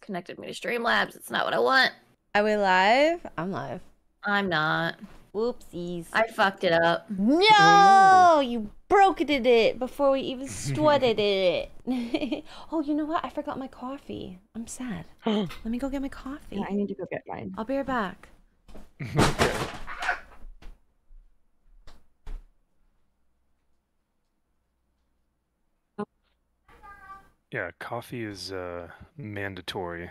connected me to Streamlabs. It's not what I want. Are we live? I'm live. I'm not. Whoopsies. I fucked it up. No! You broke it before we even started it. Oh, you know what? I forgot my coffee. I'm sad. Let me go get my coffee. Yeah, I need to go get mine. I'll be right back. Yeah, coffee is mandatory.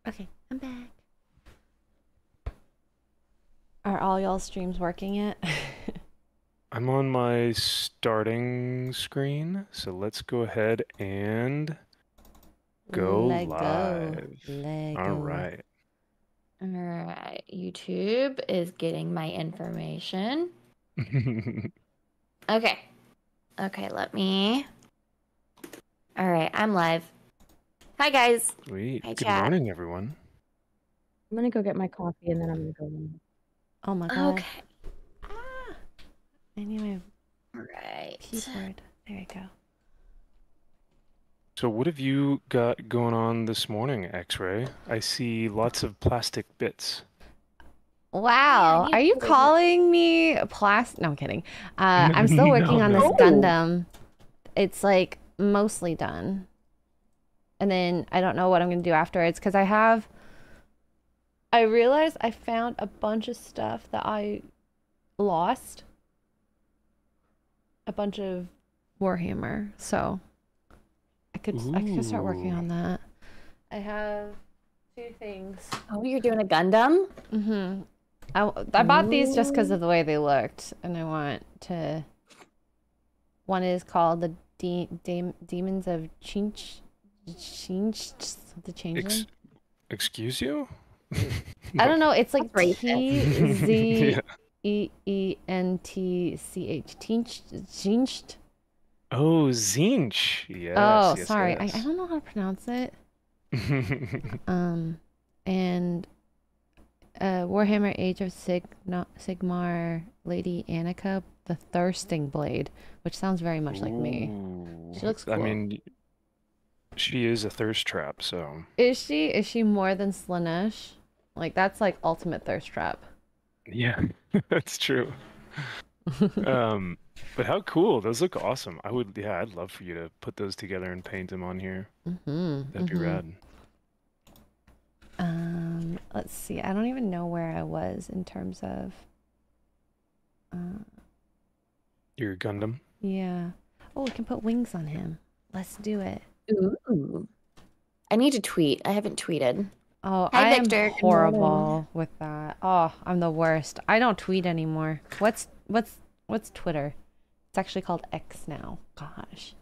Okay, I'm back. Are all y'all streams working yet? I'm on my starting screen, so let's go ahead and go live. All right. All right. YouTube is getting my information. Okay. Okay, let me. All right, I'm live. Hi, guys. Sweet. Hi, Good chat. morning, everyone. I'm gonna go get my coffee and then I'm gonna go in. Oh my god. Okay. I need my All right. keyboard. There we go. So what have you got going on this morning, Xray? I see lots of plastic bits. Wow. Yeah, Are you calling me plastic? No, I'm kidding. I'm still working on this Gundam. It's like mostly done. And then I don't know what I'm going to do afterwards because I realized I found a bunch of stuff that I lost. A bunch of Warhammer. So I could start working on that. I have 2 things. Oh, you're doing a Gundam? Mm-hmm. I bought these just because of the way they looked, and I want to. One is called the Demons of Change. The Changeling. Excuse you? I don't know. It's like That's TZEENTCH. Changed. Oh, Zinch. Yes. Oh, yes, sorry. yes. I don't know how to pronounce it. And Warhammer Age of Sigmar Lady Annika, the Thirsting Blade, which sounds very much like me. She looks cool. I mean, she is a thirst trap, so. Is she? Is she more than Slanesh? Like, that's like ultimate thirst trap. Yeah, that's true. But how cool. Those look awesome. I'd love for you to put those together and paint them on here. That'd be rad. Let's see. I don't even know where I was in terms of Your Gundam? yeah. Oh, we can put wings on him. Let's do it. Ooh. I need to tweet. I haven't tweeted. Oh, Hi, I Victor. am Good horrible with that. Oh, I'm the worst. I don't tweet anymore. What's Twitter? It's actually called X now. Gosh.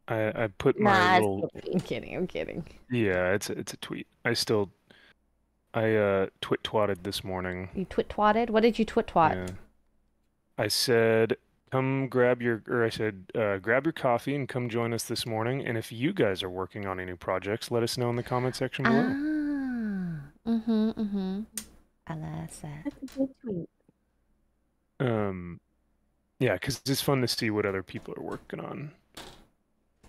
I put my little. I'm kidding. Yeah, it's a tweet. I twit-twatted this morning. You twit-twatted? What did you twit-twat? Yeah. I said, grab your coffee and come join us this morning. And if you guys are working on any projects, let us know in the comment section below. I love that. That's a good tweet. Yeah, because it's fun to see what other people are working on.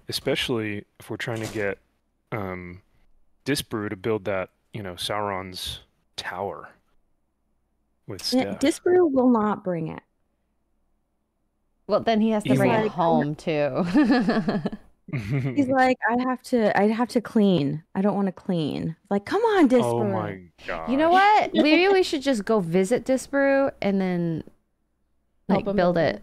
Especially if we're trying to get Disbrew to build that, Sauron's tower with Steph. Disbrew will not bring it. Well, then he has to bring it home too. He's like, I'd have to clean. I don't want to clean. Like, come on, Disbrew. Oh my god. You know what? Maybe we should just go visit Disbrew and then build it.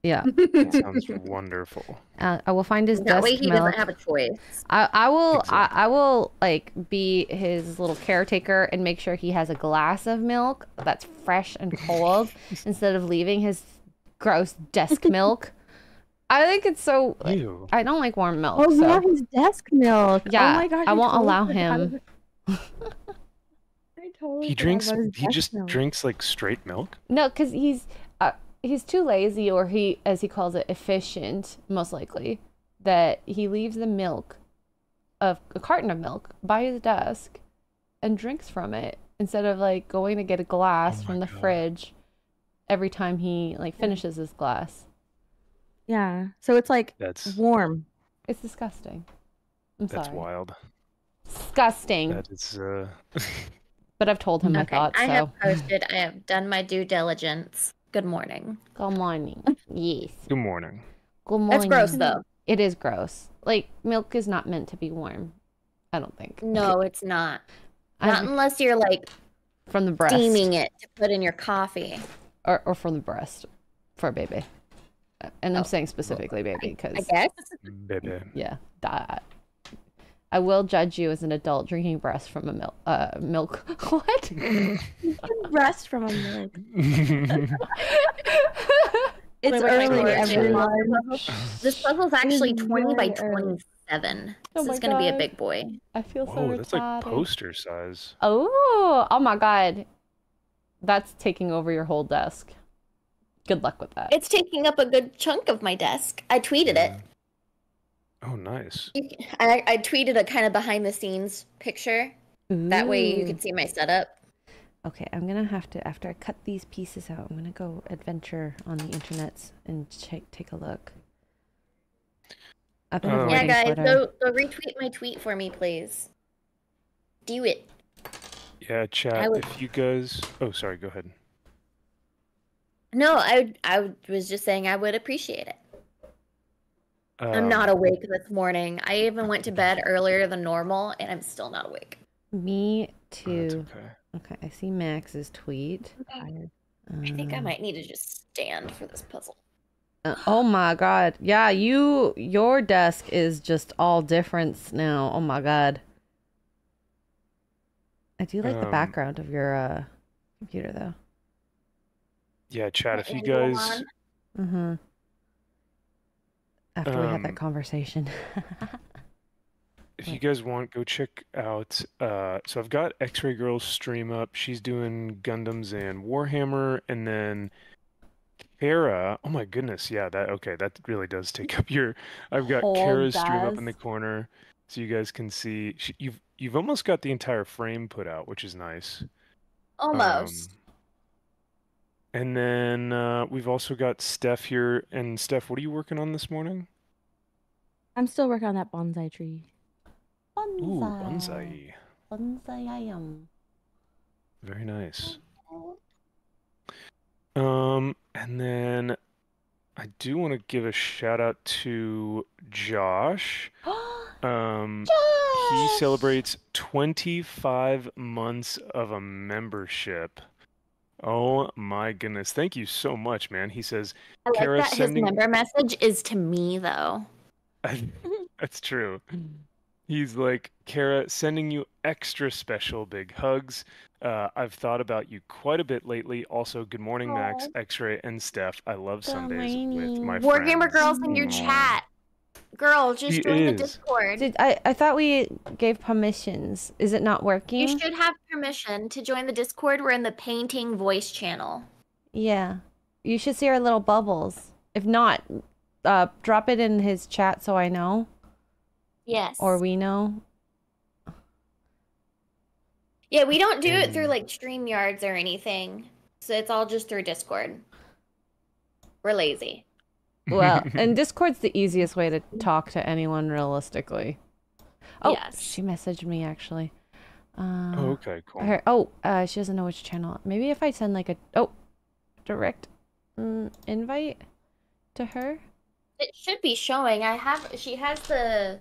Yeah. That sounds wonderful. I will find his That desk way he milk. doesn't have a choice. I will Exactly. I will like be his little caretaker and make sure he has a glass of milk that's fresh and cold instead of leaving his gross desk milk. I think it's so Ew. I don't like warm milk. Oh, so. yeah, his desk milk. Yeah, oh my god, I won't totally allow forgot him. about- I totally He forgot drinks. about his He desk just milk. drinks like straight milk. No, because he's too lazy, or he, as he calls it, efficient, most likely, that he leaves the milk a carton of milk by his desk and drinks from it instead of like going to get a glass from the fridge every time he like finishes his glass. Yeah. So it's like warm. It's disgusting. I'm sorry. That's wild. Disgusting. That is But I've told him my thoughts. I so. have posted. I have done my due diligence. Good morning. Good morning. Yes. Good morning. Good morning. That's gross though. It is gross. Like milk is not meant to be warm. I don't think. No, it's not. Not unless you're like from the breast, steaming it to put in your coffee, or from the breast for a baby. And I'm saying specifically baby because I guess baby. Yeah, that. I will judge you as an adult drinking breast from a milk. What? Breast from a milk. It's early, everyone. This puzzle's actually 20 by 27. This is going to be a big boy. I feel so Whoa, that's like retarded. poster size. Oh my god. That's taking over your whole desk. Good luck with that. It's taking up a good chunk of my desk. I tweeted it. Oh, nice. I tweeted a kind of behind the scenes picture. That way you can see my setup. Okay, I'm gonna have to, after I cut these pieces out, I'm gonna go adventure on the internets and take a look. Yeah, guys, go retweet my tweet for me, please. Do it. Yeah, chat. If you guys, oh, sorry, go ahead. No, I was just saying I would appreciate it. I'm not awake this morning. I even went to bed earlier than normal, and I'm still not awake. Me too. Okay. Okay, I see Max's tweet. I think I might need to just stand for this puzzle. Oh my god. Yeah, your desk is just all different now. Oh my god. I do like the background of your computer though. Yeah, chat, if you guys after we had that conversation. If you guys want, go check out, so I've got Xray Girl's stream up. She's doing Gundams and Warhammer, and then Kara, oh my goodness, yeah, that really does take up your, I've got Kara's stream up in the corner, so you guys can see, you've almost got the entire frame put out, which is nice. Almost. And then we've also got Steph here, and Steph, what are you working on this morning? I'm still working on that bonsai tree. Bonsai. Ooh, bonsai. Bonsai. Very nice. And then I do want to give a shout out to Josh. He celebrates 25 months of a membership. Oh my goodness. Thank you so much, man. He says, I like that his member message is to me, though. That's true. He's like, Kara, sending you extra special big hugs. I've thought about you quite a bit lately. Also, good morning, Max, Xray, and Steph. I love Sundays with my friends. WarGamerGirl's in your chat. Girl, just join the Discord. I thought we gave permissions. Is it not working? You should have permission to join the Discord. We're in the painting voice channel. Yeah. You should see our little bubbles. If not, drop it in his chat so I know. Yes. Or we know. Yeah, we don't do it through like StreamYards or anything. So it's all just through Discord. We're lazy. Well, and Discord's the easiest way to talk to anyone realistically. Oh, yes. She messaged me actually. Oh, okay, cool. She doesn't know which channel. Maybe if I send like a direct invite to her. It should be showing. She has the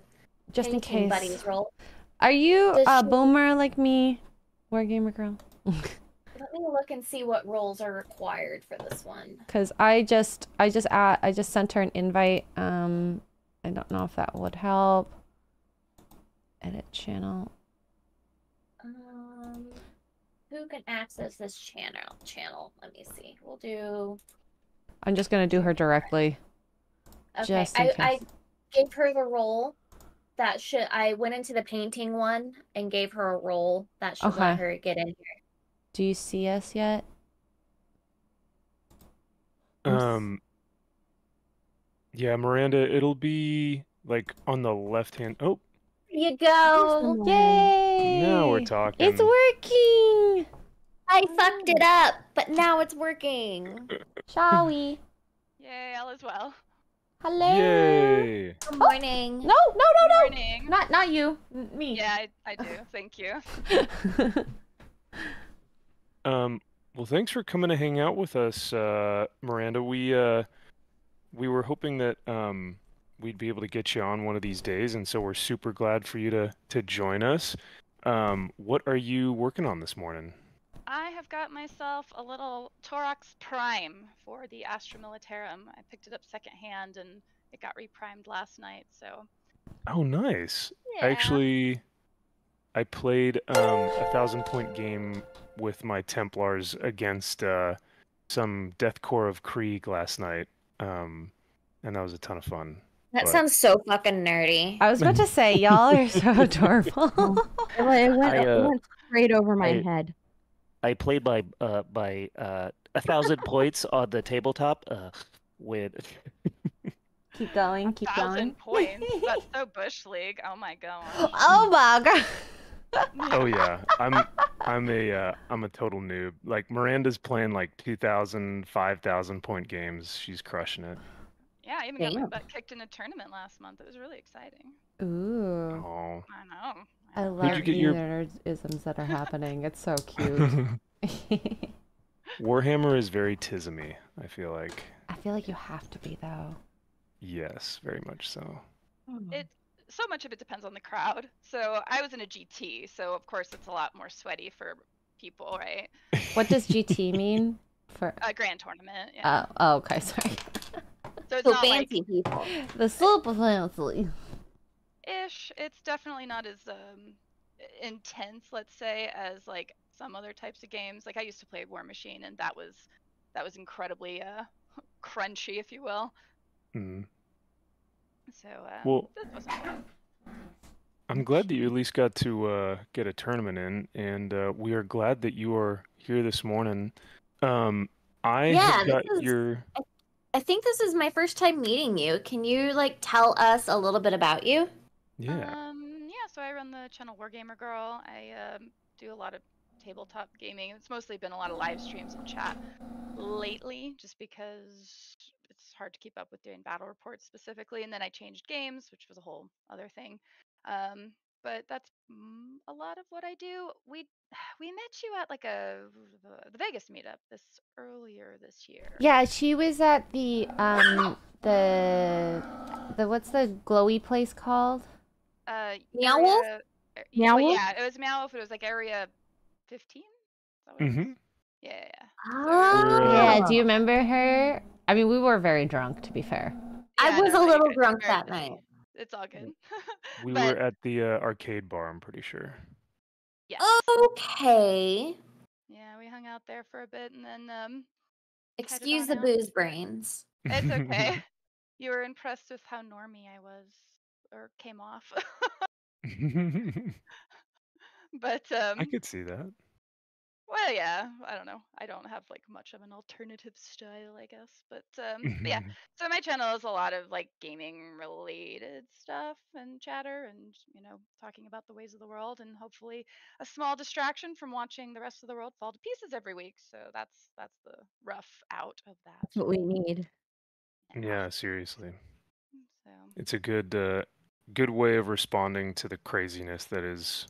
just in case buddies role. Are you a boomer like me, WarGamerGirl? Let me look and see what roles are required for this one. Cause I just sent her an invite. I don't know if that would help. Edit channel. Who can access this channel? Let me see. We'll do. I'm just gonna do her directly. Okay, I gave her the role that I went into the painting one and gave her a role that should let her get in here. Do you see us yet? Yeah, Miranda, it'll be like on the left hand. Oh, you go. Yay! Now we're talking. It's working. I fucked it up, but now it's working. Shall we? Yay, all is well. Hello. Yay! Good morning. No. Morning. Not you. Me. Yeah, I do. Thank you. Well, thanks for coming to hang out with us, Miranda. We were hoping that we'd be able to get you on one of these days, and so we're super glad for you to join us. What are you working on this morning? I have got myself a little Torox Prime for the Astra Militarum. I picked it up secondhand, and it got reprimed last night, so... Oh, nice. Yeah. I played a 1,000-point game with my Templars against some Death Corps of Krieg last night, and that was a ton of fun. That sounds so fucking nerdy. I was about to say, y'all are so adorable. It went straight over my head. I played by 1,000 points on the tabletop with. Keep going. 1,000 points. That's so Bush League. Oh my god. Oh my god. Oh yeah, I'm a total noob. Like Miranda's playing like 2,000, 5,000 point games. She's crushing it. Yeah, I even got my butt kicked in a tournament last month. It was really exciting. Ooh. Oh. I know. I love the nerdisms that are happening. It's so cute. Warhammer is very tismy, I feel like. I feel like you have to be, though. Yes, very much so. So much of it depends on the crowd. So I was in a GT, so of course it's a lot more sweaty for people, right? What does GT mean? For a grand tournament. Yeah. Oh, okay, sorry. So it's not fancy like... people. The super fancy. Ish. It's definitely not as intense, let's say, as like some other types of games. Like I used to play War Machine, and that was incredibly crunchy, if you will. Mm. So well, that wasn't fun. I'm glad that you at least got to get a tournament in, and we are glad that you are here this morning. I think this is my first time meeting you. Can you like tell us a little bit about you? Yeah. So I run the channel WarGamerGirl. I do a lot of tabletop gaming. It's mostly been a lot of live streams and chat lately, just because it's hard to keep up with doing battle reports specifically. And then I changed games, which was a whole other thing. But that's a lot of what I do. We met you at like the Vegas meetup earlier this year. Yeah, she was at the what's the glowy place called? Meow Wolf? Meow Wolf? Yeah, it was Meow Wolf. It was like area 15. Mm-hmm. Yeah. Yeah, do you remember her? I mean, we were very drunk, to be fair. Yeah, I was a little drunk that night. It's all good. We were at the arcade bar, I'm pretty sure. Yes. Okay. Yeah, we hung out there for a bit, and then excuse the booze brains. It's okay. You were impressed with how normy I was, or came off. But I could see that. Well, yeah, I don't know. I don't have like much of an alternative style, I guess. But yeah, so my channel is a lot of like gaming related stuff and chatter and, talking about the ways of the world, and hopefully a small distraction from watching the rest of the world fall to pieces every week. So that's the rough out of that. That's what we need. Yeah, seriously. So it's a good way of responding to the craziness that is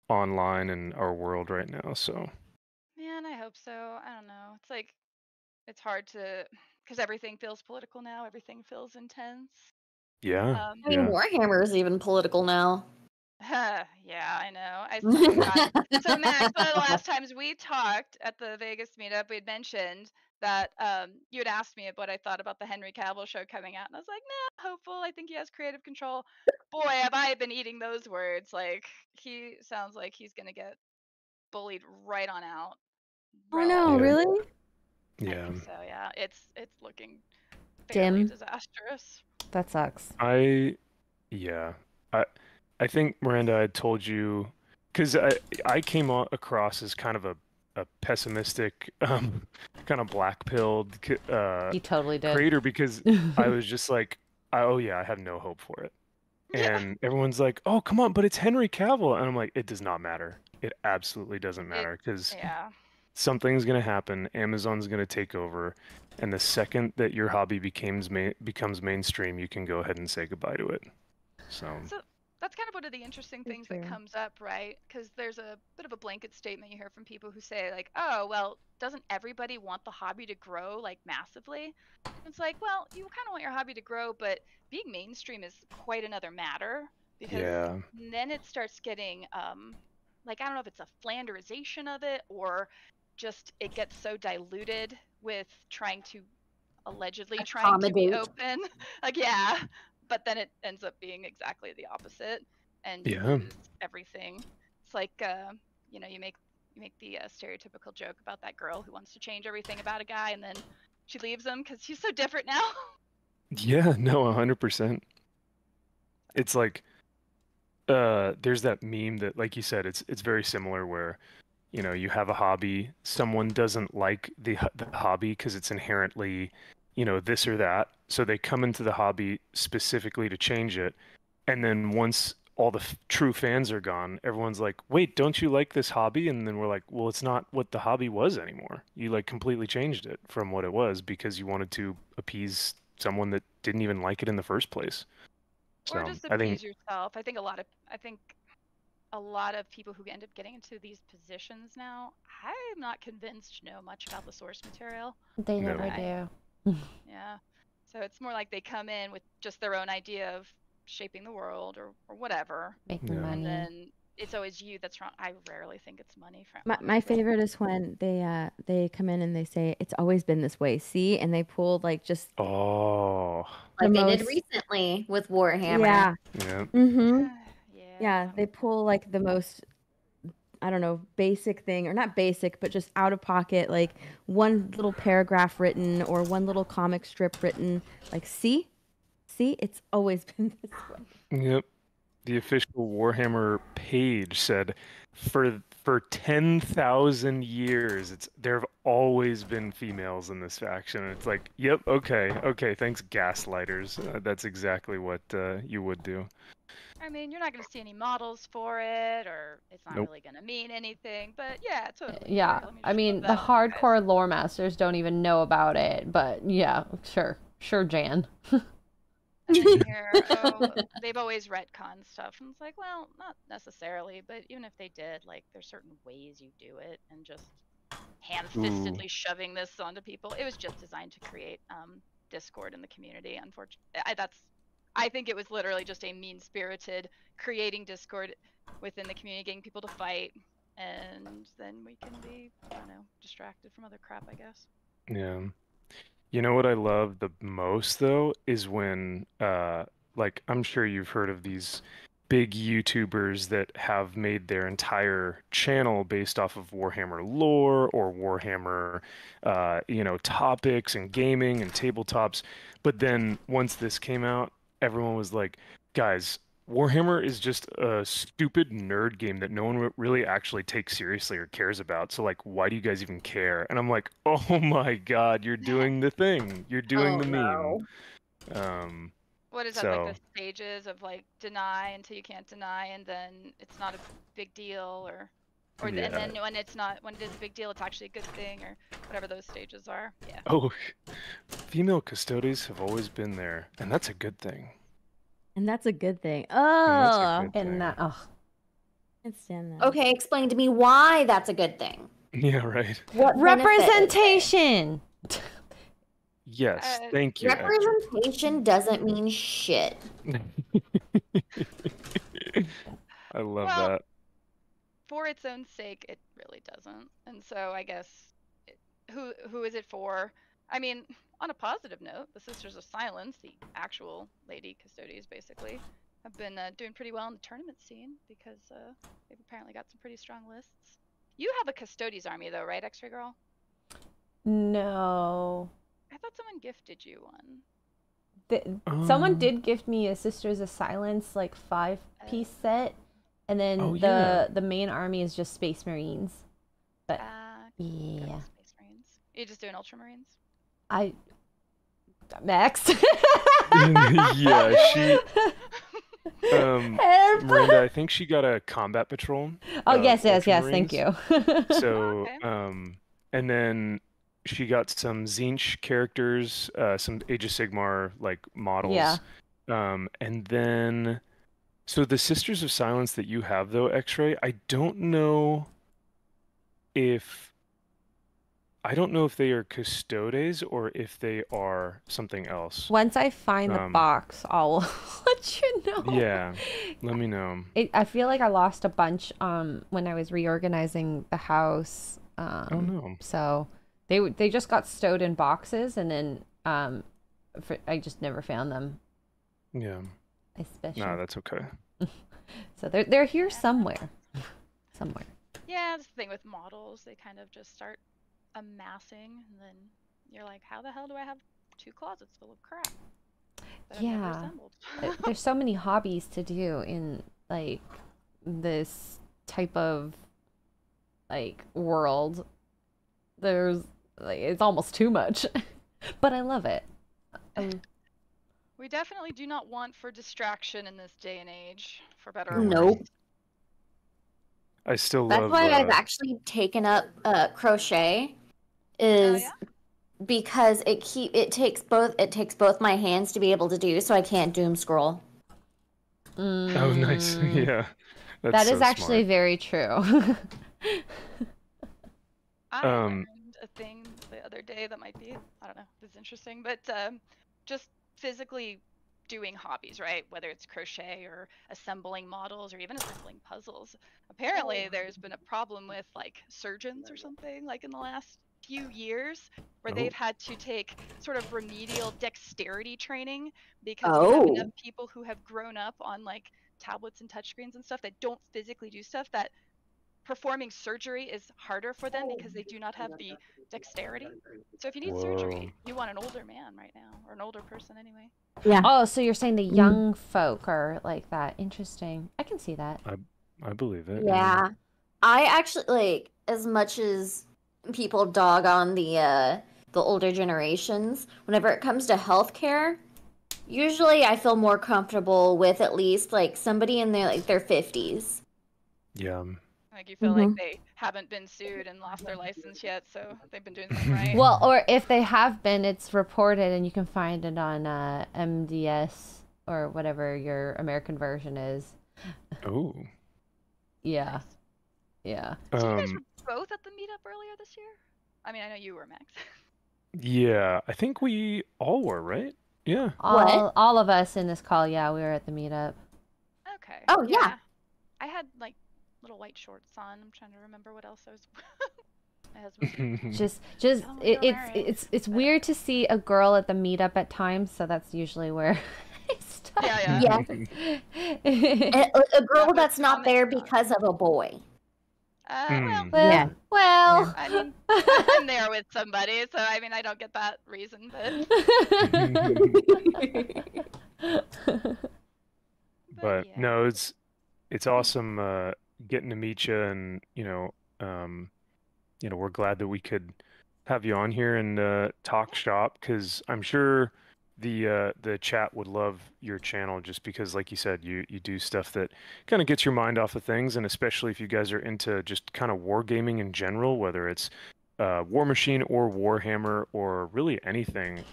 online in our world right now, so. Man, I hope so. I don't know. It's like, it's hard to, because everything feels political now. Everything feels intense. Yeah. I mean, Warhammer is even political now. Yeah, I know. So Max, one of the last times we talked at the Vegas meetup, we had mentioned that you had asked me what I thought about the Henry Cavill show coming out, and I was like, nah, hopeful. I think he has creative control. Boy, have I been eating those words. Like, he sounds like he's gonna get bullied right on out. Oh no, really? Yeah. I think so, yeah. It's looking dim, disastrous. That sucks. I think, Miranda, I told you, because I came across as kind of a pessimistic, kind of black-pilled you totally did. creator, because I was just like, I have no hope for it. And everyone's like, "Oh, come on, but it's Henry Cavill." And I'm like, "It does not matter. It absolutely doesn't matter because Yeah. something's going to happen. Amazon's going to take over, and the second that your hobby becomes mainstream, you can go ahead and say goodbye to it." So that's kind of one of the interesting things that comes up, right? Because there's a bit of a blanket statement you hear from people who say like, "Oh, well, doesn't everybody want the hobby to grow like massively?" It's like, well, you kind of want your hobby to grow, but being mainstream is quite another matter because yeah, then it starts getting like I don't know if it's a flanderization of it or just it gets so diluted with allegedly trying to be Accommodate. open. Like yeah, but then it ends up being exactly the opposite and you Yeah. lose everything. It's like you know, you make the stereotypical joke about that girl who wants to change everything about a guy and then she leaves him because he's so different now. Yeah, no, 100%. It's like there's that meme that, like you said, it's very similar where, you know, you have a hobby, someone doesn't like the hobby because it's inherently, you know, this or that, so they come into the hobby specifically to change it, and then once all the true fans are gone, everyone's like, "Wait, don't you like this hobby?" And then we're like, "Well, it's not what the hobby was anymore. You like completely changed it from what it was because you wanted to appease someone that didn't even like it in the first place." Or So just I think, appease yourself. I think a lot of people who end up getting into these positions now, I'm not convinced know much about the source material. They No. never do. Yeah. So it's more like they come in with just their own idea of shaping the world or whatever. Making Yeah. money. And then it's always you that's wrong. I rarely think it's money from My favorite is when they come in and they say it's always been this way. See, and they pull like just Oh, Like the they did most- recently with Warhammer. yeah. yeah. Mm-hmm. Yeah. Yeah, they pull like the most, I don't know, basic thing, or not basic, but just out of pocket, like one little paragraph written or one little comic strip written. Like, see, it's always been this way. Yep. The official Warhammer page said, for 10,000 years, there have always been females in this faction. And it's like, yep, okay, thanks, gaslighters. That's exactly what you would do. I mean, you're not going to see any models for it, or it's not Nope. really going to mean anything. But yeah, totally. Yeah, Let me I just mean, put the that on hardcore lore masters don't even know about it, but yeah, sure, Jan. And then here, oh, they've always retconned stuff. And it's like, well, not necessarily, but even if they did, like, there's certain ways you do it, and just ham-fistedly shoving this onto people. It was just designed to create discord in the community. Unfortunately, I think it was literally just a mean-spirited creating discord within the community, getting people to fight, and then we can be, I don't know, distracted from other crap, I guess. Yeah. You know what I love the most though is when like I'm sure you've heard of these big YouTubers that have made their entire channel based off of Warhammer lore or Warhammer you know, topics and gaming and tabletops. But then once this came out, everyone was like, guys, Warhammer is just a stupid nerd game that no one really actually takes seriously or cares about. So like, why do you guys even care? And I'm like, oh my God, you're doing the thing. You're doing the meme. What is that, like the stages of like deny until you can't deny, and then it's not a big deal, and then when it is a big deal, it's actually a good thing, or whatever those stages are. Yeah. Oh, female custodies have always been there, and that's a good thing. And that's a good thing. And that's a good And thing. that, I can't stand that. Okay, explain to me why that's a good thing. Yeah, right. What benefit is it? representation. Yes, thank you. Representation doesn't mean shit. I love Well, that. For its own sake, it really doesn't. And so I guess who is it for? I mean, on a positive note, the Sisters of Silence, the actual lady custodians, basically, have been doing pretty well in the tournament scene because they've apparently got some pretty strong lists. You have a Custodies army though, right, Xray Girl? No. I thought someone gifted you one. Someone did gift me a Sisters of Silence like 5-piece set, and then the main army is just Space Marines. But yeah, Space Marines. Are you just doing Ultramarines? Next. Yeah, Miranda, I think she got a combat patrol. Oh, yes, Ultramarines. thank you. So, Okay. and then she got some Zinch characters, some Age of Sigmar like models. Yeah. And then, so the Sisters of Silence that you have though, Xray, I don't know if they are custodes or if they are something else. Once I find the box, I'll let you know. Yeah, let me know. I feel like I lost a bunch when I was reorganizing the house. Oh no. So they just got stowed in boxes, and then I just never found them. Yeah. Especially. No, that's okay. So they're here somewhere. Somewhere. Yeah, that's the thing with models. They kind of just start amassing, and then you're like, how the hell do I have 2 closets full of crap that I've never assembled? There's so many hobbies to do in like this type of like world. There's like, it's almost too much, but I love it. We definitely do not want for distraction in this day and age, for better or Nope. worse. I still That's love. why I've actually taken up crochet, is because it takes both my hands to be able to do, so I can't doom scroll. Oh, nice. Yeah. That is actually very true. I learned a thing the other day that might be, I don't know, this is interesting, but just physically doing hobbies, right? Whether it's crochet or assembling models or even assembling puzzles. Apparently, there's been a problem with like surgeons or something like in the last few years where they've had to take sort of remedial dexterity training because you have enough people who have grown up on like tablets and touchscreens and stuff that don't physically do stuff, that performing surgery is harder for them because they do not have the dexterity. So if you need surgery, you want an older man right now, or an older person anyway. Yeah. Oh, so you're saying the young folk are like that. Interesting. I can see that. I believe it. Yeah. I actually, like, as much as people dog on the older generations, whenever it comes to healthcare, usually I feel more comfortable with at least like somebody in their 50s. Yeah. Like you feel like they haven't been sued and lost their license yet, so they've been doing something right. Well, or if they have been, it's reported and you can find it on MDS or whatever your American version is. Oh. Yeah. Yeah. So you guys were both at the meetup earlier this year? I mean, I know you were, Max. Yeah, I think we all were, right? Yeah. All of us in this call, yeah, we were at the meetup. Okay. Oh, yeah. I had like little white shorts on. I'm trying to remember what else I was. My husband. It's weird to see a girl at the meetup at times, so that's usually where I start. Yeah. A girl that's not there because of a boy. Well. I mean, I'm there with somebody, so I mean, I don't get that reason, but yeah. No, it's awesome getting to meet you, and we're glad that we could have you on here and talk shop, because I'm sure the chat would love your channel, just because, like you said, you do stuff that kind of gets your mind off of things, and especially if you guys are into just kind of wargaming in general, whether it's War Machine or Warhammer or really anything.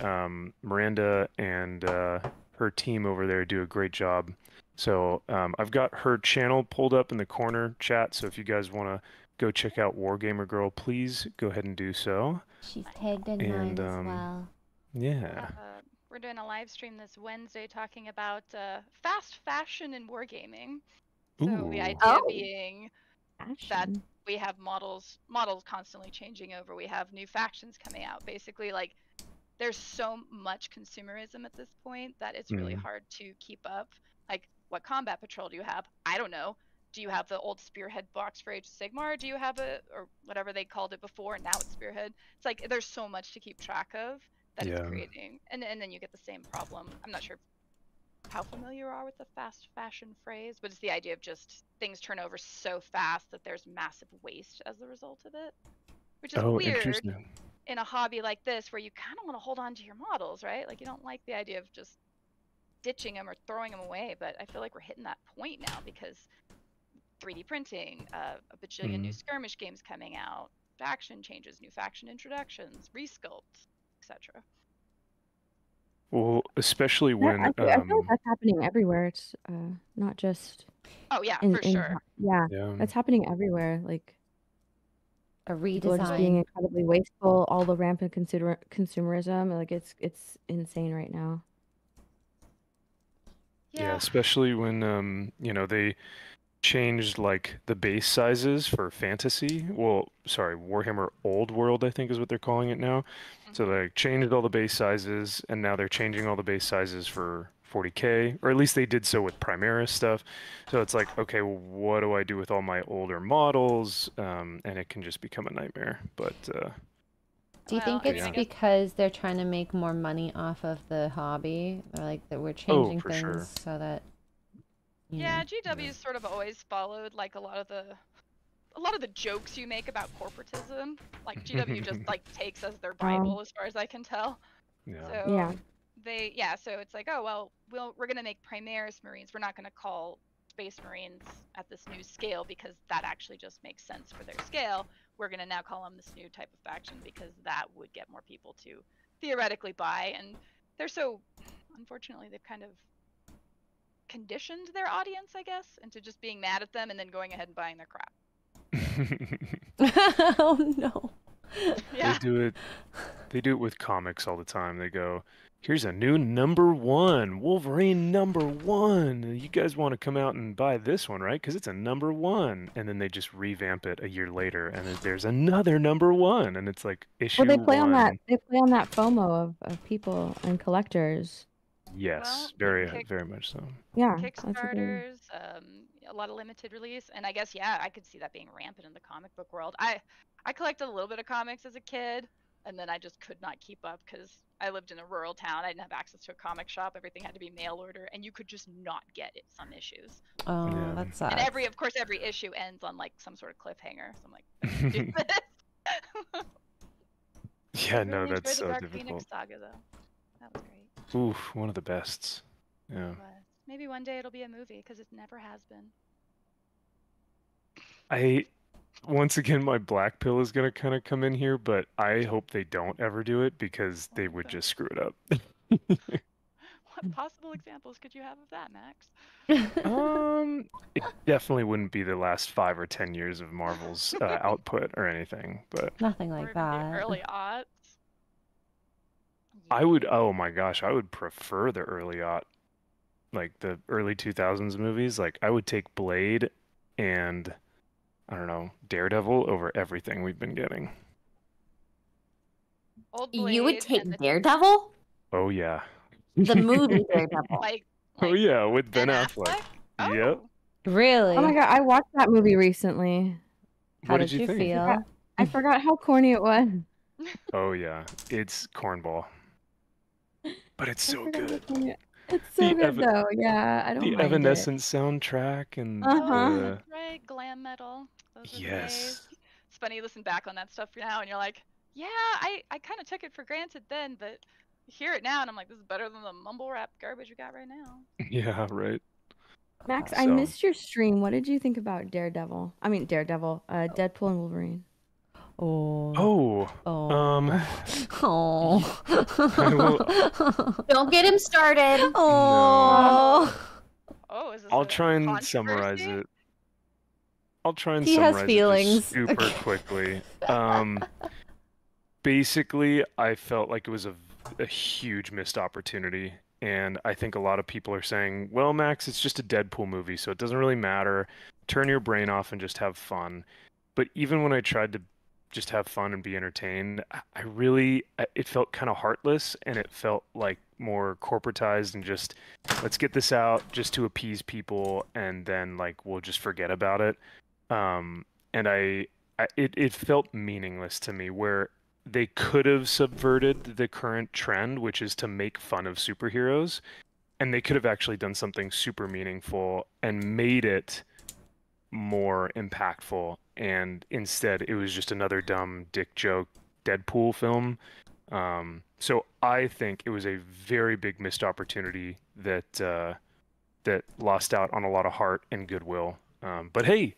Miranda and her team over there do a great job. So I've got her channel pulled up in the corner chat, so if you guys want to go check out WarGamerGirl, please go ahead and do so. She's tagged in mine as well. Yeah. We're doing a live stream this Wednesday talking about fast fashion in wargaming. So the idea being that we have models constantly changing over. We have new factions coming out. Basically, like, there's so much consumerism at this point that it's really hard to keep up. Like, what combat patrol do you have? I don't know. Do you have the old Spearhead box for Age of Sigmar? Or do you have or whatever they called it before, and now it's Spearhead? It's like there's so much to keep track of that it's creating, and then you get the same problem. I'm not sure how familiar you are with the fast fashion phrase, but it's the idea of just things turn over so fast that there's massive waste as a result of it, which is weird in a hobby like this where you kind of want to hold on to your models, right? Like, you don't like the idea of just ditching them or throwing them away, but I feel like we're hitting that point now because 3D printing, a bajillion new skirmish games coming out, faction changes, new faction introductions, resculpts, etc. Well, especially when I feel like that's happening everywhere. It's not just Oh yeah, in for sure. yeah, yeah. that's happening everywhere. Like A people are just being redesign. incredibly wasteful. All the rampant consumerism, like it's insane right now. Yeah, Yeah. especially when you know, they changed like the base sizes for fantasy. Well, sorry, Warhammer Old World, I think is what they're calling it now. So they changed all the base sizes, and now they're changing all the base sizes for 40K, or at least they did so with Primaris stuff. So it's like, okay, well, what do I do with all my older models? And it can just become a nightmare. But Do you think Well, I it's mean, I guess- because they're trying to make more money off of the hobby, or like that we're changing for things sure. so that you yeah, know? GW's sort of always followed like a lot of the jokes you make about corporatism. Like GW just like takes as their Bible as far as I can tell. Yeah. So Yeah. so it's like, oh well, we're gonna make Primaris Marines. We're not gonna call Space Marines at this new scale because that actually just makes sense for their scale. We're gonna now call them this new type of faction because that would get more people to theoretically buy. And they're so, unfortunately, they've kind of conditioned their audience, I guess, into just being mad at them and then going ahead and buying their crap. Oh no. Yeah. They do it with comics all the time. They go, here's a new #1, Wolverine #1. You guys want to come out and buy this one, right? Because it's a #1. And then they just revamp it a year later, and then there's another #1, and it's like issue Well, they play on that. 1. They play on that FOMO of people and collectors. Yes, Well, very much so. Yeah, that's a good- Kickstarters, a lot of limited release, and I guess I could see that being rampant in the comic book world. I collected a little bit of comics as a kid, and then I just could not keep up because I lived in a rural town. I didn't have access to a comic shop. Everything had to be mail order, and you could just not get it some issues. Oh, Yeah. that sucks. And every issue ends on like some sort of cliffhanger. So I'm like, I can't do this. Yeah, I no, really that's enjoyed so the Dark difficult. Phoenix saga though. That was great. Oof, one of the bests. Yeah. But maybe one day it'll be a movie because it never has been. Once again, my black pill is gonna kind of come in here, but I hope they don't ever do it because they would just screw it up. What possible examples could you have of that, Max? It definitely wouldn't be the last 5 or 10 years of Marvel's output or anything, but Nothing Or like even the that. early aughts. I would. Oh my gosh, I would prefer the like the early 2000s movies. Like I would take Blade and I don't know, Daredevil over everything we've been getting. Old You would Blade take and the, Daredevil? Oh yeah. The movie Daredevil. Oh yeah, with Ben Ben Affleck. Affleck? Yep. Oh. Really? Oh my god, I watched that movie recently. How What did did you think? feel? I forgot how corny it was. Oh yeah, it's cornball, but it's I so forgot how good. corny it's so good though. Yeah, I don't The mind Evanescence soundtrack and Uh-huh. Oh, the that's right, glam metal. Those are the yes. days. It's funny you listen back on that stuff now and you're like, yeah, I kind of took it for granted then, but you hear it now and I'm like, this is better than the mumble rap garbage we got right now. Yeah, right. it. Max, I So- missed your stream. What did you think about Daredevil? I mean Daredevil, Deadpool and Wolverine. Oh. Oh, Oh. Oh. Don't get him started. Oh. Oh, is this I'll a try and summarize controversy? it. I'll try and He has summarize it feelings. just super quickly. Basically, I felt like it was a huge missed opportunity, and I think a lot of people are saying, "Well, Max, it's just a Deadpool movie, so it doesn't really matter. Turn your brain off and just have fun." But even when I tried to just have fun and be entertained, it felt kind of heartless, and it felt like more corporatized and just let's get this out just to appease people, and then like we'll just forget about it. And it felt meaningless to me, where they could have subverted the current trend, which is to make fun of superheroes, and they could have actually done something super meaningful and made it more impactful. And instead, it was just another dumb dick joke Deadpool film. So I think it was a very big missed opportunity that that lost out on a lot of heart and goodwill. But hey,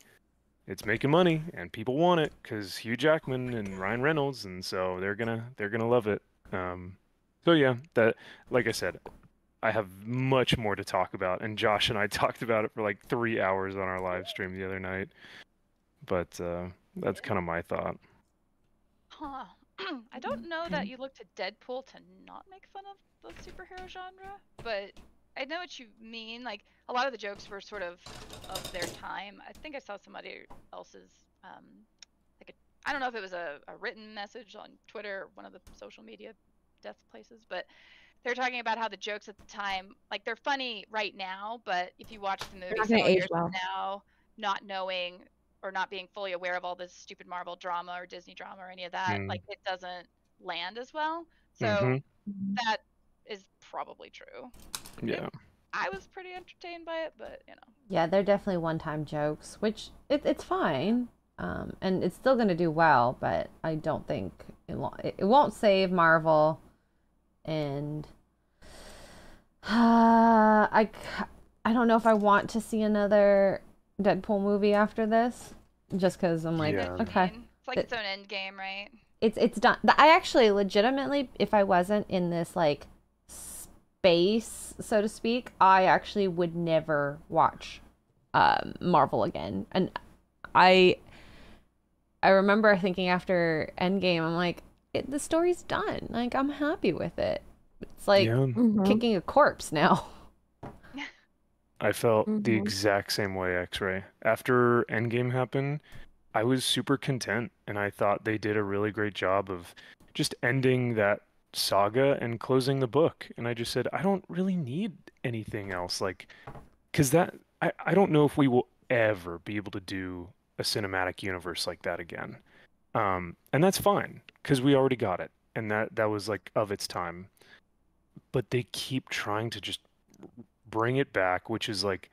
it's making money and people want it because Hugh Jackman and Ryan Reynolds, and so they're gonna love it. So yeah, that like I said, I have much more to talk about, and Josh and I talked about it for like 3 hours on our live stream the other night. But that's kind of my thought. Huh. I don't know that you look to Deadpool to not make fun of the superhero genre, but I know what you mean. Like, a lot of the jokes were sort of their time. I think I saw somebody else's, like, I don't know if it was a written message on Twitter or one of the social media death places, but they're talking about how the jokes at the time, like, they're funny right now, but if you watch the movie not gonna several age years well. from now, not knowing or not being fully aware of all this stupid Marvel drama or Disney drama or any of that, like, it doesn't land as well. So that is probably true. Yeah. I was pretty entertained by it, but you know. Yeah, they're definitely one-time jokes, which it's fine, and it's still gonna do well. But I don't think it won't save Marvel, and I don't know if I want to see another Deadpool movie after this, just because I'm like, Yeah. okay, It's like its own end game, right? it's done. I actually legitimately, if I wasn't in this like space, so to speak, I actually would never watch Marvel again. And I remember thinking after Endgame, I'm like, the story's done. Like, I'm happy with it. It's like kicking a corpse now. I felt the exact same way, Xray. After Endgame happened, I was super content, and I thought they did a really great job of just ending that saga and closing the book. And I just said, I don't really need anything else. Like, because I don't know if we will ever be able to do a cinematic universe like that again. And that's fine, because we already got it. And that was like of its time. But they keep trying to just bring it back, which is like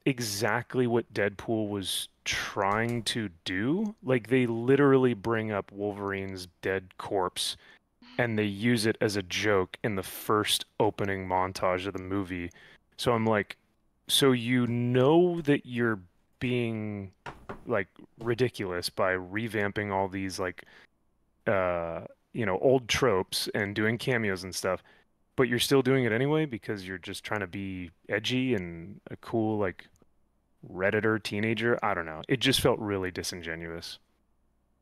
exactly what Deadpool was trying to do. Like, they literally bring up Wolverine's dead corpse and they use it as a joke in the first opening montage of the movie. So I'm like, so you know that you're being like ridiculous by revamping all these like old tropes and doing cameos and stuff, but you're still doing it anyway because you're just trying to be edgy and a cool like Redditor teenager. I don't know. It just felt really disingenuous.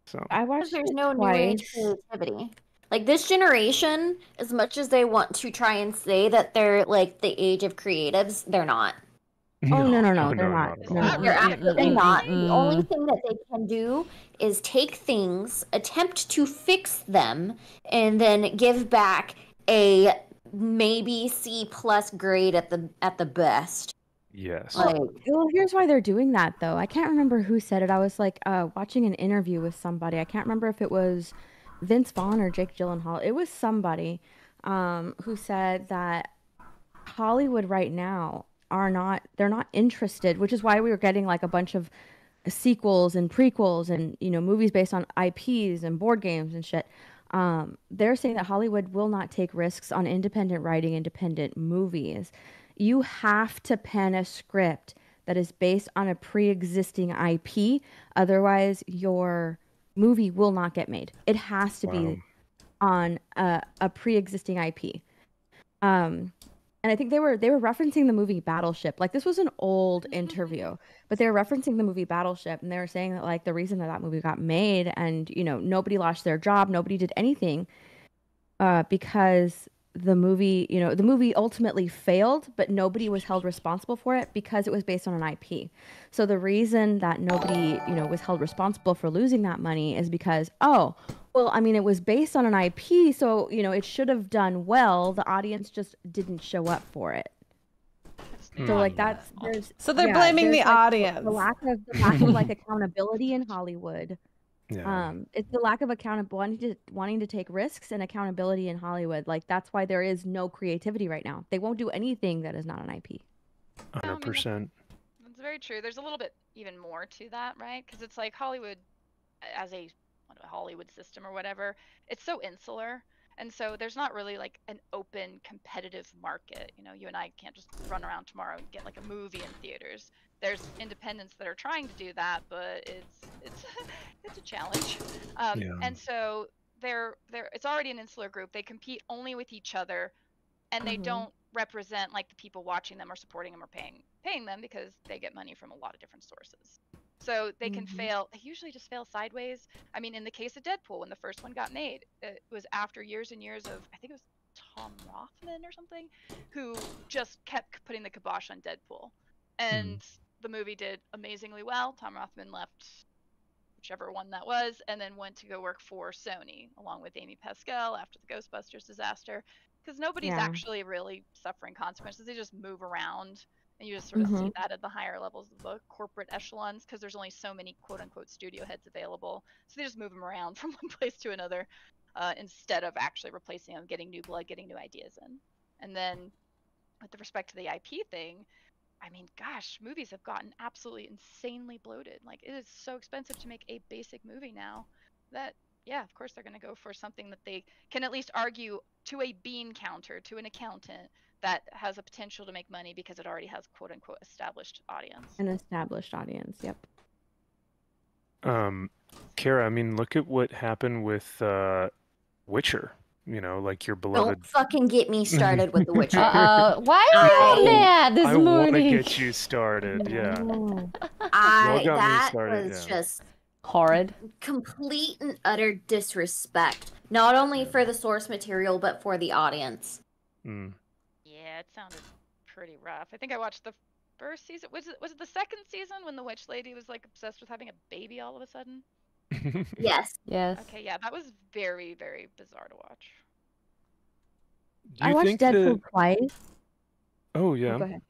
So I watched There's it no new age twice. creativity. Like, this generation, as much as they want to try and say that they're like the age of creatives, they're not. Oh no, they're no, not. at No, all. Not They're really. absolutely not. The only thing that they can do is take things, attempt to fix them, and then give back a maybe C+ grade at the best. Yes. Like, Well, here's why they're doing that though. I can't remember who said it. I was like watching an interview with somebody. I can't remember if it was Vince Vaughn or Jake Gyllenhaal. It was somebody who said that Hollywood right now they're not interested, which is why we were getting like a bunch of sequels and prequels and movies based on IPs and board games and shit. They're saying that Hollywood will not take risks on independent writing, independent movies. You have to pen a script that is based on a pre-existing IP, otherwise your movie will not get made. It has to be on a pre-existing IP. And I think they were referencing the movie Battleship. Like, this was an old interview, but they were referencing the movie Battleship, and they were saying that like the reason that movie got made and nobody lost their job, nobody did anything, because the movie ultimately failed, but nobody was held responsible for it because it was based on an IP. So the reason that nobody was held responsible for losing that money is because it was based on an IP, so it should have done well. The audience just didn't show up for it. So like they're blaming the audience. The lack of like accountability in Hollywood. Yeah. It's the lack of wanting to take risks and accountability in Hollywood. Like, that's why there is no creativity right now. They won't do anything that is not an IP. 100%. That's very true. There's a little bit even more to that, right? Because it's like Hollywood, as a Hollywood system or whatever, it's so insular. And so there's not really like an open competitive market. You know, you and I can't just run around tomorrow and get like a movie in theaters. There's independents that are trying to do that, but it's it's a challenge. And so it's already an insular group. They compete only with each other, and they don't represent like the people watching them or supporting them or paying them, because they get money from a lot of different sources. So they can fail. They usually just fail sideways. I mean, in the case of Deadpool, when the first one got made, it was after years and years of, I think it was Tom Rothman or something, who just kept putting the kibosh on Deadpool. And the movie did amazingly well. Tom Rothman left whichever one that was, and then went to go work for Sony, along with Amy Pascal after the Ghostbusters disaster, because nobody's actually really suffering consequences. They just move around, and you just sort of see that at the higher levels of the corporate echelons, because there's only so many quote-unquote studio heads available, so they just move them around from one place to another, instead of actually replacing them, getting new blood, getting new ideas in. And then with respect to the IP thing, I mean, gosh, movies have gotten absolutely insanely bloated. Like, it is so expensive to make a basic movie now that, yeah, of course they're going to go for something that they can at least argue to a bean counter, to an accountant, that has a potential to make money because it already has quote unquote established audience. An established audience, yep. Kara, I mean, look at what happened with Witcher. You know, like your beloved. Don't fucking get me started with The Witcher. Why are you all mad this morning? I want to get you started. Yeah. That was just horrid. Complete and utter disrespect, not only for the source material but for the audience. Yeah, it sounded pretty rough. I think I watched the first season. Was it the second season when the witch lady was like obsessed with having a baby all of a sudden? Yes. Okay, yeah, that was very, very bizarre to watch. I watched Deadpool twice. Oh yeah. Go ahead.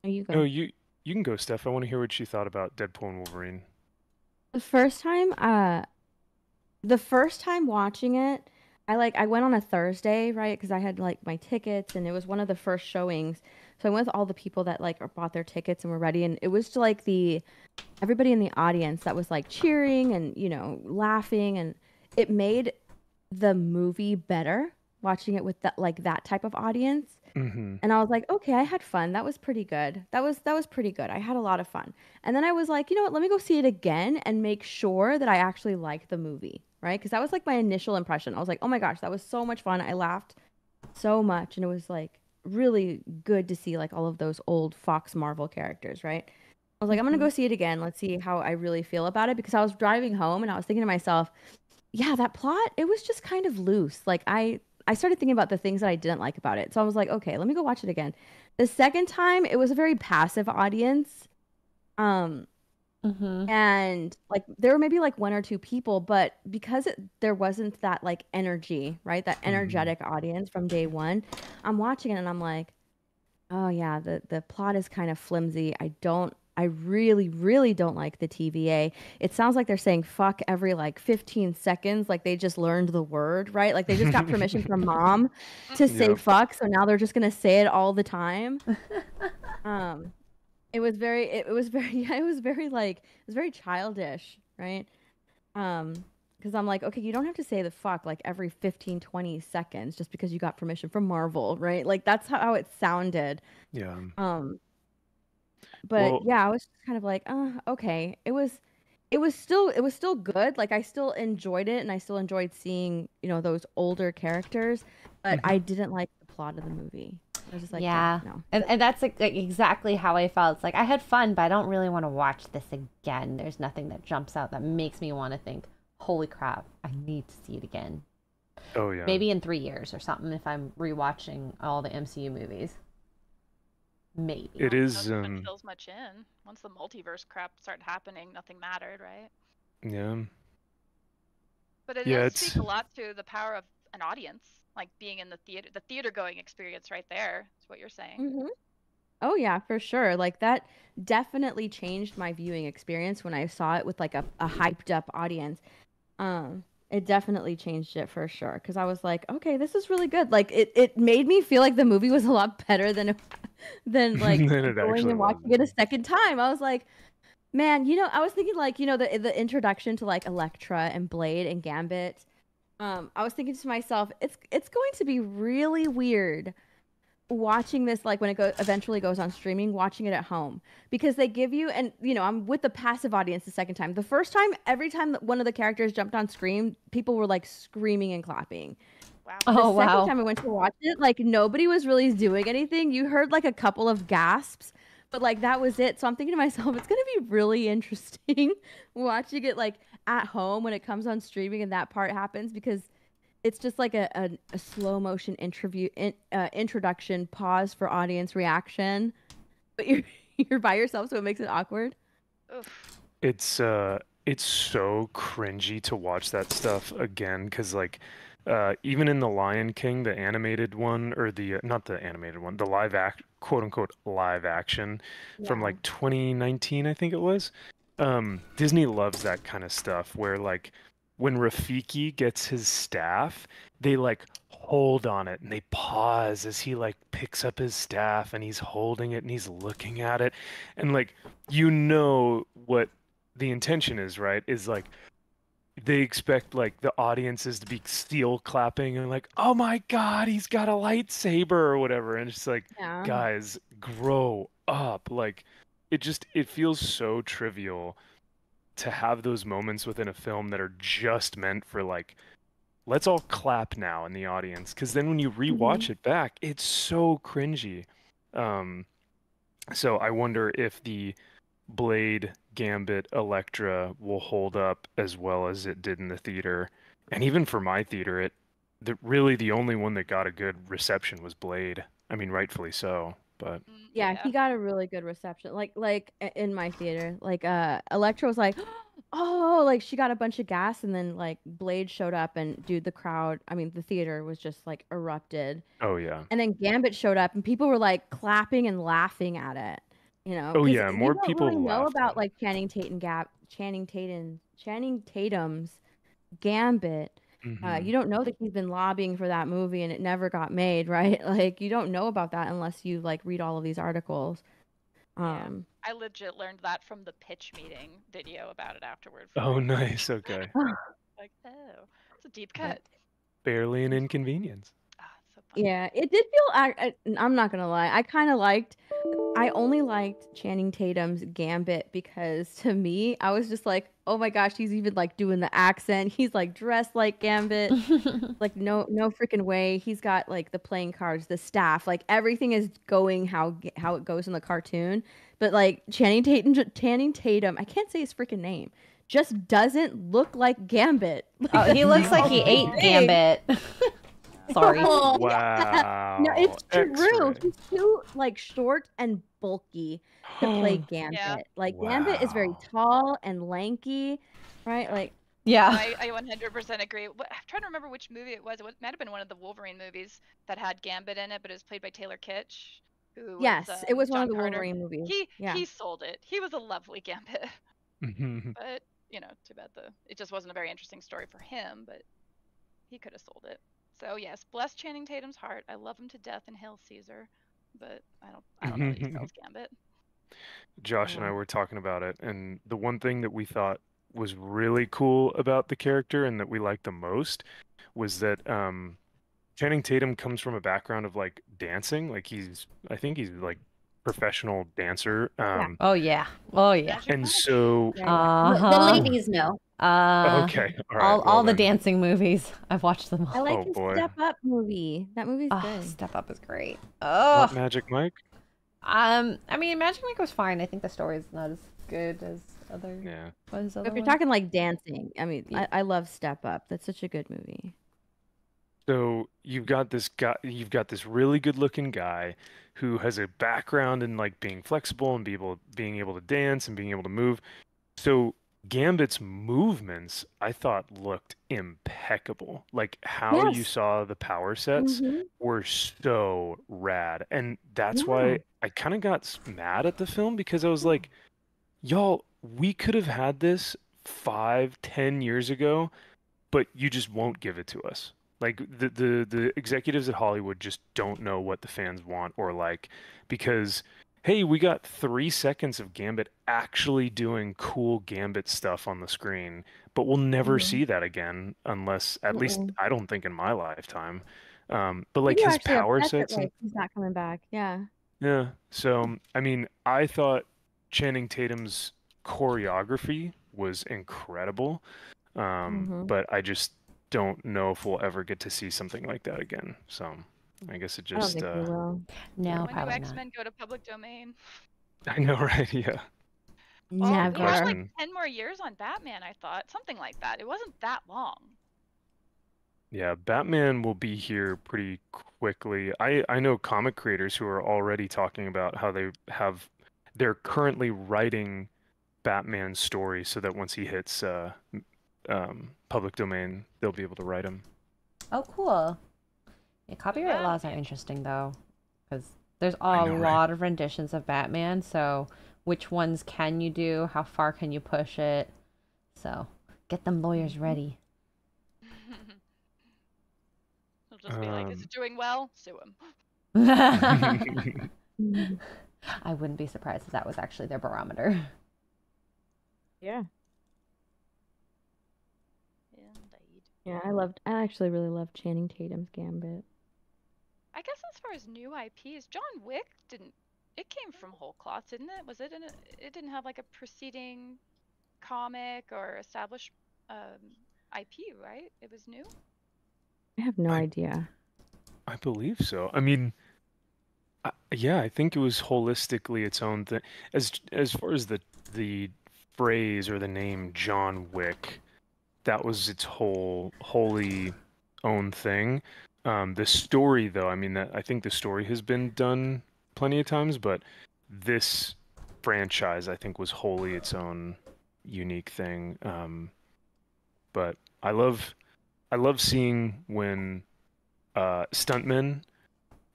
You go. Oh, you can go, Steph. I want to hear what you thought about Deadpool and Wolverine. The first time watching it, I went on a Thursday, right? Because I had like my tickets, and it was one of the first showings. So I went with all the people that like bought their tickets and were ready, and it was like everybody in the audience that was like cheering and, you know, laughing, and it made the movie better watching it with that type of audience. And I was like, okay, I had fun. That was pretty good. That was pretty good. I had a lot of fun. And then I was like, you know what? Let me go see it again and make sure that I actually like the movie, right? Because that was like my initial impression. I was like, oh my gosh, that was so much fun. I laughed so much, and it was like really good to see like all of those old Fox Marvel characters, right? I was like, I'm gonna go see it again. Let's see how I really feel about it, because I was driving home and I was thinking to myself, yeah, that plot, it was just kind of loose. Like I started thinking about the things that I didn't like about it. So I was like, okay, let me go watch it again. The second time, it was a very passive audience. And like there were maybe like one or two people, but because there wasn't that like energy, right? That energetic audience from day one, I'm watching it and I'm like, oh yeah, the plot is kind of flimsy. I really, really don't like the TVA. It sounds like they're saying fuck every like 15 seconds. Like they just learned the word, right? Like they just got permission from mom to say fuck. So now they're just going to say it all the time. It was very childish, right? Because I'm like, okay, you don't have to say the fuck like every 15, 20 seconds just because you got permission from Marvel, right? Like that's how it sounded. Yeah. But yeah, I was just kind of like, okay. It was still good. Like I still enjoyed it, and I still enjoyed seeing, you know, those older characters, but I didn't like the plot of the movie. I was just like, yeah, no. And that's like exactly how I felt. It's like I had fun, but I don't really want to watch this again. There's nothing that jumps out that makes me want to think, holy crap, I need to see it again. Oh yeah. Maybe in 3 years or something if I'm rewatching all the MCU movies. Maybe. It is. Fills much in. Once the multiverse crap started happening, nothing mattered, right? Yeah. But it does speak a lot to the power of an audience, like being in the theater going experience right there. Is what you're saying. Oh yeah, for sure. Like that definitely changed my viewing experience when I saw it with like a hyped up audience. It definitely changed it for sure, because I was like, okay, this is really good. Like it made me feel like the movie was a lot better than like going and watching it a second time. I was like, man, you know, I was thinking like, you know, the introduction to like Elektra and Blade and Gambit, I was thinking to myself, it's going to be really weird watching this, like when it eventually goes on streaming, watching it at home, because they give you, and I'm with the passive audience the second time. The first time, every time that one of the characters jumped on screen, people were like screaming and clapping. Wow. Oh, The second wow. time I went to watch it, like nobody was really doing anything. You heard like a couple of gasps, but like that was it. So I'm thinking to myself, it's gonna be really interesting watching it like at home when it comes on streaming and that part happens, because it's just like a slow motion introduction, pause for audience reaction, but you're by yourself, so it makes it awkward. Oof. It's so cringy to watch that stuff again, because like even in the Lion King, the animated one, or the not the animated one, the quote unquote live action from Yeah. like 2019, I think it was. Disney loves that kind of stuff where like when Rafiki gets his staff, they like hold on it and they pause as he like picks up his staff and he's holding it and he's looking at it, and like what the intention is, right? Is like they expect like the audiences to be steel clapping and like, oh my god, he's got a lightsaber or whatever, and it's just like, Yeah. guys, grow up. Like it feels so trivial to have those moments within a film that are just meant for like, let's all clap now in the audience, because then when you rewatch it back, it's so cringy. So I wonder if the Blade, Gambit, Elektra will hold up as well as it did in the theater. And even for my theater, really the only one that got a good reception was Blade. I mean, rightfully so, but Yeah, he got a really good reception. Like in my theater, like Electra was like, oh, like she got a bunch of gas, and then like Blade showed up, and dude, the theater was just like erupted. oh yeah. And then Gambit showed up, and people were like clapping and laughing at it. Oh because yeah, you more don't people really know laughed about at it. like Channing Tatum's Gambit. Mhm. You don't know that he's been lobbying for that movie and it never got made, right? Like you don't know about that unless you like read all of these articles. Yeah. I legit learned that from the pitch meeting video about it afterward. Oh, nice. Okay. Like, oh, it's a deep cut. Barely an inconvenience. Ah, so funny. Yeah, it did feel. I'm not gonna lie. I only liked Channing Tatum's Gambit because to me, I was just like, oh my gosh, he's even like doing the accent. He's like dressed like Gambit. Like no freaking way. He's got like the playing cards, the staff, like everything is going how it goes in the cartoon. But like Channing Tatum, I can't say his freaking name, just doesn't look like Gambit. Oh, he looks like he ate Gambit. Sorry. Oh, Wow. no, it's true. X-ray. He's too like short and bulky to play Gambit. Yeah. Like Gambit is very Wow. tall and lanky, right? Like Yeah. I 100% agree. I'm trying to remember which movie it was. It might have been one of the Wolverine movies that had Gambit in it, but it was played by Taylor Kitsch, who yes, was, it was one John of the Carter. Wolverine movies. He sold it. He was a lovely Gambit, but too bad it just wasn't a very interesting story for him. But he could have sold it. So yes, bless Channing Tatum's heart. I love him to death in Hail Caesar, but I don't know that he sells Gambit. Josh and I were talking about it, and the one thing that we thought was really cool about the character and that we liked the most was that Channing Tatum comes from a background of like dancing. Like I think he's like professional dancer. Oh yeah. Oh yeah. And so The ladies know. okay, all the dancing movies. I've watched them all. I like Oh, his boy. Step Up movie. That movie's good. Step Up is great. Not Oh. Magic Mike. I mean, Magic Mike was fine. I think the story's not as good as other. Yeah. What is other If you're one? talking like dancing, I mean, Yeah. I love Step Up. That's such a good movie. So you've got this really good-looking guy who has a background in like being flexible and being able to dance and being able to move. So Gambit's movements, I thought, looked impeccable. Like how you Yes. saw the power sets Mhm. were so rad. And that's Yeah. why I kind of got mad at the film, because I was like, y'all, we could have had this 5-10 years ago, but you just won't give it to us. Like the executives at Hollywood just don't know what the fans want or like, because hey, we got 3 seconds of Gambit actually doing cool Gambit stuff on the screen, but we'll never see that again unless, at least I don't think in my lifetime. But like People are his actually power upset sets that and he's not coming back. Yeah. yeah. So I mean, I thought Channing Tatum's choreography was incredible. But I just don't know if we'll ever get to see something like that again. So I guess it I don't just think we will. No, When do probably not. X-Men go to public domain? I know, right? Yeah. Well, Never. we had like Question. 10 more years on Batman, I thought. Something like that. It wasn't that long. Yeah, Batman will be here pretty quickly. I know comic creators who are already talking about how they're currently writing Batman's story so that once he hits public domain, they'll be able to write him. Oh, cool. Yeah, copyright laws are interesting though, because there's a lot of renditions of Batman. So, which ones can you do? How far can you push it? So, get them lawyers ready. He'll just be like, "Is it doing well? Sue him." I wouldn't be surprised if that was actually their barometer. Yeah. Indeed. Yeah, I actually really loved Channing Tatum's Gambit. I guess as far as new IPs, John Wick it came from whole cloth, didn't it? Was it it didn't have like a preceding comic or established IP, right? It was new? I have no idea. I believe so. I mean, yeah, I think it was holistically its own thing. As far as the phrase or the name John Wick, that was its wholly own thing. The story, though, I mean, I think the story has been done plenty of times, but this franchise, I think, was wholly its own unique thing. But I love seeing when stuntmen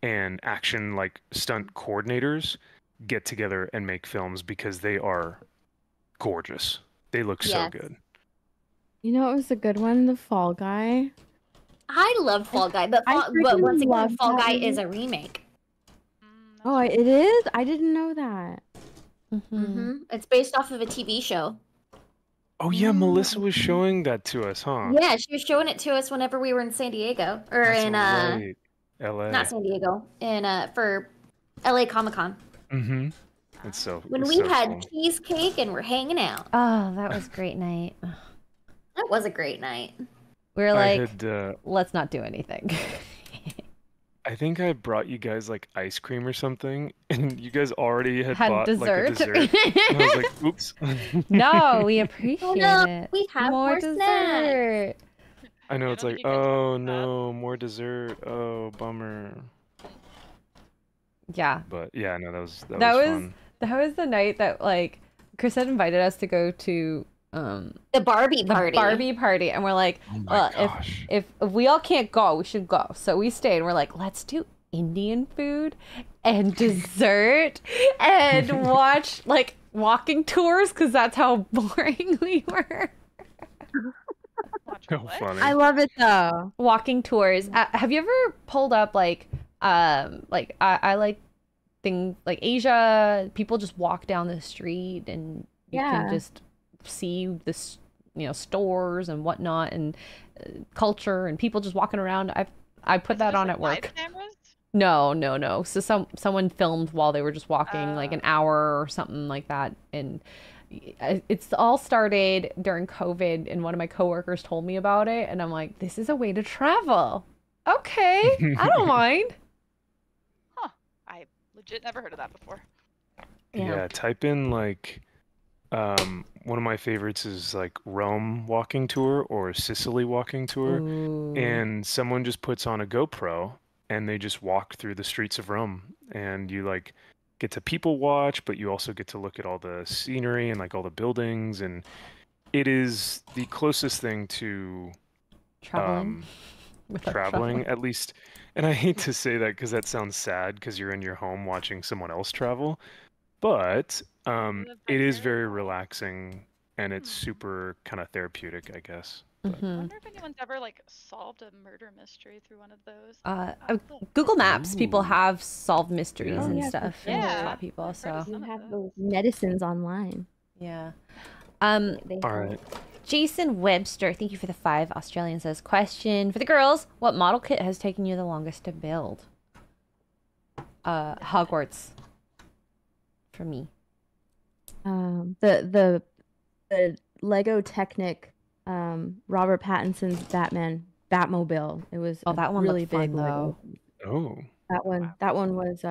and action like stunt coordinators get together and make films because they are gorgeous. They look so good. You know, it was a good one, The Fall Guy. I love Fall Guy, but freaking once again, love Fall that Guy movie. is a remake. Oh, it is? I didn't know that. It's based off of a TV show. Oh yeah, Melissa was showing that to us, huh? Yeah, she was showing it to us whenever we were in San Diego, or That's in right. LA. not San Diego, in for LA Comic-Con. It's so When it's we so had cool. cheesecake and we're hanging out. Oh, that was a great night. That was a great night. We were like, had, let's not do anything. I think I brought you guys like ice cream or something, and you guys already had bought dessert. like a dessert. And I was like, oops. No, we appreciate Oh no, it. we have more dessert. snacks. I know, I it's don't like, think you guys oh want that. no, more dessert. Oh, bummer. Yeah. But yeah, no, that was fun. That was the night that like Chris had invited us to go to The Barbie party. And we're like, Oh my well, gosh. if we all can't go, we should go. So we stayed and we're like, let's do Indian food and dessert and watch like walking tours because that's how boring we were. So funny. I love it though. Walking tours. Have you ever pulled up like I like things like Asia, people just walk down the street and you can just see this, stores and whatnot and culture and people just walking around. I put that on at work. Live cameras? No. So someone filmed while they were just walking like an hour or something like that. And it's all started during COVID and one of my coworkers told me about it and I'm like, this is a way to travel. Okay, I don't mind. Huh. I legit never heard of that before. Yeah, type in like one of my favorites is like Rome walking tour or Sicily walking tour. Ooh. And someone just puts on a GoPro and they just walk through the streets of Rome and you like get to people watch, but you also get to look at all the scenery and like all the buildings, and it is the closest thing to Traveling. traveling, at least. And I hate to say that because that sounds sad because you're in your home watching someone else travel, but it is very relaxing and it's super kind of therapeutic, I guess. I Mhm. wonder if anyone's ever like solved a murder mystery through one of those. Google Maps, people Ooh. have solved mysteries Yeah. Oh, and yeah, for stuff sure. and Yeah, taught people. I've heard of So You some of have those. those medicines online. yeah. They All help. right. Jason Webster, thank you for the 5. Australian says, question for the girls: what model kit has taken you the longest to build? Hogwarts. For me. The Lego Technic, Robert Pattinson's Batmobile. It was Oh, a that one really looked big fun, Lego. though. Oh. That one was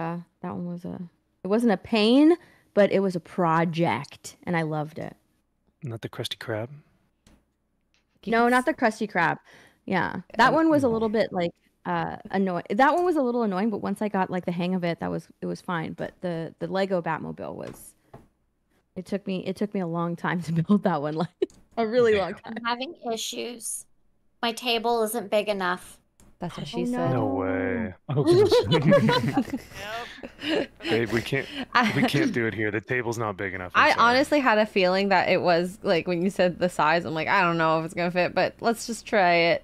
it wasn't a pain, but it was a project, and I loved it. Not the Krusty Krab. No, not the Krusty Krab. Yeah, that one was a little bit like annoying. That one was a little annoying, but once I got like the hang of it, it was fine. But the Lego Batmobile was. It took me a long time to build that one, like a really long time. I'm having issues. My table isn't big enough. That's what she Oh, said. No no. way. Oh, goodness. Yep. Babe, we can't do it here. The table's not big enough. I'm I sorry. honestly had a feling that it was like when you said the size, I'm like, I don't know if it's gonna fit, but let's just try it.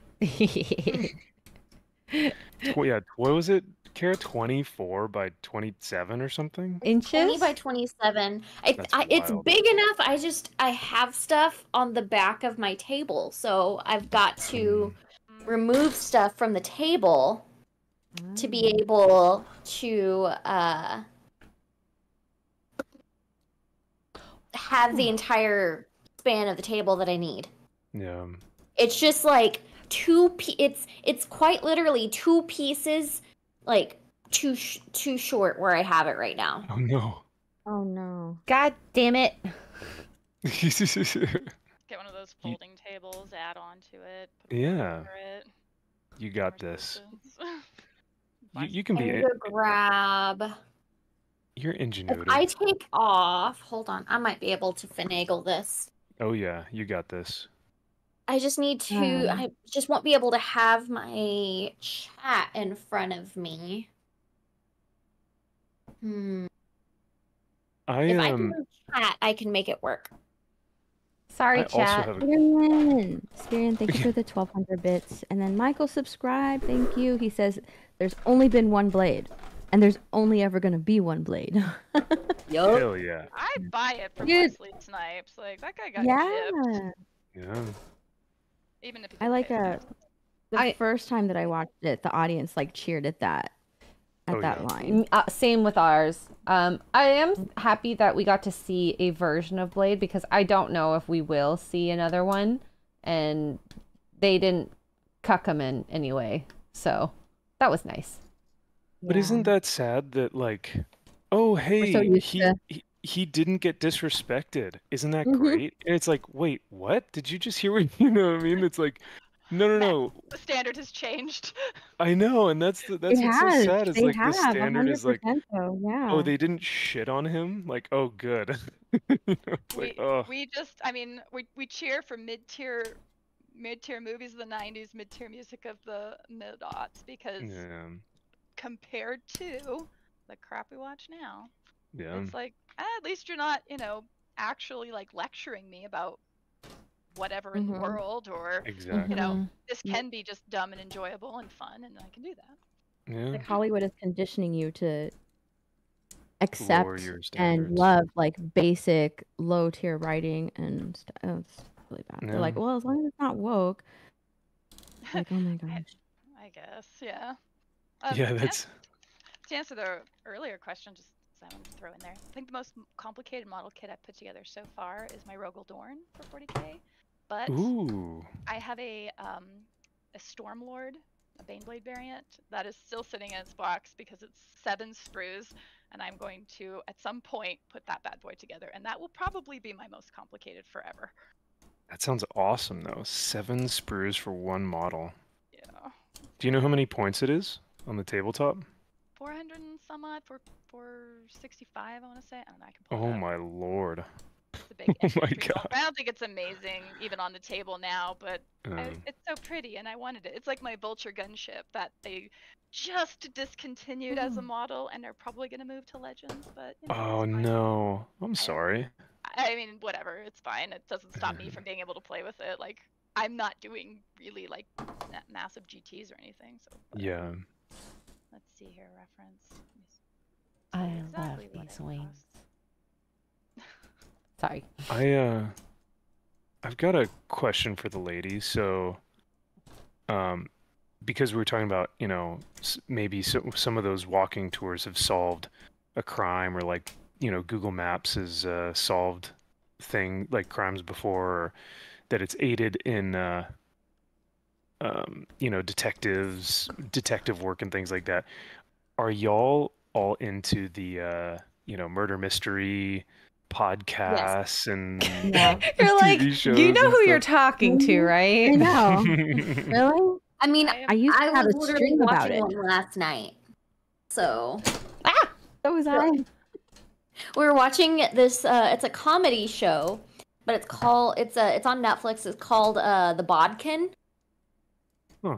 Yeah, what was it, Kara? 24 by 27 or something? 20 Inches? by 27. That's It's wild. big enough. I have stuff on the back of my table, so I've got to remove stuff from the table to be able to have the entire span of the table that I need. Yeah. It's just like it's quite literally 2 pieces, like too short where I have it right now. Oh no. Oh no. God damn it. Get one of those folding tables, add on to it. Put Yeah. over it. You got More this. spaces. You can I be. need to grab. You're If ingenuity. I take off, hold on, I might be able to finagle this. Oh yeah, you got this. I just need to. I just won't be able to have my chat in front of me. If I can do chat, I can make it work. Sorry, I also chat. have a Spirian, thank you for the 1,200 bits. And then Michael subscribed, thank you. He says, there's only been one blade. And there's only ever going to be one blade. hell yeah. I'd buy it for Dude. Wesley Snipes. Like that guy got Yeah. gypped. Yeah. Even if he I didn't like pay. the first time that I watched it, the audience like cheered at that Oh, yeah. line. Same with ours. I am happy that we got to see a version of Blade because I don't know if we will see another one, and they didn't cuck him in anyway, so that was nice. But isn't that sad that like, oh hey, so used to- he didn't get disrespected. Isn't that Mhm. great? And it's like, wait, what? Did you just hear what you know what I mean? It's like, no. The standard has changed. I know, and that's It what's so has. sad is They like the have, standard is like, 100% though, yeah. oh, they didn't shit on him. Like, oh, good. You know, it's like, oh, We just, I mean, we cheer for mid-tier movies of the 90s, mid-tier music of the mid-aughts because yeah, compared to the crap we watch now, yeah, it's like, at least you're not, actually like lecturing me about whatever in the Mhm. world, or exactly. this can be just dumb and enjoyable and fun, and I can do that. Yeah, Like Hollywood is conditioning you to lower accept your and standards. love like basic low tier writing and stuff. Oh, it's really bad. They're like, Yeah. well, as long as it's not woke. Like, oh my gosh. I guess, yeah. Yeah, to that's answer the earlier question, just I wanted to throw in there. I think the most complicated model kit I've put together so far is my Rogel Dorn for 40k. But ooh. I have a Stormlord, a Baneblade variant, that is still sitting in its box because it's 7 sprues, and I'm going to, at some point, put that bad boy together, and that will probably be my most complicated forever. That sounds awesome though. 7 sprues for one model. Yeah. Do you know how many points it is on the tabletop? 400 and some odd, 465, I want to say. I don't know, I can pull Oh it up. my lord. It's a big Oh my entry god. I don't think it's amazing even on the table now, but Um, it's so pretty and I wanted it. It's like my Vulture gunship that they just discontinued as a model and they're probably going to move to Legends, but oh it's fine. no. I'm sorry. I mean, whatever, it's fine. It doesn't stop me from being able to play with it. Like, I'm not doing really like massive GTs or anything. So Yeah. let's see here, reference. I Exactly love what these it wings. Sorry. I've got a question for the ladies. So, because we were talking about, you know, maybe some of those walking tours have solved a crime, or like, you know, Google Maps has solved like crimes before, or that it's aided in, you know, detective work and things like that. Are y'all all into the, you know, murder mystery podcasts and Yeah. You're like, TV shows you know and who you're stuff? talking to, I right? know. Really? I mean, I I used to have was a literally stream about watching it. one last night. So Ah! So was I. we were watching this. It's a comedy show, but it's on Netflix. It's called The Bodkin, Huh.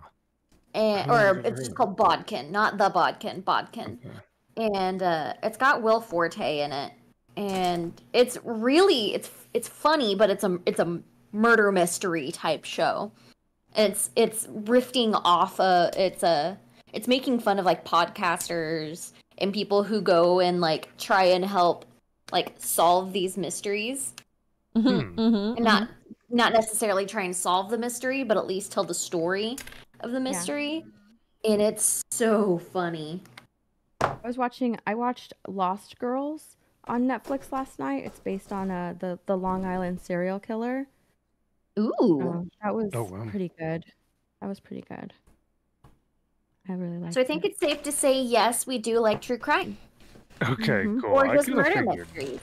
and I don't think or I've ever it's heard just of called Bodkin, not The Bodkin. Bodkin, Okay. and it's got Will Forte in it, and it's really it's funny, but it's a murder mystery type show. It's riffing off it's making fun of like podcasters and people who go and like try and help like solve these mysteries, and not necessarily try and solve the mystery, but at least tell the story of the mystery. And it's so funny. I watched Lost Girls on Netflix last night. It's based on the Long Island serial killer. Ooh. That was Oh, wow. pretty good. That was pretty good. I really liked So I think it. it's safe to say yes, we do like true crime Okay, cool. or I just kinda murder figured. mysteries.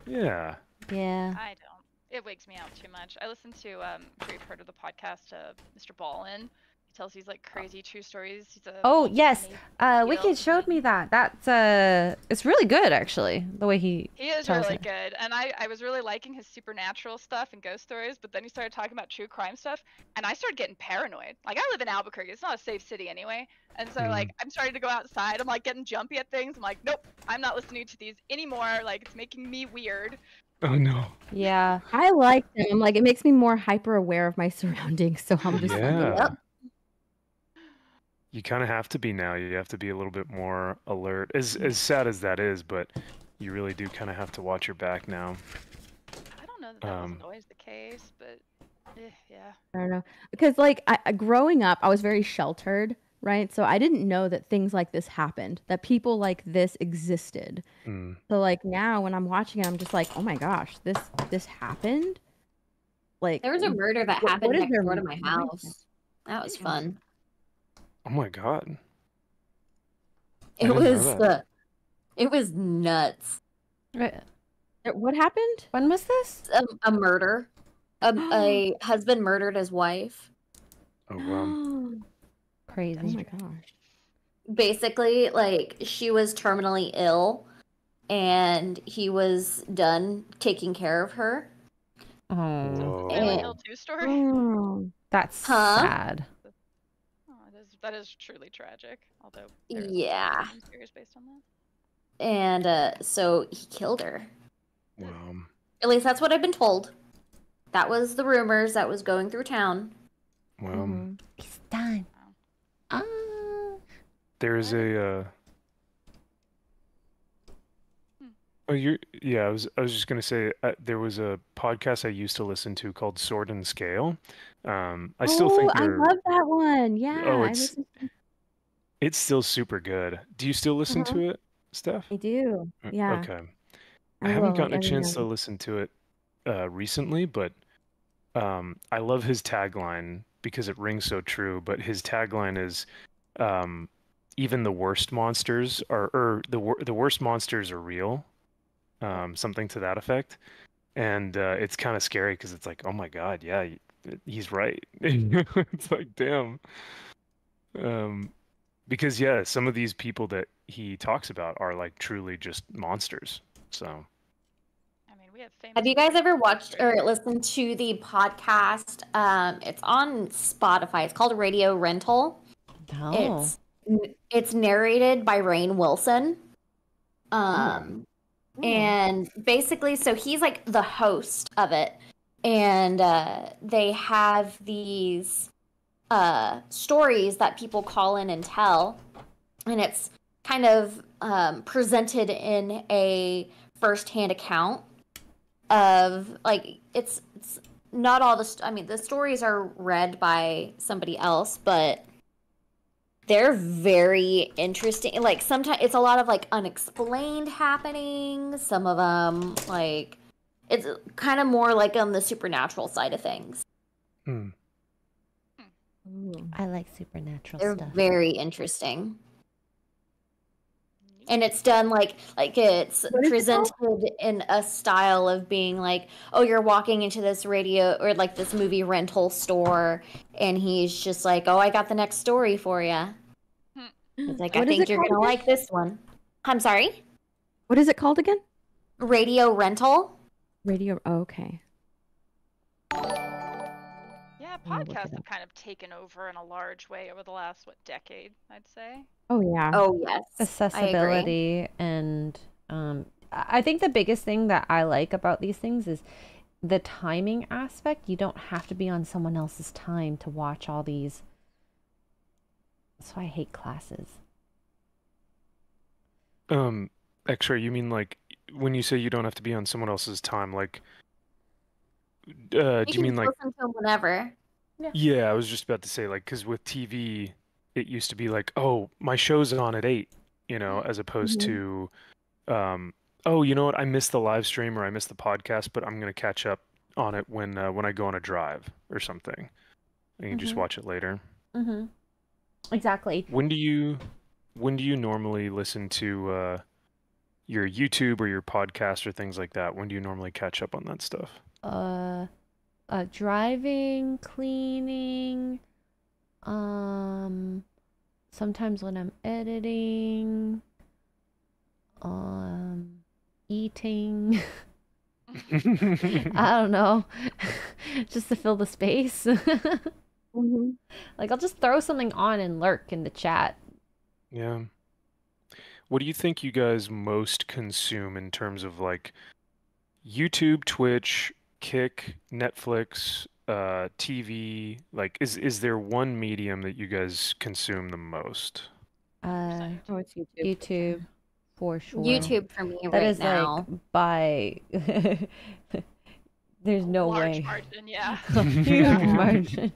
Yeah. Yeah. I don't. It wigs me out too much. I listen to, I'm sure you've heard of the podcast, Mr. Ballin. He tells these like crazy true stories. He's a Oh yes, Navy Wicked SEAL. showed me that. That's it's really good actually. The way he He is tells really it. good, and I was really liking his supernatural stuff and ghost stories, but then he started talking about true crime stuff, and I started getting paranoid. Like, I live in Albuquerque, it's not a safe city anyway, and so like I'm starting to go outside, I'm like getting jumpy at things, I'm like, nope, I'm not listening to these anymore, like it's making me weird. Oh no. Yeah. I like them. Like, it makes me more hyper aware of my surroundings. So I'm just Yeah. Yep. You kind of have to be now. You have to be a little bit more alert. As sad as that is, but you really do kind of have to watch your back now. I don't know that that wasn't always the case, but yeah. I don't know, because like growing up, I was very sheltered, right? So I didn't know that things like this happened, that people like this existed. Mm. So like now when I'm watching it, I'm just like, oh my gosh, this happened. Like, There was a murder that what happened is next their door to my mindset? house. That was fun. Oh my god. I It didn't know was that. it was nuts. Right. What happened? When was this? A murder. A husband murdered his wife. Oh wow. Oh Crazy. my gosh. Basically, like, she was terminally ill and he was done taking care of her. Oh, Whoa. Silent Hill 2 story? Oh. that's Huh? sad. Oh, that is truly tragic, although there is Yeah. something serious based on that. And so he killed her. Wow. At least that's what I've been told. That was the rumors that was going through town. Wow. Mhm. It's done. Ah. There's a Oh, yeah, I was just gonna say there was a podcast I used to listen to called Sword and Scale. I still think I love that one. Yeah, Oh, I listened to it's still super good. Do you still listen Uh-huh. to it, Steph? I do. Yeah. Okay. I I haven't will, gotten a every chance now to listen to it recently, but I love his tagline because it rings so true. But his tagline is even the worst monsters or the worst monsters are real. Something to that effect. And it's kind of scary because it's like, oh my God, yeah, he's right. It's like, damn. Because yeah, some of these people that he talks about are like truly just monsters. So I mean, we have famous. Have you guys ever watched or listened to the podcast? It's on Spotify. It's called Radio Rental. No. It's narrated by Rainn Wilson. And basically, so he's like the host of it, and they have these stories that people call in and tell, and it's kind of presented in a first-hand account of like it's not all the I mean the stories are read by somebody else, but they're very interesting. Like sometimes it's a lot of like unexplained happenings. Some of them like it's kind of more like on the supernatural side of things. Hmm. I like supernatural They're stuff. very interesting. And it's done like it's presented in a style of being like, oh, you're walking into this radio or like this movie rental store, and he's just like, oh, I got the next story for you. It's like, I think you're gonna like this one. I'm sorry? What is it called again? Radio rental. Radio. Oh, okay. Yeah, podcasts have kind of taken over in a large way over the last, decade, I'd say. Oh, yeah. Oh, yes. Accessibility and I think the biggest thing that I like about these things is the timing aspect. You don't have to be on someone else's time to watch all these. That's why I hate classes. Xray, you mean like when you say you don't have to be on someone else's time, like do you mean like listen to them whenever? Yeah, I was just about to say like because with TV it used to be like, oh, my show's on at 8, as opposed to oh, you know what, I missed the live stream or I missed the podcast, but I'm gonna catch up on it when I go on a drive or something. And you just watch it later. Exactly. When do you normally listen to your YouTube or your podcast or things like that? When do you normally catch up on that stuff? Driving, cleaning, sometimes when I'm editing, eating. I don't know. Just to fill the space. Like I'll just throw something on and lurk in the chat. Yeah. What do you think you guys most consume in terms of like YouTube, Twitch, Kick, Netflix, TV? Like, is there one medium that you guys consume the most? It's YouTube. YouTube, for sure. YouTube for me That right is now. like by there's no Large way. margin, yeah. Huge margin.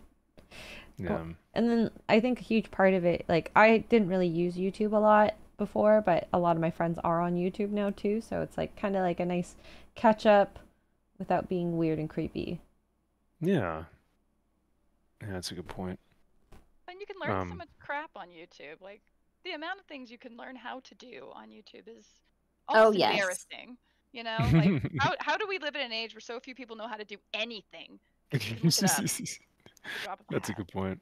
Yeah. And then I think a huge part of it, like I didn't really use YouTube a lot before, but a lot of my friends are on YouTube now too, so it's like kind of like a nice catch up without being weird and creepy. Yeah. Yeah, that's a good point. And you can learn so much crap on YouTube. Like the amount of things you can learn how to do on YouTube is almost embarrassing. Like how do we live in an age where so few people know how to do anything? You can look it up. That's a good point.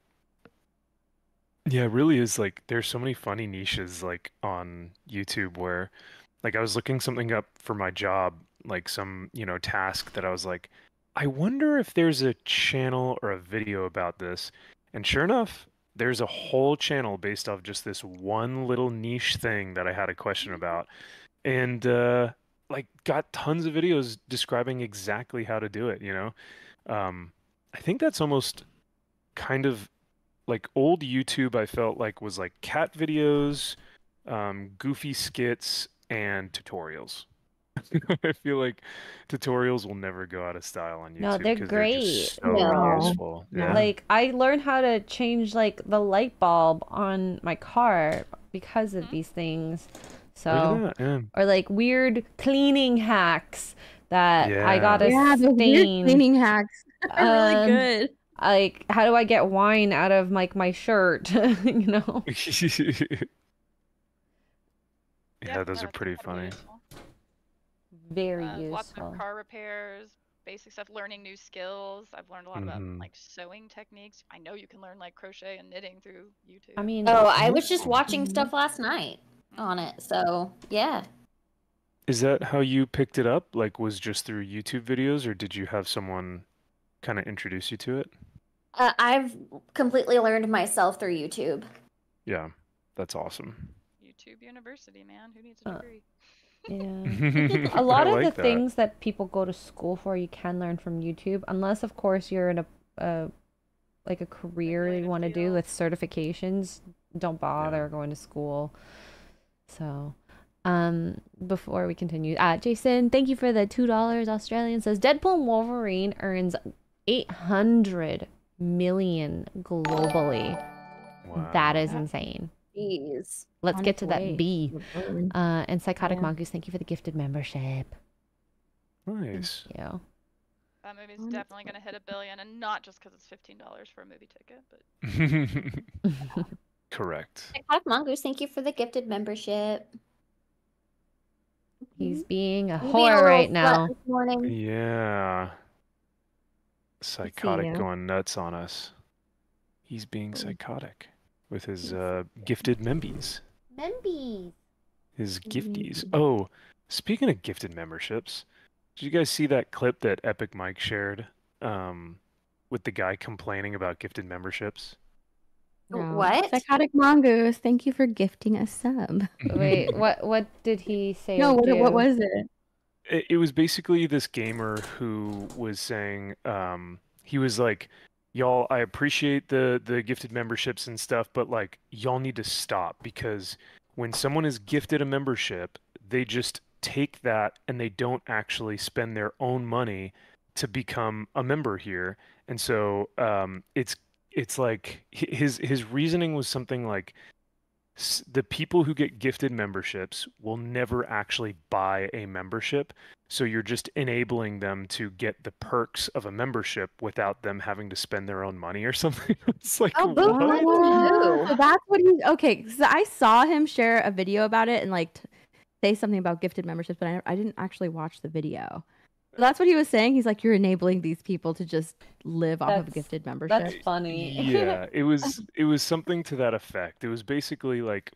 Yeah, it really is like there's so many funny niches like on YouTube where like I was looking something up for my job, like some, task that I was like, I wonder if there's a channel or a video about this. And sure enough, there's a whole channel based off just this one little niche thing that I had a question about. And like got tons of videos describing exactly how to do it, I think that's almost kind of like old YouTube. I felt like was like cat videos, goofy skits, and tutorials. I feel like tutorials will never go out of style on YouTube. No, they're 'cause great. just so useful. Yeah. Like I learned how to change like the light bulb on my car because of these things. So or like weird cleaning hacks that I got a the weird stain. cleaning hacks are really good. Like how do I get wine out of like my shirt? Yeah, those are pretty funny. Very useful. Lots of car repairs, basic stuff, learning new skills. I've learned a lot about like sewing techniques. I know you can learn like crochet and knitting through YouTube. I mean, I was just watching stuff last night on it, so yeah. Is that how you picked it up? Like, was just through YouTube videos, or did you have someone kind of introduce you to it? I've completely learned myself through YouTube. Yeah, that's awesome. YouTube University, man. Who needs a degree? Yeah. A lot I of the like that. things that people go to school for, you can learn from YouTube, unless of course you're in a like a career you Regulated want to do field. with certifications. Don't bother going to school. So, before we continue, Jason, thank you for the $2 Australian. Says Deadpool and Wolverine earns 800 million globally. That is Wow. insane. Jeez. Let's On get its to that way. B. And Psychotic Yeah. Mongoose, thank you for the gifted membership. Nice. Thank you. That movie's On its definitely going to hit $1 billion, and not just because it's $15 for a movie ticket, but Correct. Psychotic Mongoose, thank you for the gifted membership. He's being a You being a whore little right slut now. this morning. Yeah. Psychotic you. going nuts on us. He's being psychotic with his Yes. gifted membies. Membies. His gifties. Oh, speaking of gifted memberships, did you guys see that clip that Epic Mike shared with the guy complaining about gifted memberships? No. What? Psychotic Mongoose, thank you for gifting a sub. Wait, what did he say No, or do? what was it? It was basically this gamer who was saying, he was like, y'all, I appreciate the gifted memberships and stuff, but like, y'all need to stop because when someone is gifted a membership, they just take that and they don't actually spend their own money to become a member here. And so, it's like his reasoning was something like, the people who get gifted memberships will never actually buy a membership. So you're just enabling them to get the perks of a membership without them having to spend their own money or something. It's like, Oh, boo what? hoo. So that's what he's okay. So I saw him share a video about it and like say something about gifted memberships, but I didn't actually watch the video. So that's what he was saying. He's like, you're enabling these people to just live off of That's- gifted membership. That's funny. Yeah, it was something to that effect. It was basically like,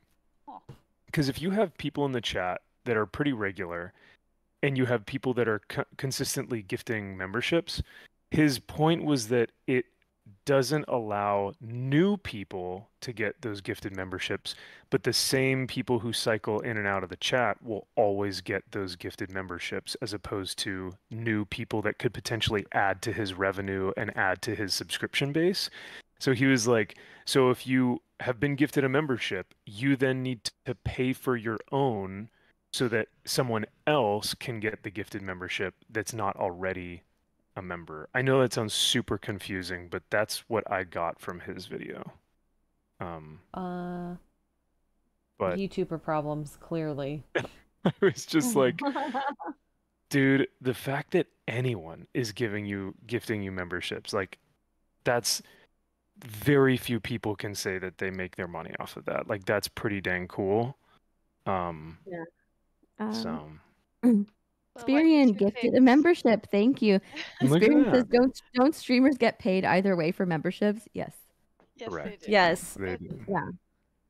because if you have people in the chat that are pretty regular and you have people that are consistently gifting memberships, his point was that it doesn't allow new people to get those gifted memberships, but the same people who cycle in and out of the chat will always get those gifted memberships, as opposed to new people that could potentially add to his revenue and add to his subscription base. So he was like, so if you have been gifted a membership, you then need to pay for your own so that someone else can get the gifted membership that's not already a member. I know that sounds super confusing, but that's what I got from his video. But YouTuber problems, clearly. I was just like, dude, the fact that anyone is gifting you memberships, like that's very few people can say that they make their money off of that. Like that's pretty dang cool. So Experian gifted a membership. Thank you. Look at Experian says, that. don't streamers get paid either way for memberships? Yes. yes, Correct. they do. Yes. they do. Yeah.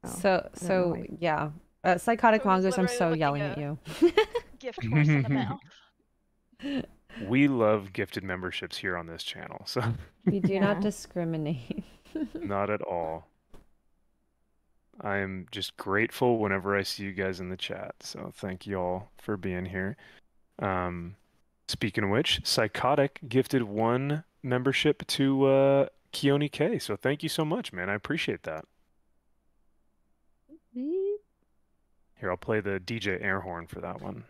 Oh, So why. yeah. Psychotic So he's Mongoose, I'm literally so looking yelling a- at you. Gift horse in the mouth. We love gifted memberships here on this channel, so We do not Yeah. discriminate. not at all. I am just grateful whenever I see you guys in the chat. So thank you all for being here. Speaking of which, Psychotic gifted 1 membership to Keone K. So thank you so much, man. I appreciate that. Here, I'll play the DJ air horn for that one.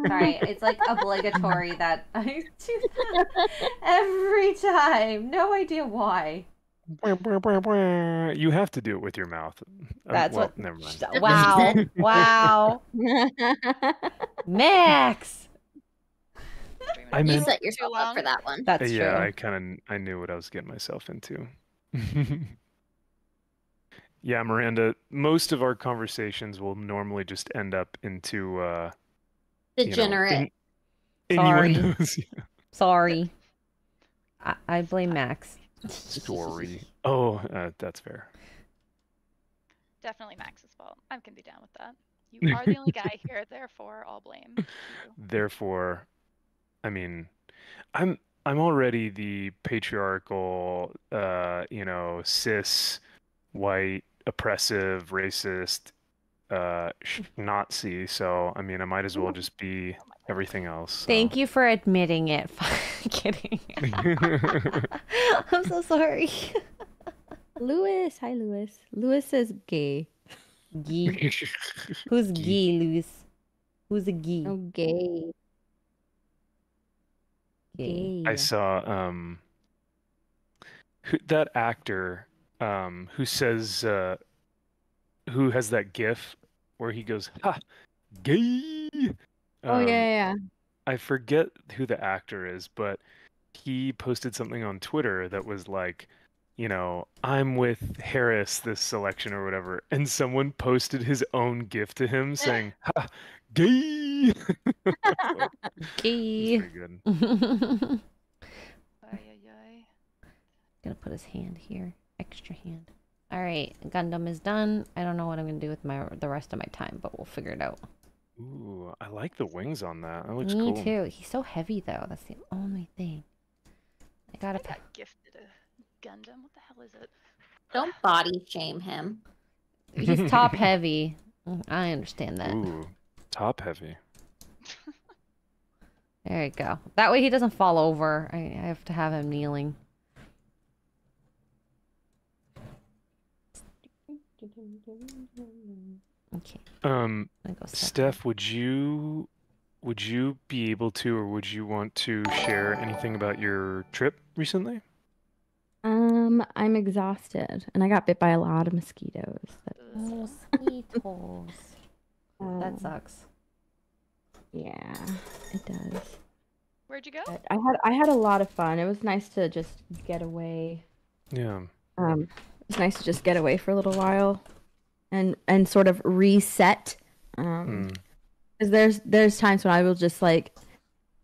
Sorry, it's like obligatory that I do that every time. No idea why. You have to do it with your mouth. That's well, what. never mind. Wow. Wow. Max. I You meant- set yourself up for that one. That's Yeah, true. I knew what I was getting myself into. Yeah, Miranda, most of our conversations will normally just end up into Degenerate. Sorry. innuendos. Sorry. I blame Max. Story. Oh, that's fair. Definitely Max's fault. I can be down with that. You are the only guy here, therefore all blame. you. Therefore, I mean, I'm already the patriarchal, cis, white, oppressive, racist, not see. So I mean, I might as well just be everything else. So. Thank you for admitting it. Kidding. I'm so sorry. Lewis, hi Lewis. Lewis says gay. Gee. Who's gay, Lewis? Who's a gay? Oh, gay. Gay. I saw that actor who says who has that gif where he goes ha gay. Oh yeah. I forget who the actor is, but he posted something on Twitter that was like, you know, I'm with Harris this selection or whatever, and someone posted his own gif to him saying ha gay. Gay. Pretty good. Gonna put his hand here. Extra hand. Alright, Gundam is done. I don't know what I'm gonna do with the rest of my time, but we'll figure it out. Ooh, I like the wings on that. That looks Me cool. too. He's so heavy though. That's the only thing. I I got gifted a Gundam. What the hell is it? Don't body shame him. He's top heavy. I understand that. Ooh, top heavy. There you go. That way he doesn't fall over. I have to have him kneeling. Okay. Steph, would you be able to, or would you want to share anything about your trip recently? I'm exhausted, and I got bit by a lot of mosquitoes. Mosquitoes. That sucks. Yeah, it does. Where'd you go? But I had a lot of fun. It was nice to just get away. Yeah. It's nice to just get away for a little while, and sort of reset. Because there's times when I will just like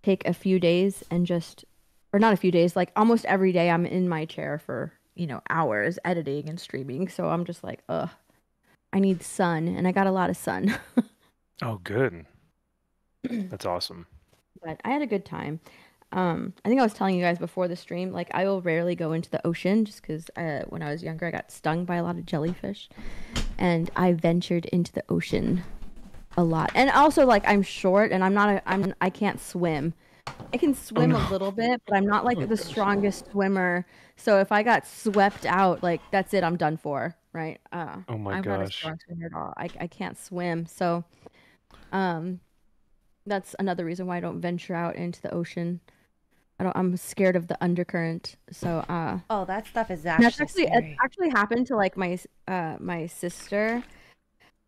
take a few days and just, or not a few days, like almost every day I'm in my chair for, you know, hours editing and streaming. So I'm just like, ugh, I need sun, and I got a lot of sun. Oh, good. That's awesome. But I had a good time. I think I was telling you guys before the stream, like I will rarely go into the ocean just because when I was younger I got stung by a lot of jellyfish, and I ventured into the ocean a lot. And also, like, I'm short and I can't swim. I can swim a little bit, but I'm not like the strongest swimmer. So if I got swept out, like that's it, I'm done for, right? Oh my I'm not a gosh. strong swimmer at all. I can't swim, so that's another reason why I don't venture out into the ocean. I'm scared of the undercurrent. So oh, that stuff is actually it actually happened to like my sister.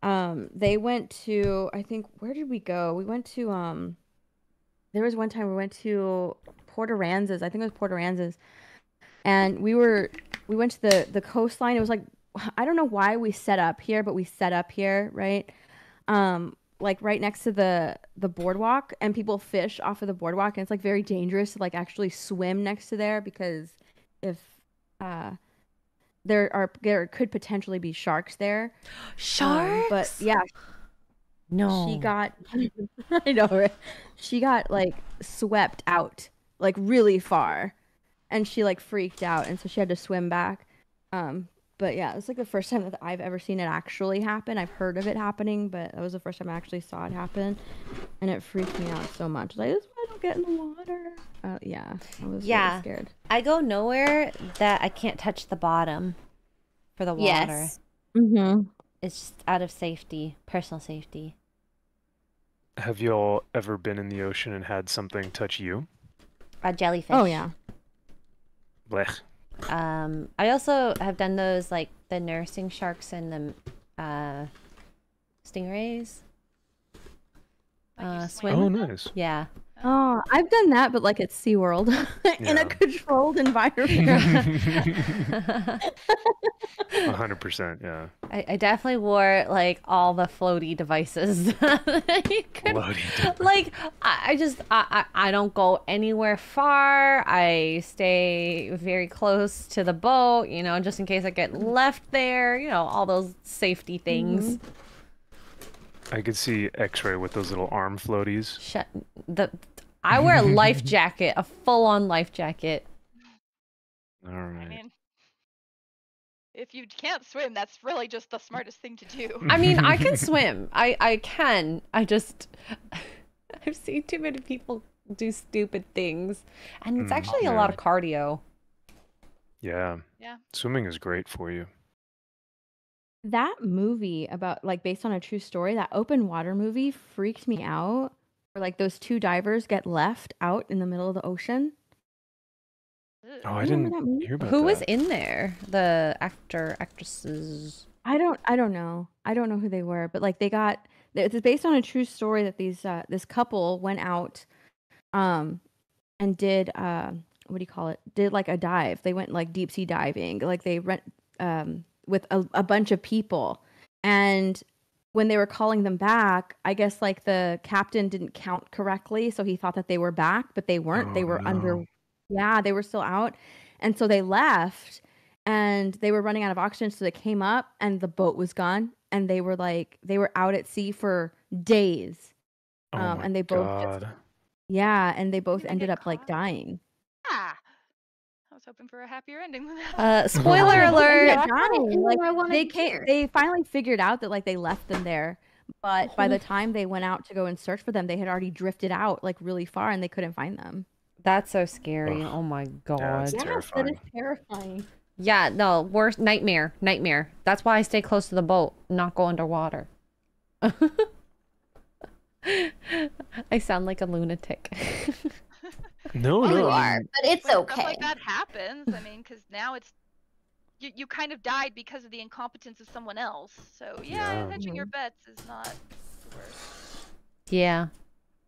They went to, I think, where did we go? We went to there was one time we went to Port Aransas. I think it was Port Aransas. And we went to the coastline. It was like, I don't know why we set up here, but we set up here, right? Like right next to the boardwalk, and people fish off of the boardwalk, and it's like very dangerous to like actually swim next to there, because if there could potentially be sharks there. Sharks? But yeah. No. She got I know, right? She got like swept out like really far, and she like freaked out, and so she had to swim back. But yeah, it's like the first time that I've ever seen it actually happen. I've heard of it happening, but that was the first time I actually saw it happen, and it freaked me out so much. Like, that's why I don't get in the water. Yeah, I was really scared. I go nowhere that I can't touch the bottom for the water. Yes. Mm-hmm. It's just out of safety, personal safety. Have y'all ever been in the ocean and had something touch you? A jellyfish. Oh yeah. Blech. I also have done those, like the nursing sharks and the stingrays. Swim. Oh, nice. Yeah. Oh, I've done that, but like at SeaWorld in a controlled environment. 100%, yeah. I definitely wore like all the floaty devices. You could, like I don't go anywhere far. I stay very close to the boat, you know, just in case I get left there, you know, all those safety things. I could see Xray with those little arm floaties. I wear a life jacket, a full-on life jacket. All right. I mean, If you can't swim, that's really just the smartest thing to do. I mean, I can swim. I can. I just I've seen too many people do stupid things, and it's actually a lot of cardio. Yeah. Yeah. Swimming is great for you. That movie about like based on a true story, that open water movie freaked me out. Where like those two divers get left out in the middle of the ocean. Ugh. Oh, I You remember didn't that movie? hear about Who was that. in there? The actresses. I don't know. I don't know who they were, but like they got it's based on a true story that these this couple went out and did what do you call it? Did like a dive. They went like deep sea diving. Like they went with a bunch of people. And when they were calling them back, I guess like the captain didn't count correctly, so he thought that they were back, but they weren't. They were under yeah, they were still out. And so they left and they were running out of oxygen, so they came up and the boat was gone and they were out at sea for days. Oh my And they both just, God. yeah, and they both Did they ended get up like caught? dying. Ah, I was hoping for a happier ending than that. Spoiler They alert. ended up dying. Like I wanted they to came, hear. they finally figured out that like they left them there, but by the time they went out to go and search for them, they had already drifted out like really far and they couldn't find them. That's so scary. Ugh. Oh my Yeah, god. it's Yes, that terrifying. is terrifying. Yeah, no, worst nightmare. That's why I stay close to the boat, not go underwater. I sound like a lunatic. No, You no. I are, mean, but it's When okay. stuff like that happens, I mean, because now it's you kind of died because of the incompetence of someone else. So yeah, Yeah. hedging your bets is not the worst. Yeah.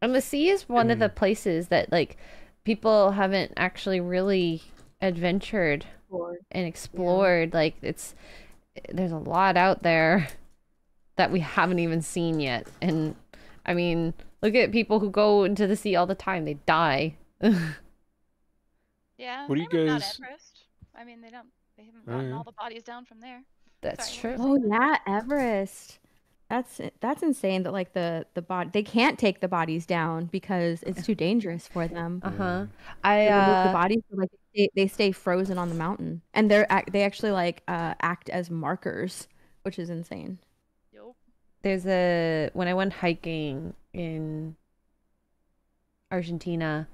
And the sea is one of the places that like people haven't actually really adventured and explored. Like there's a lot out there that we haven't even seen yet. And I mean, look at people who go into the sea all the time. They die. Yeah. What do you same with Mount guys- Everest. I mean, they haven't Oh, gotten yeah. all the bodies down from there. That's Sorry, true. what were you Oh saying? yeah, Everest. That's insane that like the body they can't take the bodies down because it's too dangerous for them. Uh-huh. They remove the I bodies, so, like they stay frozen on the mountain, and they actually like act as markers, which is insane. Yup. when I went hiking in Argentina,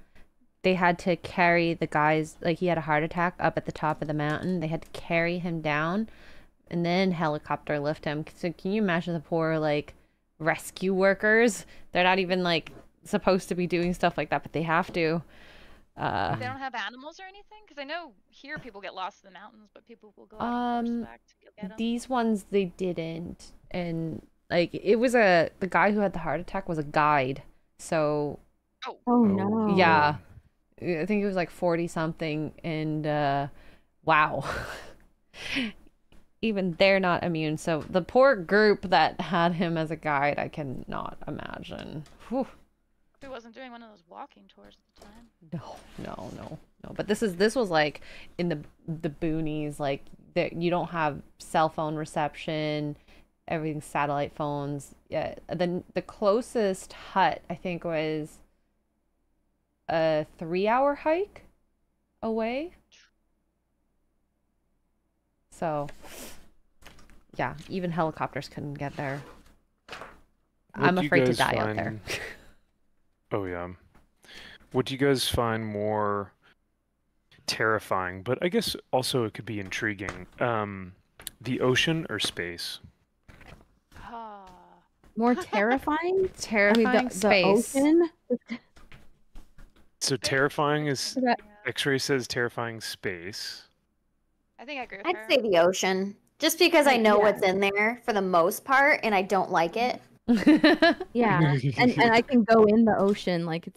they had to carry the guys, like he had a heart attack up at the top of the mountain. They had to carry him down and then helicopter lift him. So can you imagine the poor like rescue workers? They're not even like supposed to be doing stuff like that, but they have to. They don't have animals or anything? Because I know here people get lost in the mountains, but people will go out on horseback to go get them. These ones they didn't, and like it was the guy who had the heart attack was a guide, so Oh no. yeah, I think it was like 40 something, and wow. Even they're not immune, so the poor group that had him as a guide, I cannot imagine. Whew. He wasn't doing one of those walking tours at the time. No. But this was like in the boonies, like that you don't have cell phone reception, everything's satellite phones. Yeah, the closest hut I think was a 3-hour hike away. So yeah, even helicopters couldn't get there. What I'm do you afraid to guys die out there. Oh yeah. What do you guys find more terrifying? But I guess also it could be intriguing. The ocean or space? Ah. More terrifying? Terrifying the space. ocean? So terrifying is That- Xray says terrifying space. I think I agree with I'd her. say the ocean, just because I know Yeah. what's in there for the most part, and I don't like it. Yeah. and I can go in the ocean, like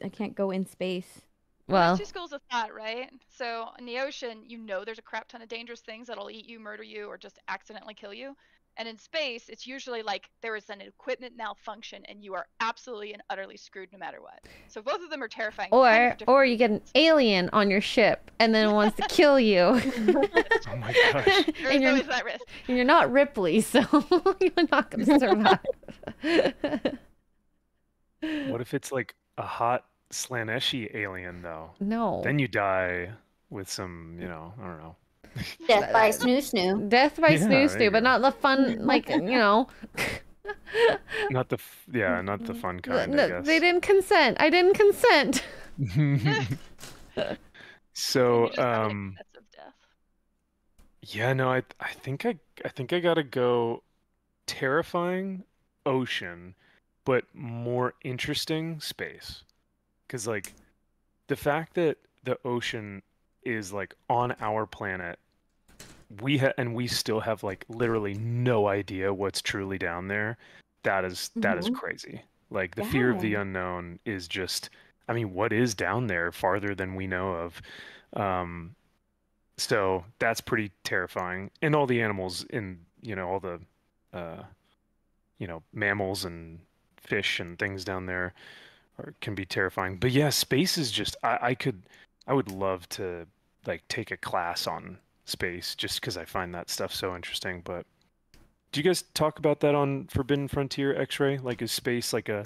I can't go in space. Well, There's two schools of thought, right? So in the ocean, you know there's a crap ton of dangerous things that'll eat you, murder you, or just accidentally kill you. And in space, it's usually like there is an equipment malfunction and you are absolutely and utterly screwed no matter what. So both of them are terrifying. kind of for or different you get an reasons. alien on your ship and then wants to kill you. Oh my gosh. There's and always that risk. you're not Ripley, so you're not going to survive. What if it's like a hot Slaneshi alien though? No. Then you die with some, I don't know. Death by snoo snoo. Death by Yeah, snoo there you snoo, but go. not the fun, like, you know. Not the not the fun kind, I No, guess. they didn't consent. I didn't consent. So, You just got excessive death. yeah, no, I think I gotta go terrifying ocean, but more interesting space. 'Cause like the fact that the ocean is like on our planet, we still have like literally no idea what's truly down there. That is crazy. Like the fear of the Yeah. unknown is just, I mean, what is down there farther than we know of? So that's pretty terrifying. And all the animals in, all the mammals and fish and things down there can be terrifying. But yeah, space is just I would love to like take a class on space just because I find that stuff so interesting. But do you guys talk about that on Forbidden Frontier, X-Ray? Like, is space like a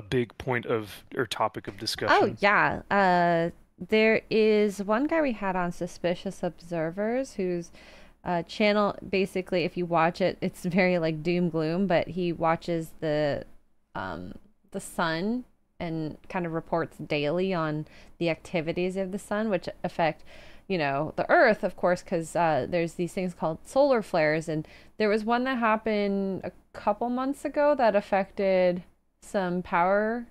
big point of or topic of discussion? Oh yeah. There is one guy we had on Suspicious Observers whose channel, basically, if you watch it, it's very like doom gloom, but he watches the sun and kind of reports daily on the activities of the sun, which affect, the Earth, of course, because there's these things called solar flares. And there was one that happened a couple months ago that affected some power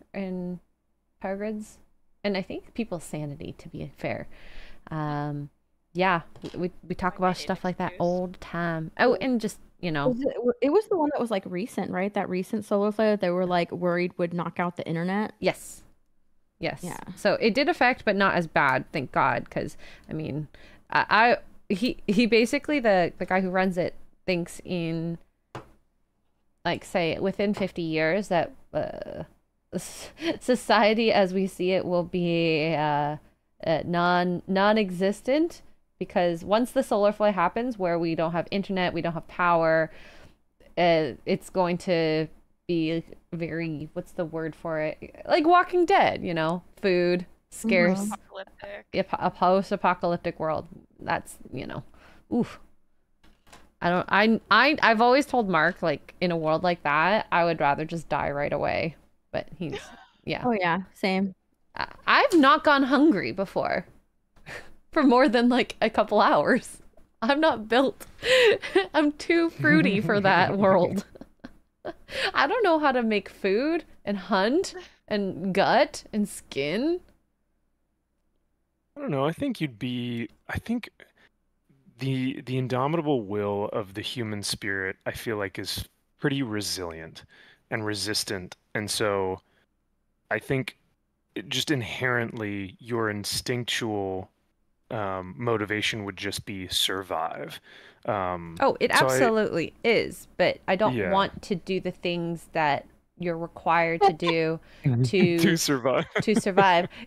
grids, and I think people's sanity, to be fair. Yeah, we talk about stuff like that all the time. Oh, and just, It was the one that was like recent, right? That recent solar flare that they were like worried would knock out the internet. Yes. Yeah. So it did affect, but not as bad, thank God. Because I mean, he basically, the guy who runs it thinks in, like, say within 50 years that society as we see it will be non-existent, because once the solar flare happens, where we don't have internet, we don't have power, it's going to be very, what's the word for it? Like Walking Dead, food scarce, a post-apocalyptic world. That's, oof. I've always told Mark, like, in a world like that, I would rather just die right away. But he's, yeah. Oh yeah, same. I've not gone hungry before for more than like a couple hours. I'm not built. I'm too fruity for that world. I don't know how to make food and hunt and gut and skin. I don't know. I think the indomitable will of the human spirit, I feel like, is pretty resilient and resistant. And so I think just inherently your instinctual motivation would just be survive. It absolutely is, but I don't want to do the things that you're required to do to survive.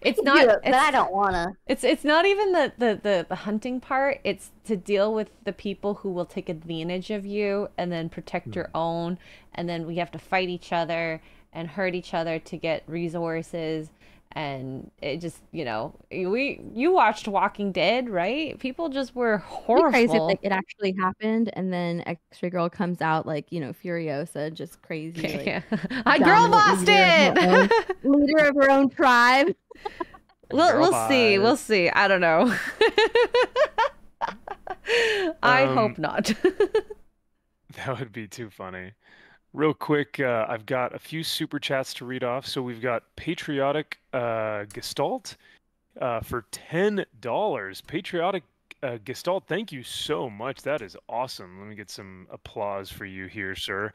It's not. But I don't wanna. It's not even the hunting part. It's to deal with the people who will take advantage of you and then protect your own, and then we have to fight each other and hurt each other to get resources. And it just, you watched Walking Dead, right? People just were horrible. Crazy if it actually happened, and then Xray Girl comes out like, Furiosa, just crazy. Like, yeah. I girl bossed it. Leader of her own tribe. We'll see. We'll see. I don't know. I hope not. That would be too funny. Real quick, I've got a few super chats to read off. So we've got Patriotic Gestalt for $10. Patriotic Gestalt, thank you so much. That is awesome. Let me get some applause for you here, sir.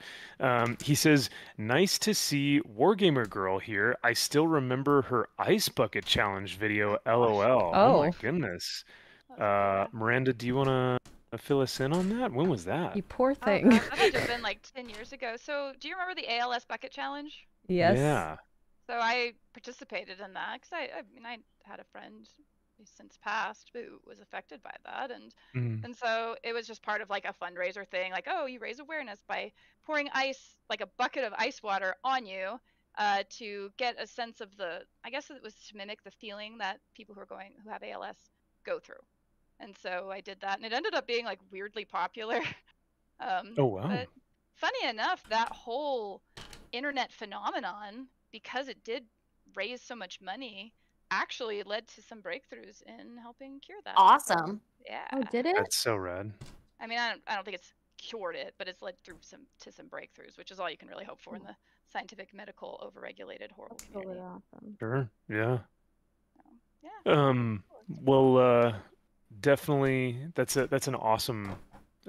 He says, nice to see WarGamerGirl here. I still remember her Ice Bucket Challenge video, LOL. Oh my goodness. Miranda, do you want to fill us in on that? When was that? You poor thing. That had to have been like 10 years ago. So do you remember the ALS Bucket Challenge? Yes. Yeah. So I participated in that because I had a friend who's since passed who was affected by that, and so it was just part of like a fundraiser thing. Like, oh, you raise awareness by pouring ice, like a bucket of ice water, on you to get a sense of I guess it was to mimic the feeling that people who have ALS go through. And so I did that, and it ended up being like weirdly popular. Oh wow. But funny enough, that whole internet phenomenon, because it did raise so much money, actually led to some breakthroughs in helping cure that. Awesome. Yeah. Oh, did it? That's so rad. I mean, I don't think it's cured it, but it's led through to some breakthroughs, which is all you can really hope for in the scientific, medical, overregulated, horrible That's community. really awesome. Sure. Yeah. Yeah. Well, definitely that's an awesome.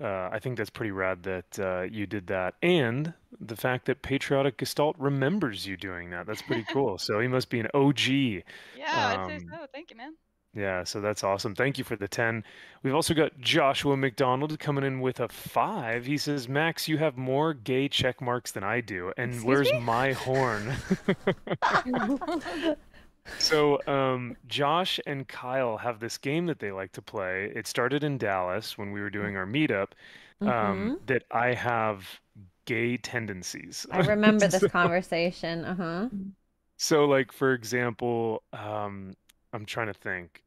I think that's pretty rad that you did that, and the fact that Patriotic Gestalt remembers you doing that. That's pretty cool. So he must be an OG. Yeah, I'd say so. Thank you, man. Yeah, so that's awesome. Thank you for the 10. We've also got Joshua McDonald coming in with a 5. He says, Max, you have more gay check marks than I do. And Excuse where's me? my horn? So Josh and Kyle have this game that they like to play. It started in Dallas when we were doing our meetup, that I have gay tendencies. I remember this So- conversation. Uh-huh. So, like, for example, I'm trying to think.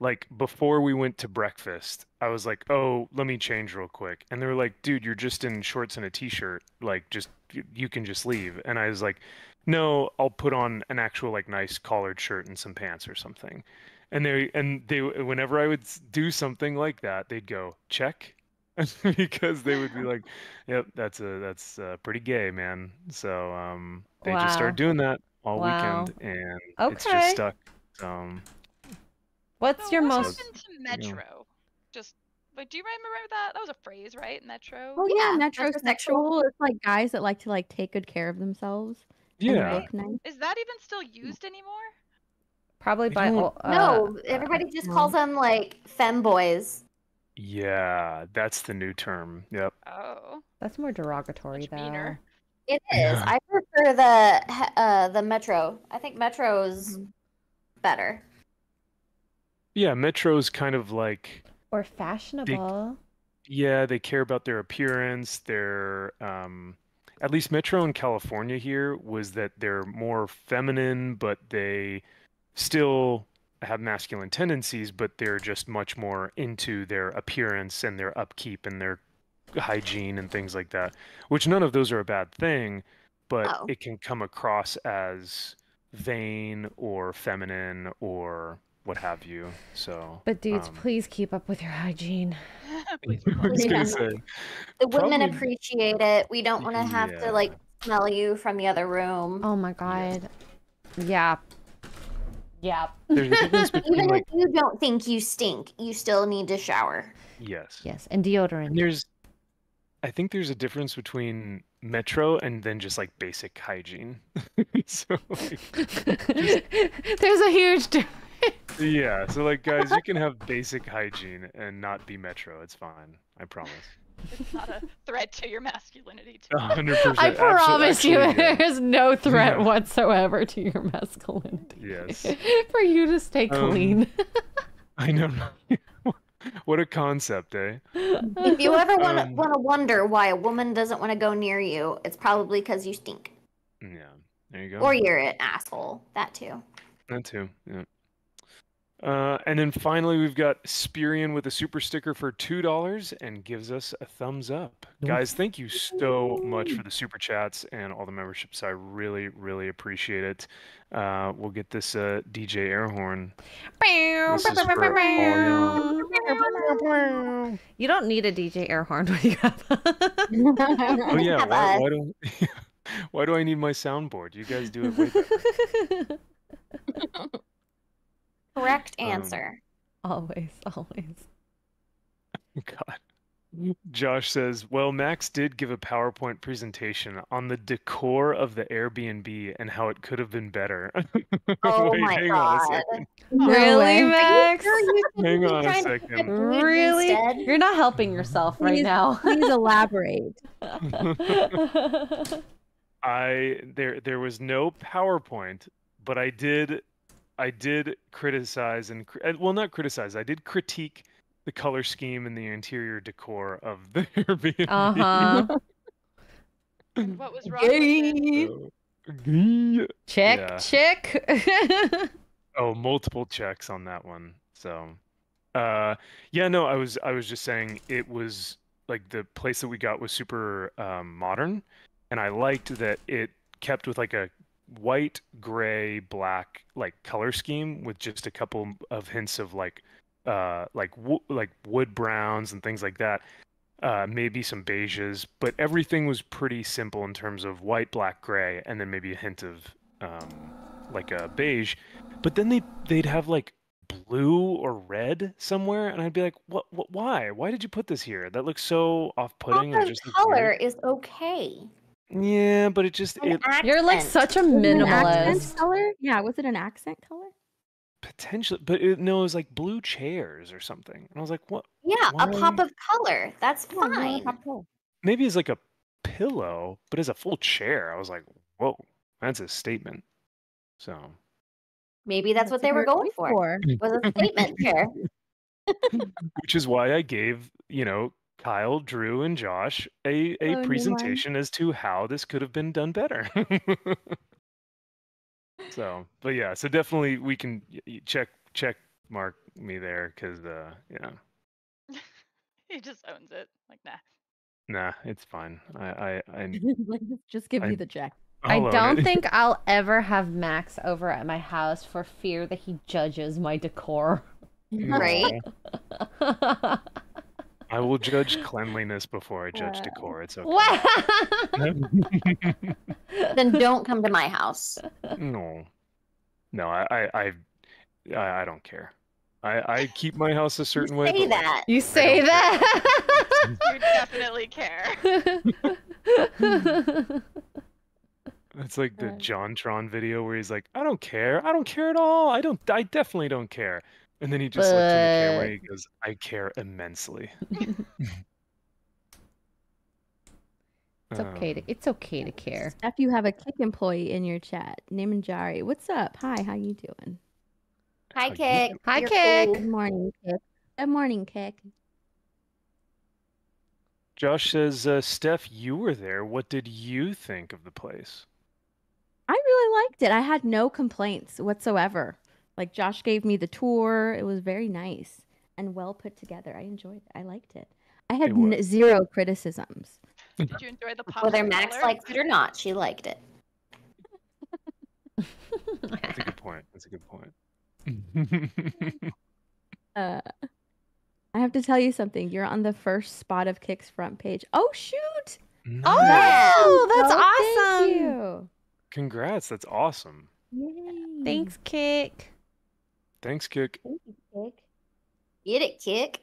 Like, before we went to breakfast, I was like, oh, let me change real quick. And they were like, dude, you're just in shorts and a t-shirt. Like, just, you can just leave. And I was like, no, I'll put on an actual, like, nice collared shirt and some pants or something. And they, whenever I would do something like that, they'd go, check. Because they would be like, yep, that's pretty gay, man. So they just Wow. started doing that all Wow. weekend, and it's Okay. just stuck. What's So your what most happened to Metro? Just, like, do you remember that? That was a phrase, right? Metro. Oh yeah, Yeah, metrosexual. metrosexual. It's like guys that like to like take good care of themselves and Yeah. look nice. Is that even still used anymore? probably I by don't- No, everybody just calls them like femboys. Yeah, that's the new term. Yep. Oh. that's more derogatory Much though. meaner. It is. Yeah. I prefer the Metro. I think Metro's better. Yeah, Metro's kind of like, Or fashionable. yeah, they care about their appearance. They're at least Metro in California here was that they're more feminine, but they still have masculine tendencies, but they're just much more into their appearance and their upkeep and their hygiene and things like that, which none of those are a bad thing, but Oh. it can come across as vain or feminine or what have you. So, But dudes, please keep up with your hygiene. Please. I was Yeah. gonna say, The women Probably- appreciate it. We don't want to have Yeah. to like smell you from the other room. Oh my god. Yeah. Yeah. there's a difference between Even like, if you don't think you stink, you still need to shower. yes. Yes, and And deodorant. I think there's a difference between Metro and then just like basic hygiene. So like, There's a huge difference. yeah, so like guys, you can have basic hygiene and not be Metro. It's fine. I promise. It's not a threat to your masculinity. 100%. I promise you, Actually, yeah. there is no threat Yeah. whatsoever to your masculinity. Yes. For you to stay clean. I know. What a concept, eh? If you ever want Um, to wonder why a woman doesn't want to go near you, it's probably because you stink. Yeah. There you go. Or you're an asshole. That too. That too. Yeah. And then finally, we've got Spirian with a super sticker for $2 and gives us a thumbs up. Guys, thank you so much for the super chats and all the memberships. I really, really appreciate it. We'll get this DJ air horn. This is for all y'all. You don't need a DJ air horn when you have. Oh yeah, Have why, us. why do why do I need my soundboard? You guys do it way better. Correct answer. Always, always. God. Josh says, well, Max did give a PowerPoint presentation on the decor of the Airbnb and how it could have been better. Oh Wait, my hang on a god. second. No Really, way. Max? Hang on a trying to second. get dudes Really? instead? You're not helping yourself right Please- now. Please elaborate. There was no PowerPoint, but I did criticize and well, not criticize. I did critique the color scheme and the interior decor of the Airbnb. Uh-huh. What was wrong with it? So, Check, Yeah. check. oh, multiple checks on that one. So Yeah, no, I was just saying it was like the place that we got was super modern, and I liked that it kept with like a white, gray, black like color scheme with just a couple of hints of like like wood browns and things like that. Maybe some beiges, but everything was pretty simple in terms of white, black, gray, and then maybe a hint of like a beige. But then they'd have like blue or red somewhere, and I'd be like, what, why? Why did you put this here? That looks so off-putting, and it Pop of just looks color weird. is okay. Yeah, but it just An You're like accent. such a Was it an accent minimalist. color? Yeah, was it an accent color? potentially, but no, it was like blue chairs or something, and I was like, what? Yeah, a pop Why? of color. That's Yeah, really fine. pop color. Maybe it's like a pillow, but as a full chair, I was like, whoa, that's a statement. So. Maybe that's what they were going for. Was a statement chair. Which is why I gave, Kyle, Drew, and Josh a Oh, never presentation as to how this could have been done better. So, but yeah, so definitely we can check mark me there because yeah, He just owns it. Like, nah. nah, it's fine. I Just give I- you the check. I I'll own don't it. think I'll ever have Max over at my house for fear that he judges my decor. Right. Aw. I will judge cleanliness before I judge decor. It's okay. Wow. Then don't come to my house. No, I don't care. I keep my house a certain way. Say but, like, that. You say don't care. that. You definitely care. It's like the JonTron video where he's like, I don't care at all. I definitely don't care. And then he just looks in the camera and he goes, I care immensely. It's okay to care. Steph, you have a Kick employee in your chat. Namanjari. What's up? Hi, how you doing? Hi, How you Kick. Hi, You're Kick. cool. Good morning, Kick. Good morning, Kick. Josh says, Steph, you were there. What did you think of the place? I really liked it. I had no complaints whatsoever. Like Josh gave me the tour. It was very nice and well put together. I enjoyed it. I liked it. I had It was. zero criticisms. Did you enjoy the pop? Whether of Max color? likes it or not, she liked it. That's a good point. That's a good point. I have to tell you something. You're on the first spot of Kick's front page. Oh shoot! Nice. Oh, that's Oh, awesome. Thank you. Congrats. That's awesome. Yay. Thanks, Kick. Thanks, Kick. Thank you, Kick. Get it, Kick.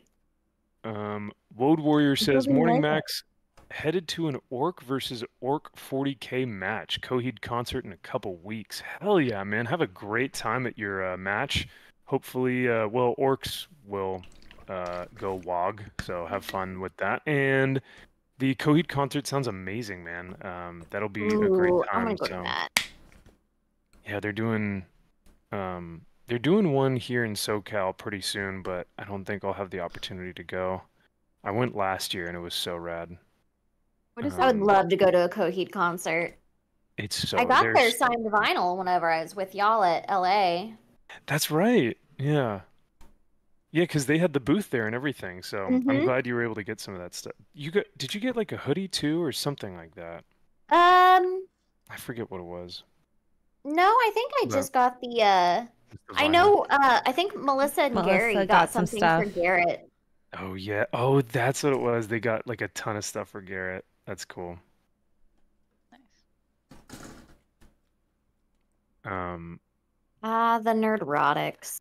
Woad Warrior says, building Morning, Lego." Max. Headed to an Orc versus Orc 40K match. Coheed concert in a couple weeks. Hell yeah, man. Have a great time at your match. Hopefully, well, Orcs will go WOG, so have fun with that. And the Coheed concert sounds amazing, man. That'll be a great Ooh, time. I'm gonna go to so, that. yeah, they're doing one here in SoCal pretty soon, but I don't think I'll have the opportunity to go. I went last year and it was so rad. What is I would Um, love to go to a Coheed concert. It's so I got their there's signed vinyl whenever I was with y'all at LA. That's right. Yeah. Yeah, because they had the booth there and everything. So I'm Mhm. glad you were able to get some of that stuff. Did you get like a hoodie too or something like that? I forget what it was. no, I think I No. just got the Just the I vinyl. know I think Melissa and Gary Melissa got got some something stuff. for Garrett. Oh yeah. Oh, that's what it was. They got like a ton of stuff for Garrett. That's cool. Nice. The Nerdrotics.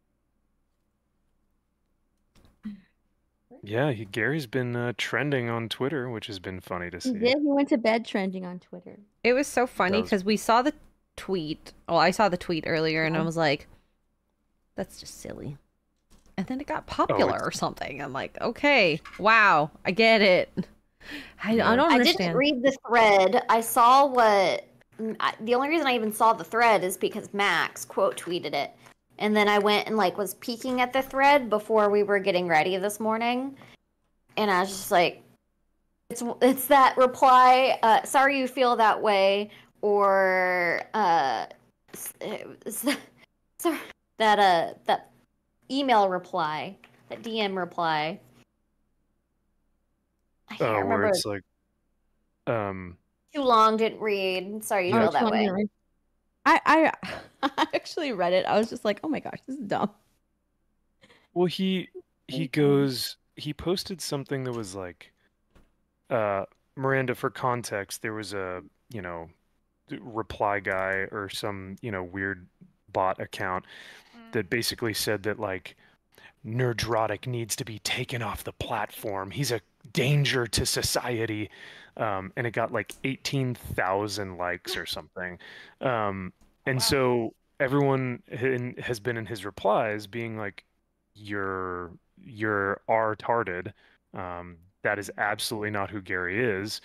Yeah, Gary's been trending on Twitter, which has been funny to He see. did. He went to bed trending on Twitter. It was so funny was- because we saw the tweet. Well, I saw the tweet earlier and I was like, that's just silly. And then it got popular it's- or something. I'm like, okay, wow, I get it. I Yeah. don't I understand. didn't read the thread. I saw the only reason I even saw the thread is because Max quote tweeted it. And then I went and was peeking at the thread before we were getting ready this morning. And I was just like, it's that reply, sorry you feel that way, or sorry, that email reply that DM reply. I can't Where remember. it's like, Too long, didn't read. Sorry you Oh, feel too that long, way. didn't read. I actually read it. I was just like, oh my gosh, this is dumb. well, he posted something that was like, Miranda, for context, there was a, reply guy or some, weird bot account that basically said that like Nerdrotic needs to be taken off the platform. He's a danger to society. And it got like 18,000 likes or something. And so everyone has been in his replies being like, you're R-tarded. That is absolutely not who Gary is.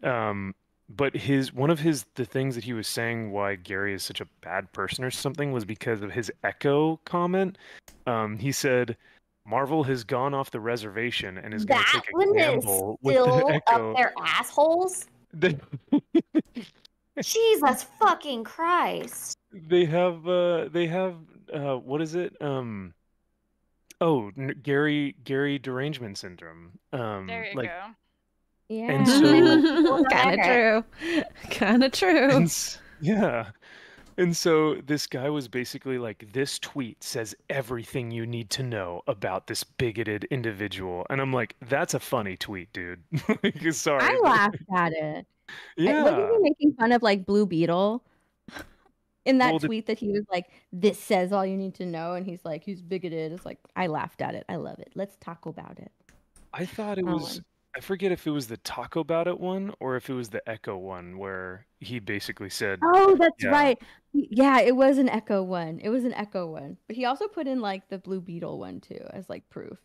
But the things that he was saying why Gary is such a bad person or something was because of his Echo comment. He said, Marvel has gone off the reservation and is going to That take a one is gamble with the still up Echo. their assholes. Jesus fucking Christ. They have what is it? Gary derangement syndrome. There you Like, go. Yeah. and so Kind of true. Kind of true. yeah. And so this guy was basically like, this tweet says everything you need to know about this bigoted individual. And I'm like, that's a funny tweet, dude. Like, sorry. I laughed at it. Yeah. Wasn't he making fun of like Blue Beetle in that Well, tweet that he was like, this says all you need to know, and he's like, he's bigoted. It's like, I laughed at it. I love it. Let's talk about it. I thought it was, I forget if it was the Talk About It one or if it was the Echo one where he basically said, Oh, that's yeah. right. Yeah, it was an Echo one. It was an Echo one. But he also put in like the Blue Beetle one too as like proof.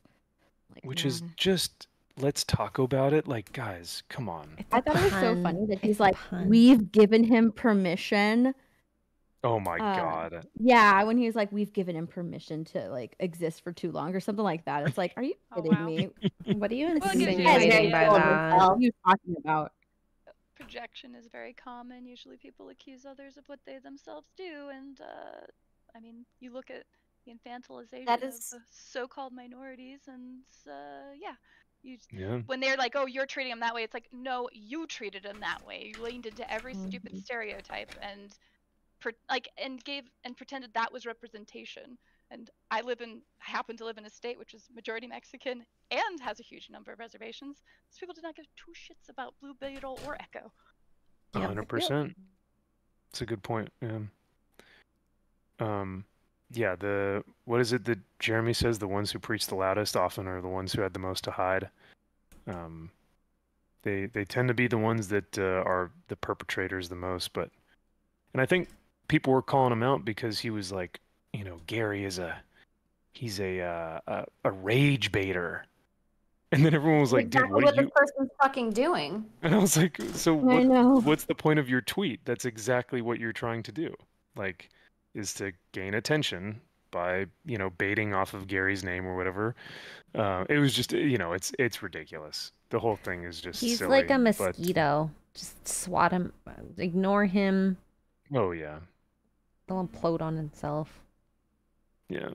Like, which is just, let's talk about it. Like, guys, come on. I thought it was so funny that he's a like, pun. we've given him permission. Oh my God. Yeah, when he was like, we've given him permission to like exist for too long or something like that. It's like, are you Oh, kidding wow. me? What are you Well, it gives you an insinuating by idea. that? What are you talking about? Projection is very common. Usually people accuse others of what they themselves do, and I mean, you look at the infantilization That of is- the so-called minorities, and yeah, Yeah. when they're like, "Oh, you're treating them that way," it's like, "No, you treated them that way. You leaned into every stupid stereotype and pretended that was representation." And I happen to live in a state which is majority Mexican and has a huge number of reservations. Those people did not give two shits about Blue Beetle or Echo. 100%. It's a good point. Yeah. Yeah, what is it that Jeremy says? The ones who preach the loudest often are the ones who had the most to hide. They tend to be the ones that are the perpetrators the most. And I think people were calling him out because he was like, Gary is he's a rage baiter. And then everyone was like, exactly dude, what this person's fucking doing. And I was like, so I know. what's the point of your tweet? That's exactly what you're trying to do. Like, is to gain attention by, baiting off of Gary's name or whatever. It was just, it's ridiculous. The whole thing is just He's silly, like a but- mosquito. Just swat him, ignore him. Oh, yeah. He'll implode on himself. Yeah.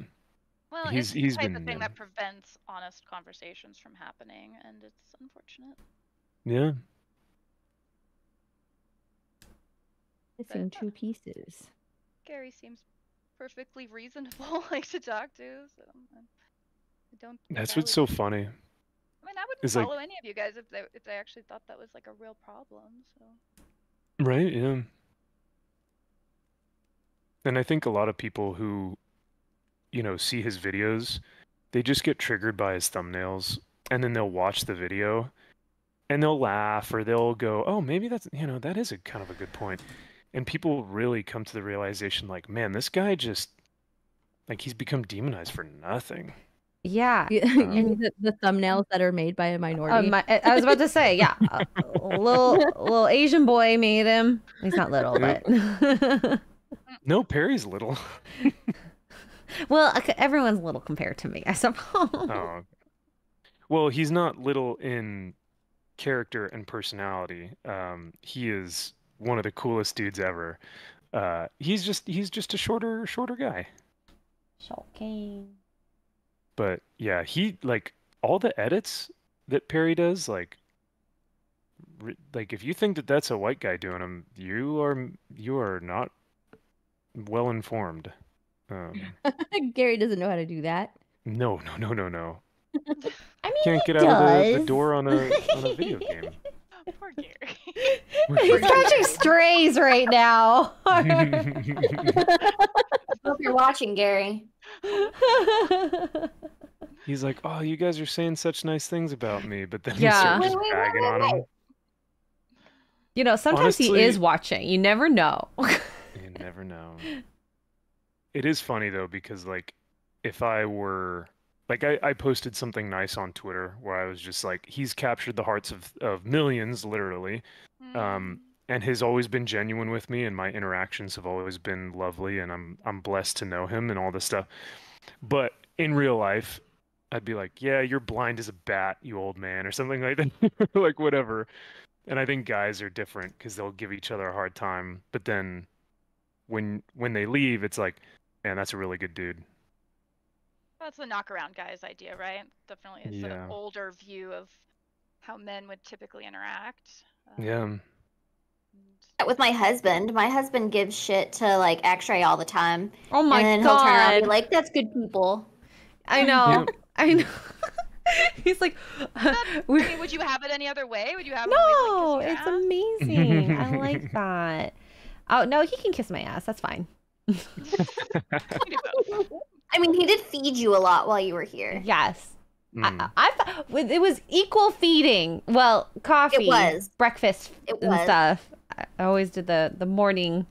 Well, He's it's the type been, of thing yeah. that prevents honest conversations from happening, and it's unfortunate. Yeah. Missing two pieces. Gary seems perfectly reasonable, like to talk to, so I don't. think That's I what's would- so funny. I mean, I wouldn't is, like- follow any of you guys if they actually thought that was like a real problem. So Right, yeah. And I think a lot of people who, see his videos, they just get triggered by his thumbnails, and then they'll watch the video, and they'll laugh, or they'll go, oh, maybe that's, that is a kind of a good point. And people really come to the realization, like, man, this guy just, like, he's become demonized for nothing. Yeah. You mean the thumbnails that are made by a minority? I was about to say, yeah, a little Asian boy made him. He's not little, Yep. but No, Perry's little. well, everyone's little compared to me, I suppose. Oh. Well, he's not little in character and personality. He is one of the coolest dudes ever. He's just a shorter guy. Shocking. But yeah, he like all the edits that Perry does, like if you think that that's a white guy doing them, you are not well informed. Gary doesn't know how to do that. No. I mean, Can't he get out of the does. door on a video game. Oh, poor Gary. He's catching strays right now. Hope you're watching, Gary. He's like, oh, you guys are saying such nice things about me, but then Yeah. he starts just bagging on him. You know, sometimes he Honestly- is watching. You never know. You never know. It is funny though, because like if I were like I posted something nice on Twitter where I was just like, he's captured the hearts of millions, literally. And has always been genuine with me, and my interactions have always been lovely, and I'm blessed to know him and all this stuff. But in real life, I'd be like, yeah, you're blind as a bat, you old man, or something like that. Like whatever. And I think guys are different because they'll give each other a hard time, but then when they leave, it's like, man, that's a really good dude. That's the knockaround guys idea, right? Definitely a sort Yeah. of older view of how men would typically interact. Yeah. and- With my husband gives shit to like Xray all the time. Oh my and then he'll turn around and god. be like, that's good people. I know. Yeah. I know. He's like, I mean, would you have it any other way? Would you have him always, like, no, kiss your it's ass? amazing. I like that. Oh no, he can kiss my ass. That's fine. You do both. I mean, he did feed you a lot while you were here. Yes. Mm. It was equal feeding. Well, coffee, It was. breakfast, It and was. stuff. I always did the morning.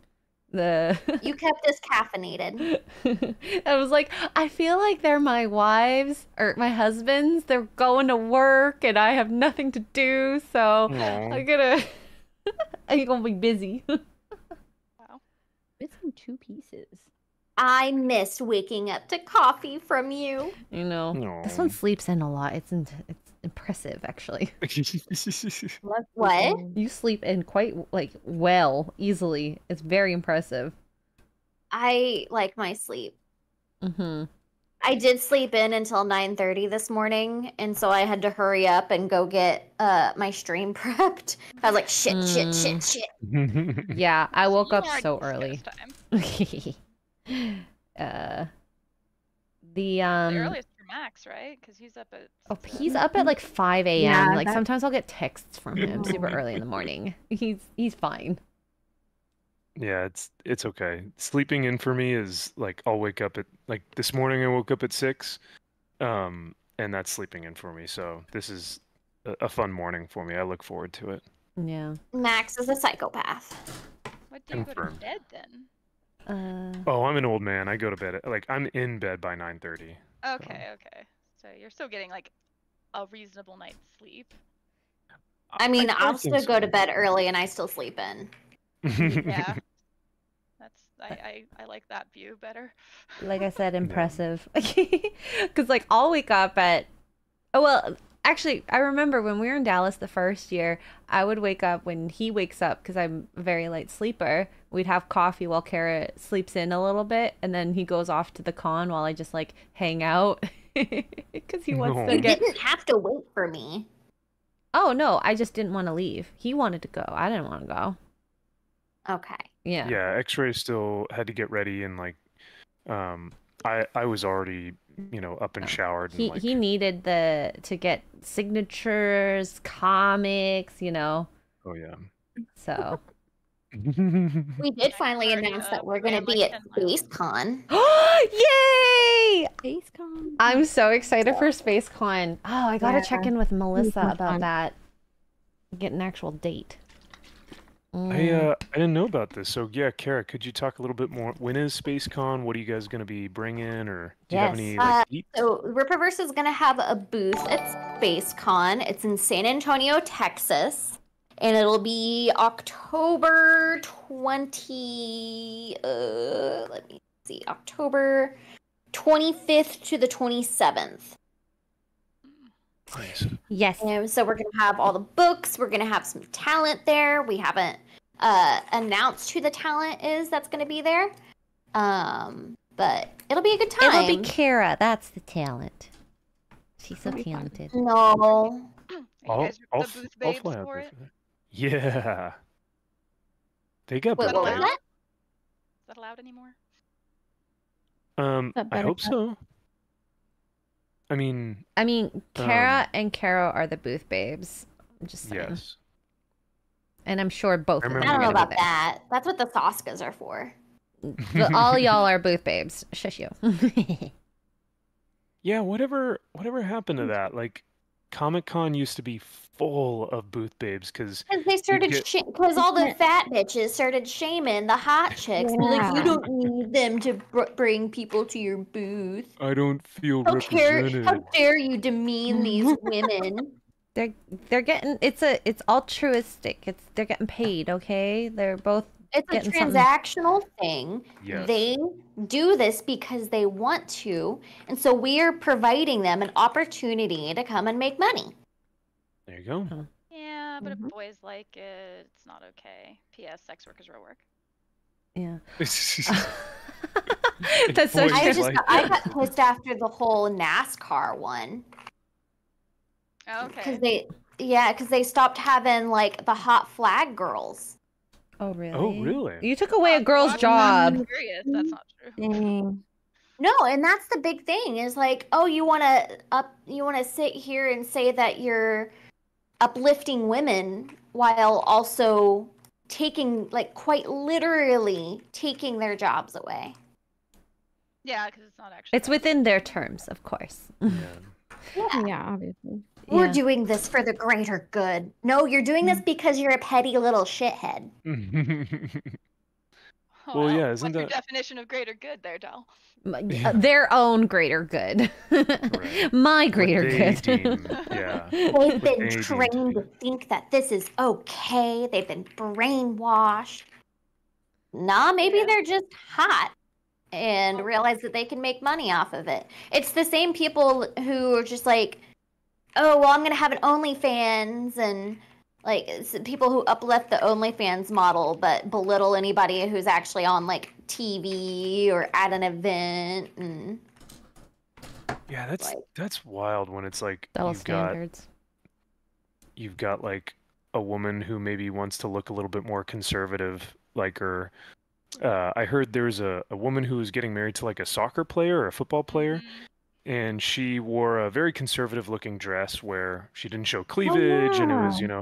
You kept us caffeinated. I was like, I feel like they're my wives or my husbands. They're going to work and I have nothing to do, so Aw. I'm gonna be busy. Wow. Missing 2 pieces. I missed waking up to coffee from you. You know, this Aw. one sleeps in a lot. It's impressive, actually. What? You sleep in quite like well, easily. It's very impressive. I like my sleep. Mm-hmm. I did sleep in until 9:30 this morning, and so I had to hurry up and go get my stream prepped. I was like, shit. Yeah, I woke You up already so discussed early. time. The The earliest for Max, right? Because he's up at. Oh, he's up at like 5 a.m. Yeah, like that- sometimes I'll get texts from him super early in the morning. He's fine. Yeah, it's okay. Sleeping in for me is like I'll wake up at like this morning I woke up at 6, and that's sleeping in for me. So this is a fun morning for me. I look forward to it. Yeah. Max is a psychopath. What do you go to Confirmed. bed then? Oh, I'm an old man. I go to bed like I'm in bed by 9:30. Okay. So you're still getting like a reasonable night's sleep. I mean, I'll think still go to so. bed early and I still sleep in. Yeah. I like that view better. Like I said, impressive. Because like I'll wake up at. Oh well, actually, I remember when we were in Dallas the first year, I would wake up when he wakes up because I'm a very light sleeper. We'd have coffee while Kara sleeps in a little bit, and then he goes off to the con while I just like hang out because he wants No. to You get. didn't have to wait for me. Oh no, I just didn't want to leave. He wanted to go. I didn't want to go. Okay. Yeah. Yeah, X-Ray still had to get ready and like I was already, up and showered and like He needed to get signatures, comics, oh yeah. so. We did finally already, announce that we're going to ran, be like, at 10 miles. SpaceCon. Yay! Facecom. I'm so excited for SpaceCon. Oh, I gotta Yeah. check in with Melissa much about fun. that. Get an actual date. I didn't know about this. So yeah, Kara, could you talk a little bit more? When is SpaceCon? What are you guys going to be bringing, or do you have Yes. any like deets? So Rippaverse is going to have a booth at SpaceCon. It's in San Antonio, Texas. And it'll be October 20... let me see. October 25th to the 27th. Nice. Yes. And so we're going to have all the books. We're going to have some talent there. We haven't announced who the talent is that's going to be there. But it'll be a good time. It'll be Kara. That's the talent. She's so talented. No. Are you guys I'll the booth I'll babes fly out for there it? for that. Yeah. They got Wait, booth what was allowed? that? Is that allowed anymore? That I hope Buttercup? so. I mean, Kara and Caro are the booth babes. I'm just saying. yes. And I'm sure both of them I are don't know gonna about be there. that. That's what the Soskas are for. But all y'all are booth babes. Shush you. Yeah, whatever happened to that? Like, Comic-Con used to be full of booth babes because Because they started, get- because all the fat bitches started shaming the hot chicks. Be like, you Yeah. don't need them to bring people to your booth. I don't feel How represented. dare you demean these women? They're getting it's altruistic. They're getting paid, okay? They're both It's a getting something. transactional thing. Yes. They do this because they want to, and so we are providing them an opportunity to come and make money. There you go. Yeah, but if boys like it, it's not okay. P.S. Sex work is real work. Yeah. If That's so boys I true. just like I it. got pissed after the whole NASCAR one Oh, because okay. they stopped having like the hot flag girls. Oh really? Oh, really? You took away a girl's I'm job. curious. That's not true. Dang. No, and that's the big thing is like, oh, you want to sit here and say that you're uplifting women while also taking, like, quite literally taking their jobs away. Yeah, because it's not actually. It's within their terms, of course. Yeah. Yeah, obviously. We're Yeah. doing this for the greater good. No, you're doing this because you're a petty little shithead. Well, yeah, what's isn't your that- definition of greater good there, Del? Their own greater good. Right. My What greater they good. deem, yeah. They've What been they deem to trained to be. think that this is okay. They've been brainwashed. Nah, maybe Yeah. they're just hot and realize that they can make money off of it. It's the same people who are just like, oh, well, I'm going to have an OnlyFans, and like it's people who uplift the OnlyFans model but belittle anybody who's actually on like TV or at an event. And Yeah, like, that's wild when it's like Double you've got standards. like a woman who maybe wants to look a little bit more conservative, like her. I heard there was a woman who was getting married to like a soccer player or a football player, and she wore a very conservative looking dress where she didn't show cleavage, and it was, yeah.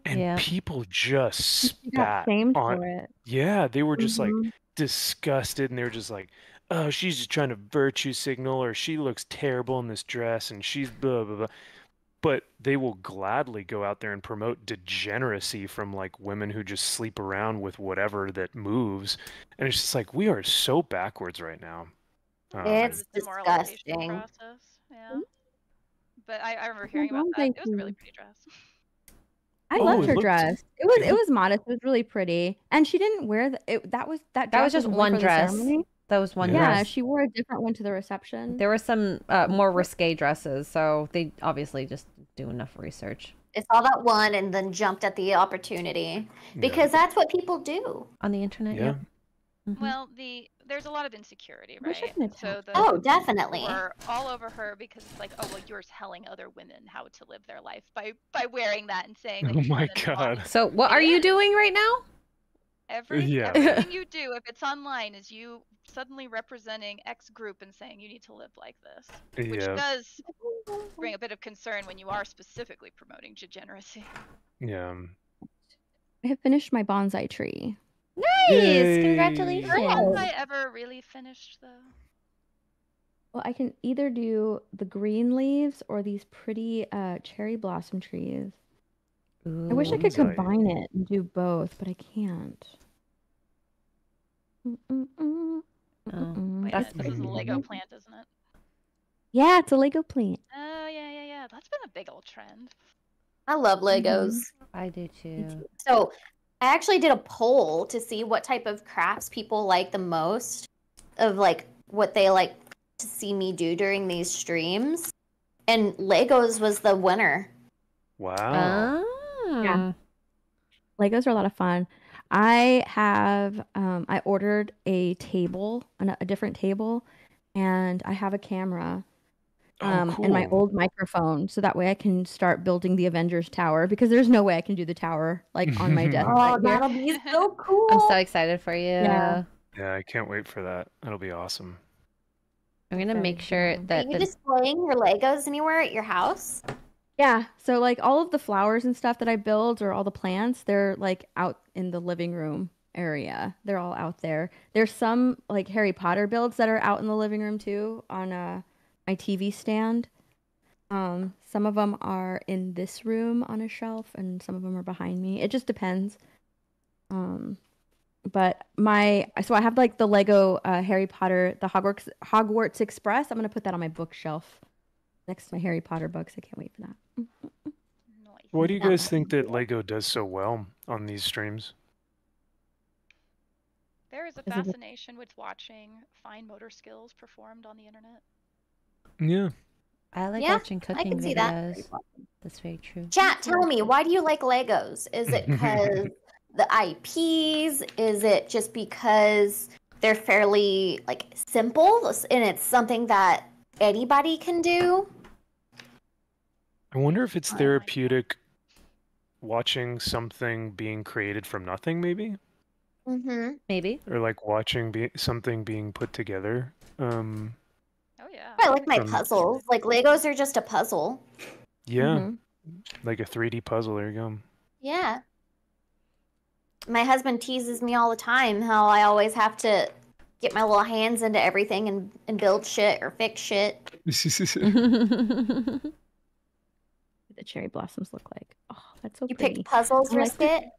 and Yeah. people just She got spat shamed on. for it. Yeah, they were just like Mhm. disgusted, and they were just like, oh, she's just trying to virtue signal, or she looks terrible in this dress, and she's blah blah blah. But they will gladly go out there and promote degeneracy from like women who just sleep around with whatever that moves, and it's just like we are so backwards right now. It's The demoralization disgusting. process. Yeah. But I remember hearing well, about that. thank It was a really you. pretty dress. I Oh, loved it her looked- dress. It was modest. It was really pretty, and she didn't wear that was That dress was just only one for the dress. ceremony? That was one Yeah, dress. she wore a different one to the reception. There were some more risque dresses, so they obviously just do enough research It's all that one and then jumped at the opportunity because that's what people do. on the internet. Yeah. Mhm. Well, there's a lot of insecurity, I wish I right? could have So tapped the Oh, definitely. were all over her because it's like, oh well, you're telling other women how to live their life by wearing that and saying that Oh you're my women want God. So what It are you is. doing right now? Yeah. Everything you do, if it's online, is you suddenly representing X group and saying you need to live like this, which Yeah. does bring a bit of concern when you are specifically promoting degeneracy. Yeah. I have finished my bonsai tree. Nice! Yay. Congratulations. Have I ever really finished though? Well, I can either do the green leaves or these pretty cherry blossom trees. I wish I could Bonsai. combine it and do both, but I can't. Oh, Wait, that's this is a Lego plant, isn't it? Yeah, it's a Lego plant. Oh yeah. That's been a big old trend. I love Legos. I do too. So I actually did a poll to see what type of crafts people like the most, of like what they like to see me do during these streams. And Legos was the winner. Wow. Oh. Yeah. Legos are a lot of fun. I have I ordered a table, a different table, and I have a camera. and my cool. old microphone, so that way I can start building the Avengers Tower, because there's no way I can do the tower like on my desk Oh, right here. that'll be so cool. I'm so excited for you. Yeah. Yeah, I can't wait for that. That'll be awesome. I'm gonna Very make sure cool. Are that you the displaying your Legos anywhere at your house? Yeah, so like all of the flowers and stuff that I build, or all the plants, they're like out in the living room area. They're all out there. There's some like Harry Potter builds that are out in the living room too, on my TV stand. Some of them are in this room on a shelf, and some of them are behind me. It just depends. But so I have like the Lego Harry Potter, the Hogwarts Express. I'm gonna put that on my bookshelf next to my Harry Potter books. I can't wait for that. Nice. Why do you Yeah. guys think that Lego does so well on these streams? There is a Is it- fascination with watching fine motor skills performed on the internet. Yeah. I like Yeah, watching I cooking can see that. videos. That's very true. Chat, tell me, why do you like Legos? Is it because the IPs? Is it just because they're fairly like simple and it's something that anybody can do? I wonder if it's Oh my therapeutic watching something being created from nothing, maybe? Mm-hmm. Maybe. Or like watching something being put together. Oh yeah. I like my From- puzzles. Like Legos are just a puzzle. Yeah, Mhm. like a 3D puzzle. There you go. Yeah. My husband teases me all the time how I always have to get my little hands into everything and build shit or fix shit. What the cherry blossoms look like. Oh, that's so You pretty. picked puzzles, I like Riskit?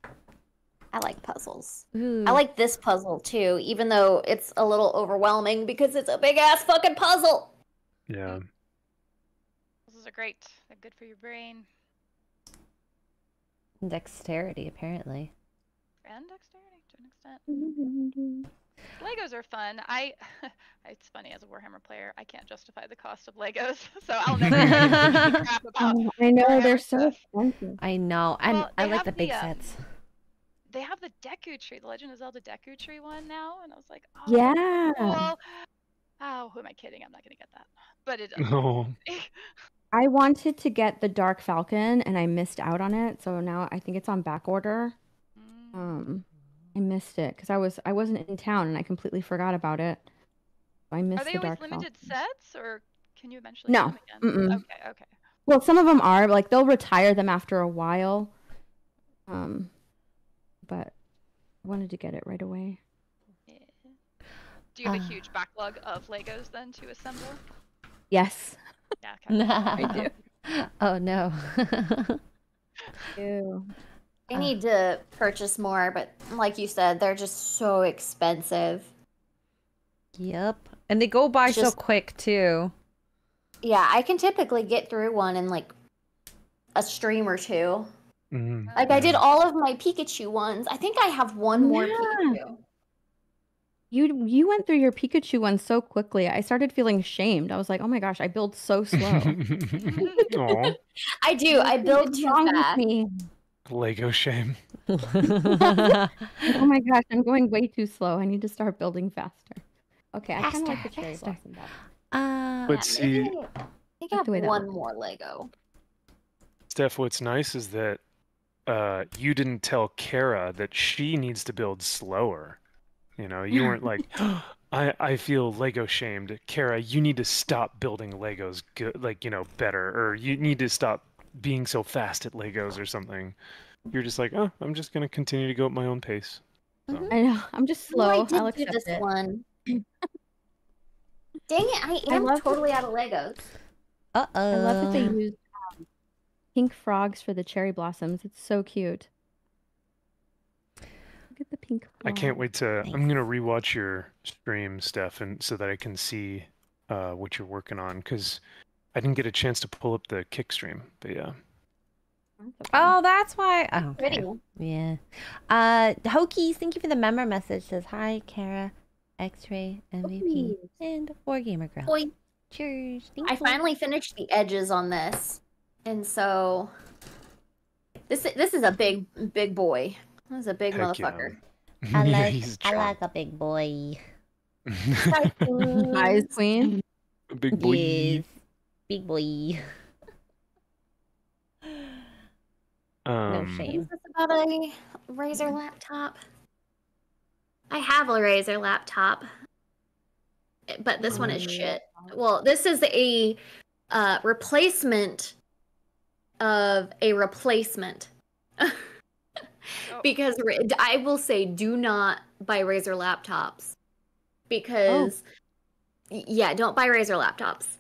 I like puzzles. Ooh. I like this puzzle too, even though it's a little overwhelming because it's a big ass fucking puzzle. Yeah. Those are great. They're good for your brain Dexterity, apparently. and dexterity to an extent. Legos are fun. It's funny, as a Warhammer player, I can't justify the cost of Legos, so I'll never give a crap about. I know they're Warhammer so stuff. expensive. I know. And Well, I they like have the big the, sets. They have the Deku Tree, the Legend of Zelda Deku Tree one now, and I was like, oh, Yeah. cool. Oh, who am I kidding? I'm not gonna get that. But it does. Oh, I wanted to get the Dark Falcon and I missed out on it, so now I think it's on back order. I missed it because I wasn't in town and I completely forgot about it. I missed Are they the always Dark limited Falcon. sets, or can you eventually No. get them again? Mm-mm. Okay, okay. Well, some of them are like they'll retire them after a while. But I wanted to get it right away. Yeah. Do you have a huge backlog of Legos then to assemble? Yes. Yeah, okay. I do. Oh no. Ew. I need to purchase more, but like you said, they're just so expensive. Yep. And they go by so Just- quick too. Yeah, I can typically get through one in like a stream or two. mhm. Like I did all of my Pikachu ones. I think I have one more Yeah. Pikachu. You went through your Pikachu one so quickly. I started feeling shamed. I was like, oh my gosh, I build so slow. Aw, I do. I build What's too wrong with fast. me? Lego shame. Oh my gosh, I'm going way too slow. I need to start building faster. Okay, I kind of like the Faster, cherry faster. blossom back. But Yeah, see, maybe I think I like have the way that one looks. more Lego. Steph, what's nice is that you didn't tell Kara that she needs to build slower. You know, you weren't like, I feel Lego shamed. Kara, you need to stop building Legos better, or you need to stop being so fast at Legos or something. You're just like, oh, I'm just gonna continue to go at my own pace. So. I know. I'm just Oh, I slow. did I'll do accept this it. one. Dang it, I I am love totally out of Legos. Uh-oh. I love that they used pink frogs for the cherry blossoms. It's so cute. Look at the pink I can't frog. wait to. I'm gonna rewatch your stream, Steph, and so that I can see what you're working on, because I didn't get a chance to pull up the kick stream. But yeah. That's okay. Oh, that's why. Oh, okay. Pretty. Yeah. Hokies, thank you for the member message. Says hi, Kara, Xray, MVP, Hokies. and WarGamerGirl. Boy, Cheers. Thank I you. finally finished the edges on this, and so this is a big boy. This is a big Heck yeah. motherfucker. Yeah, he's a chump. a big boy. Eyes queen. Big boy. Yes. Big boy. No Is shame. this about a Razer laptop? I have a Razer laptop, but this one is shit. Well, this is a replacement of a replacement. Because I will say, do not buy Razer laptops. Because, yeah, don't buy Razer laptops.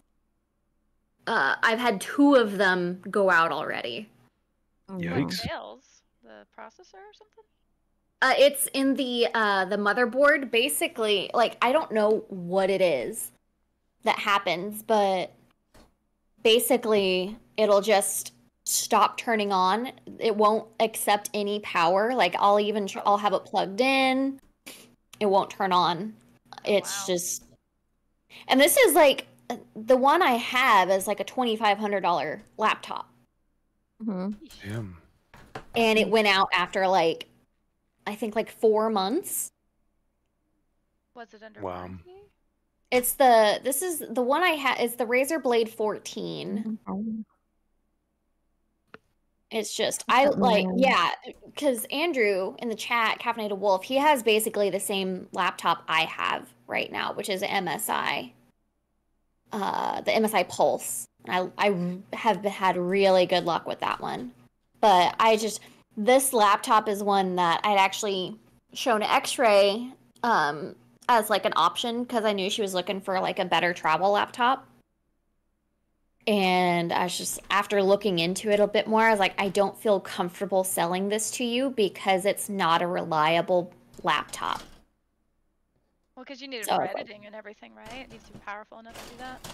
I've had 2 of them go out already. What Yikes. fails? The processor or something? It's in the motherboard. Basically, like, I don't know what it is that happens, but basically it'll just stop turning on. It won't accept any power. Like, I'll have it plugged in. It won't turn on. It's just, and this is like, the one I have is like a $2,500 laptop. Damn. And it went out after like, I think like 4 months. Was it under Wow. warranty? This is the one I have. It's the Razer Blade 14. It's just, because Andrew in the chat, Caffeinated Wolf, he has basically the same laptop I have right now, which is an MSI, the MSI Pulse. I have had really good luck with that one. But this laptop is one that I'd actually shown Xray as like an option because I knew she was looking for like a better travel laptop. And I was just, after looking into it a bit more, I was like, I don't feel comfortable selling this to you because it's not a reliable laptop. Well, because you need it for editing and everything, right? It needs to be powerful enough to do that.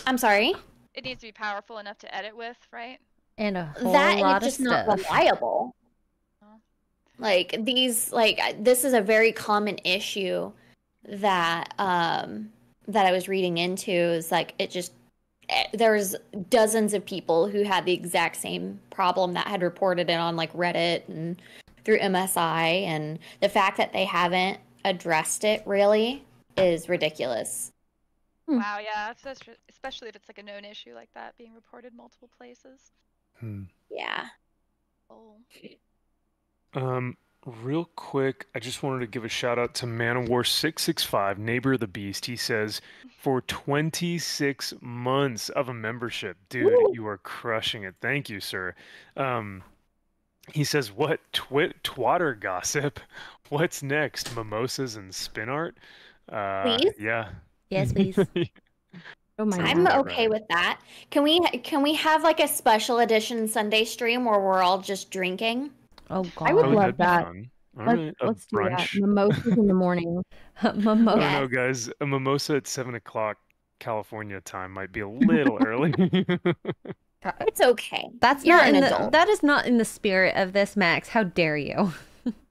I'm sorry? It needs to be powerful enough to edit with, right? And a whole lot of just stuff. not reliable. Like this is a very common issue that that I was reading into. Is like there's dozens of people who had the exact same problem that had reported it on like Reddit and through MSI, and the fact that they haven't addressed it really is ridiculous. Wow, yeah, especially if it's like a known issue like that being reported multiple places. Yeah. Real quick, I just wanted to give a shout out to Man of War 665, Neighbor of the Beast. He says, for 26 months of a membership, dude, you are crushing it. Thank you, sir. He says, what twatter gossip? What's next? Mimosas and spin art? Please? Yeah. Yes, please. I'm okay with that. Can we have like a special edition Sunday stream where we're all just drinking? Oh God, I would love that. Let's do that. Mimosas in the morning. Mimosa. I don't know, guys. A mimosa at 7 o'clock California time might be a little early. It's okay. That's You're not an in adult. that is not in the spirit of this, Max. How dare you?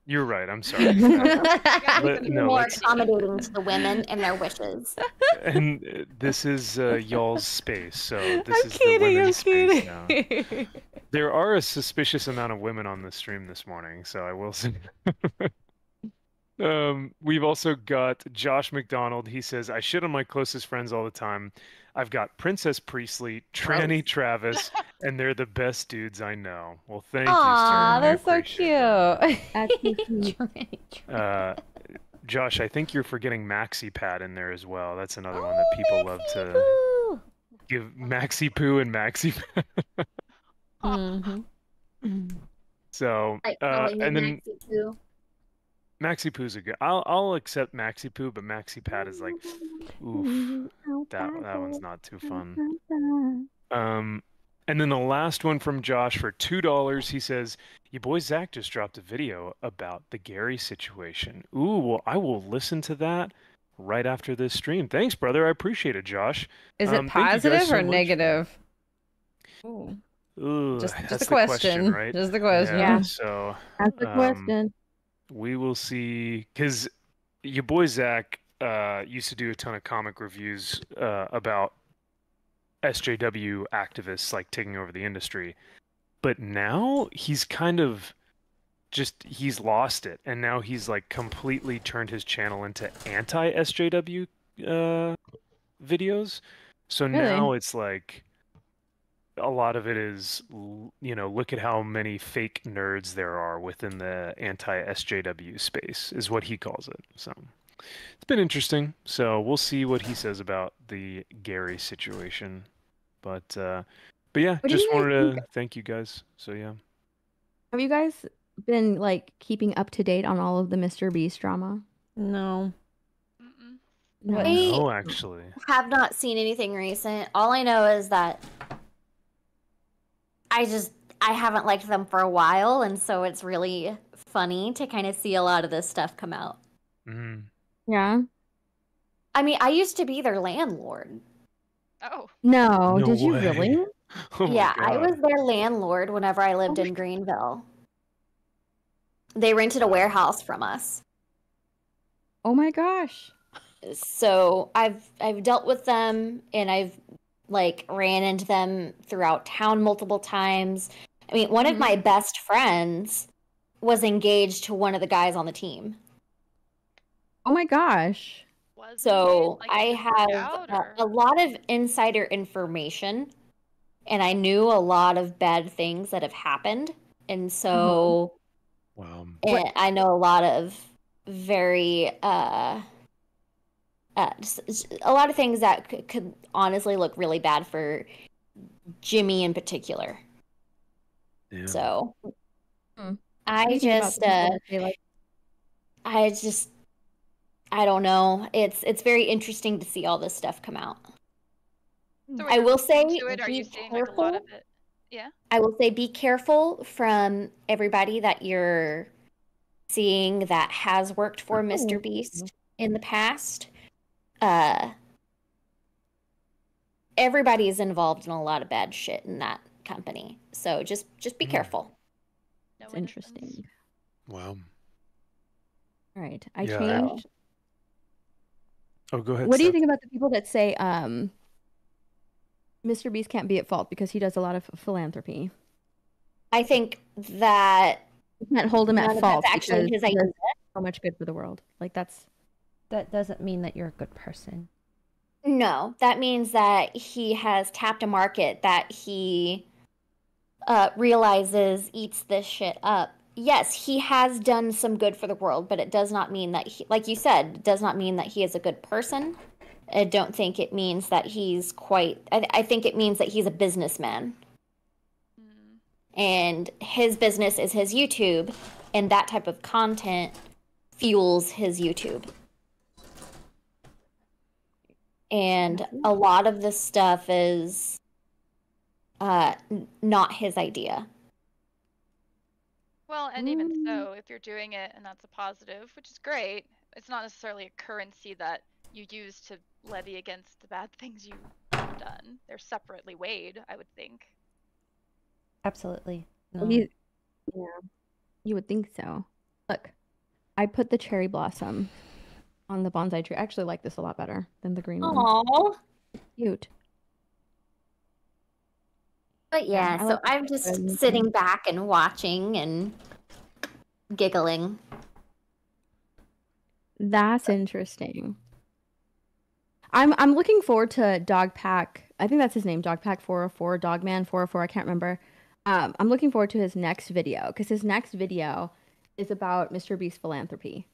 You're right. I'm sorry. More accommodating to the women and their wishes. And this is y'all's space, so this is the women's space now. There are a suspicious amount of women on the stream this morning, so I will say. We've also got Josh McDonald. He says, I shit on my closest friends all the time. I've got Princess Priestley, Tranny Travis, and they're the best dudes I know. Well, thank you, sir. Aw, that's so cute. Josh, I think you're forgetting Maxi Pad in there as well. That's another one that people love to give Maxi Poo and Maxi Pad. So, and then Maxi Poo's a good. I'll accept Maxi Poo, but Maxi Pad is like, oof, that one's not too fun. And then the last one from Josh for $2. He says, "Your boy Zach just dropped a video about the Gary situation. Ooh, well, I will listen to that right after this stream. Thanks, brother. I appreciate it, Josh. Is it positive or negative? Ooh, just that's a question, right? Just the question. Yeah. So that's the question. We will see, because your boy Zach used to do a ton of comic reviews about SJW activists like taking over the industry, but now he's kind of he's lost it, and now he's like completely turned his channel into anti-SJW videos. So Really? now it's like a lot of it is, look at how many fake nerds there are within the anti-SJW space, is what he calls it. So it's been interesting. So we'll see what he says about the Gary situation. But yeah, What do just you guys wanted think? to thank you guys. So yeah. Have you guys been like keeping up to date on all of the Mr. Beast drama? No. Mm-mm. No. No, actually. Have not seen anything recent. All I know is that I haven't liked them for a while, and so it's really funny to kind of see a lot of this stuff come out. Mm. Yeah. I mean, I used to be their landlord. Oh, No, No did you way. really? Oh my Yeah, I was God. their landlord whenever I lived in Greenville. They rented a warehouse from us. Oh my gosh. So I've dealt with them, and I've like ran into them throughout town multiple times. I mean, one of my best friends was engaged to one of the guys on the team. Oh my gosh. was So it? Like, I it didn't work have out, or? a lot of insider information, and I knew a lot of bad things that have happened. And so Wow. and I know a lot of very just a lot of things that could honestly look really bad for Jimmy in particular. Yeah. So What do I you think about just the people that say, like, I don't know. It's very interesting to see all this stuff come out. So I will say into it, are you be seeing like a lot of careful. it? Yeah. I will say be careful from everybody that you're seeing that has worked for Mr. Beast in the past. Everybody is involved in a lot of bad shit in that company. So just be careful. No it's innocence. interesting. Wow. All right. I Yeah. changed. Oh, go ahead, What do you Steph. think about the people that say Mr. Beast can't be at fault because he does a lot of philanthropy? I think that You can't hold him none at of fault that's actually because his he idea. does so much good for the world. Like that's That doesn't mean that you're a good person. No, that means that he has tapped a market that he realizes eats this shit up. Yes, he has done some good for the world, but it does not mean that he, like you said, it does not mean that he is a good person. I don't think it means that he's quite, I think it means that he's a businessman. Mm. And his business is his YouTube, and that type of content fuels his YouTube. And a lot of this stuff is not his idea. Well, and even so, if you're doing it and that's a positive, which is great, it's not necessarily a currency that you use to levy against the bad things you've done. They're separately weighed, I would think. Absolutely. No. yeah, you would think so. Look, I put the cherry blossom on the bonsai tree. I actually like this a lot better than the green one. Aww. Cute. But yeah, I so like the I'm just photos. sitting back and watching and giggling. That's interesting. I'm looking forward to Dogpack. I think that's his name, Dogpack 404, Dogman 404. I can't remember. I'm looking forward to his next video because his next video is about Mr. Beast's philanthropy.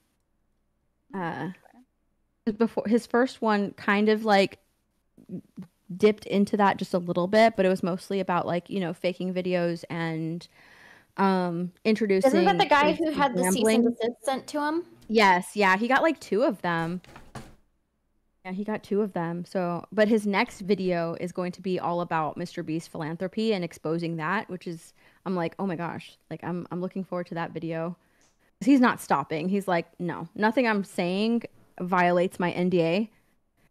Before his first one kind of like dipped into that just a little bit, but it was mostly about like, faking videos and introducing. Isn't that the guy who his had the cease gambling. and desist sent to him? Yes, yeah, he got like 2 of them. Yeah, he got 2 of them. So, but his next video is going to be all about Mr. Beast's philanthropy and exposing that, which is, I'm like, oh my gosh, like I'm looking forward to that video. 'Cause he's not stopping. He's like, no, nothing I'm saying violates my NDA.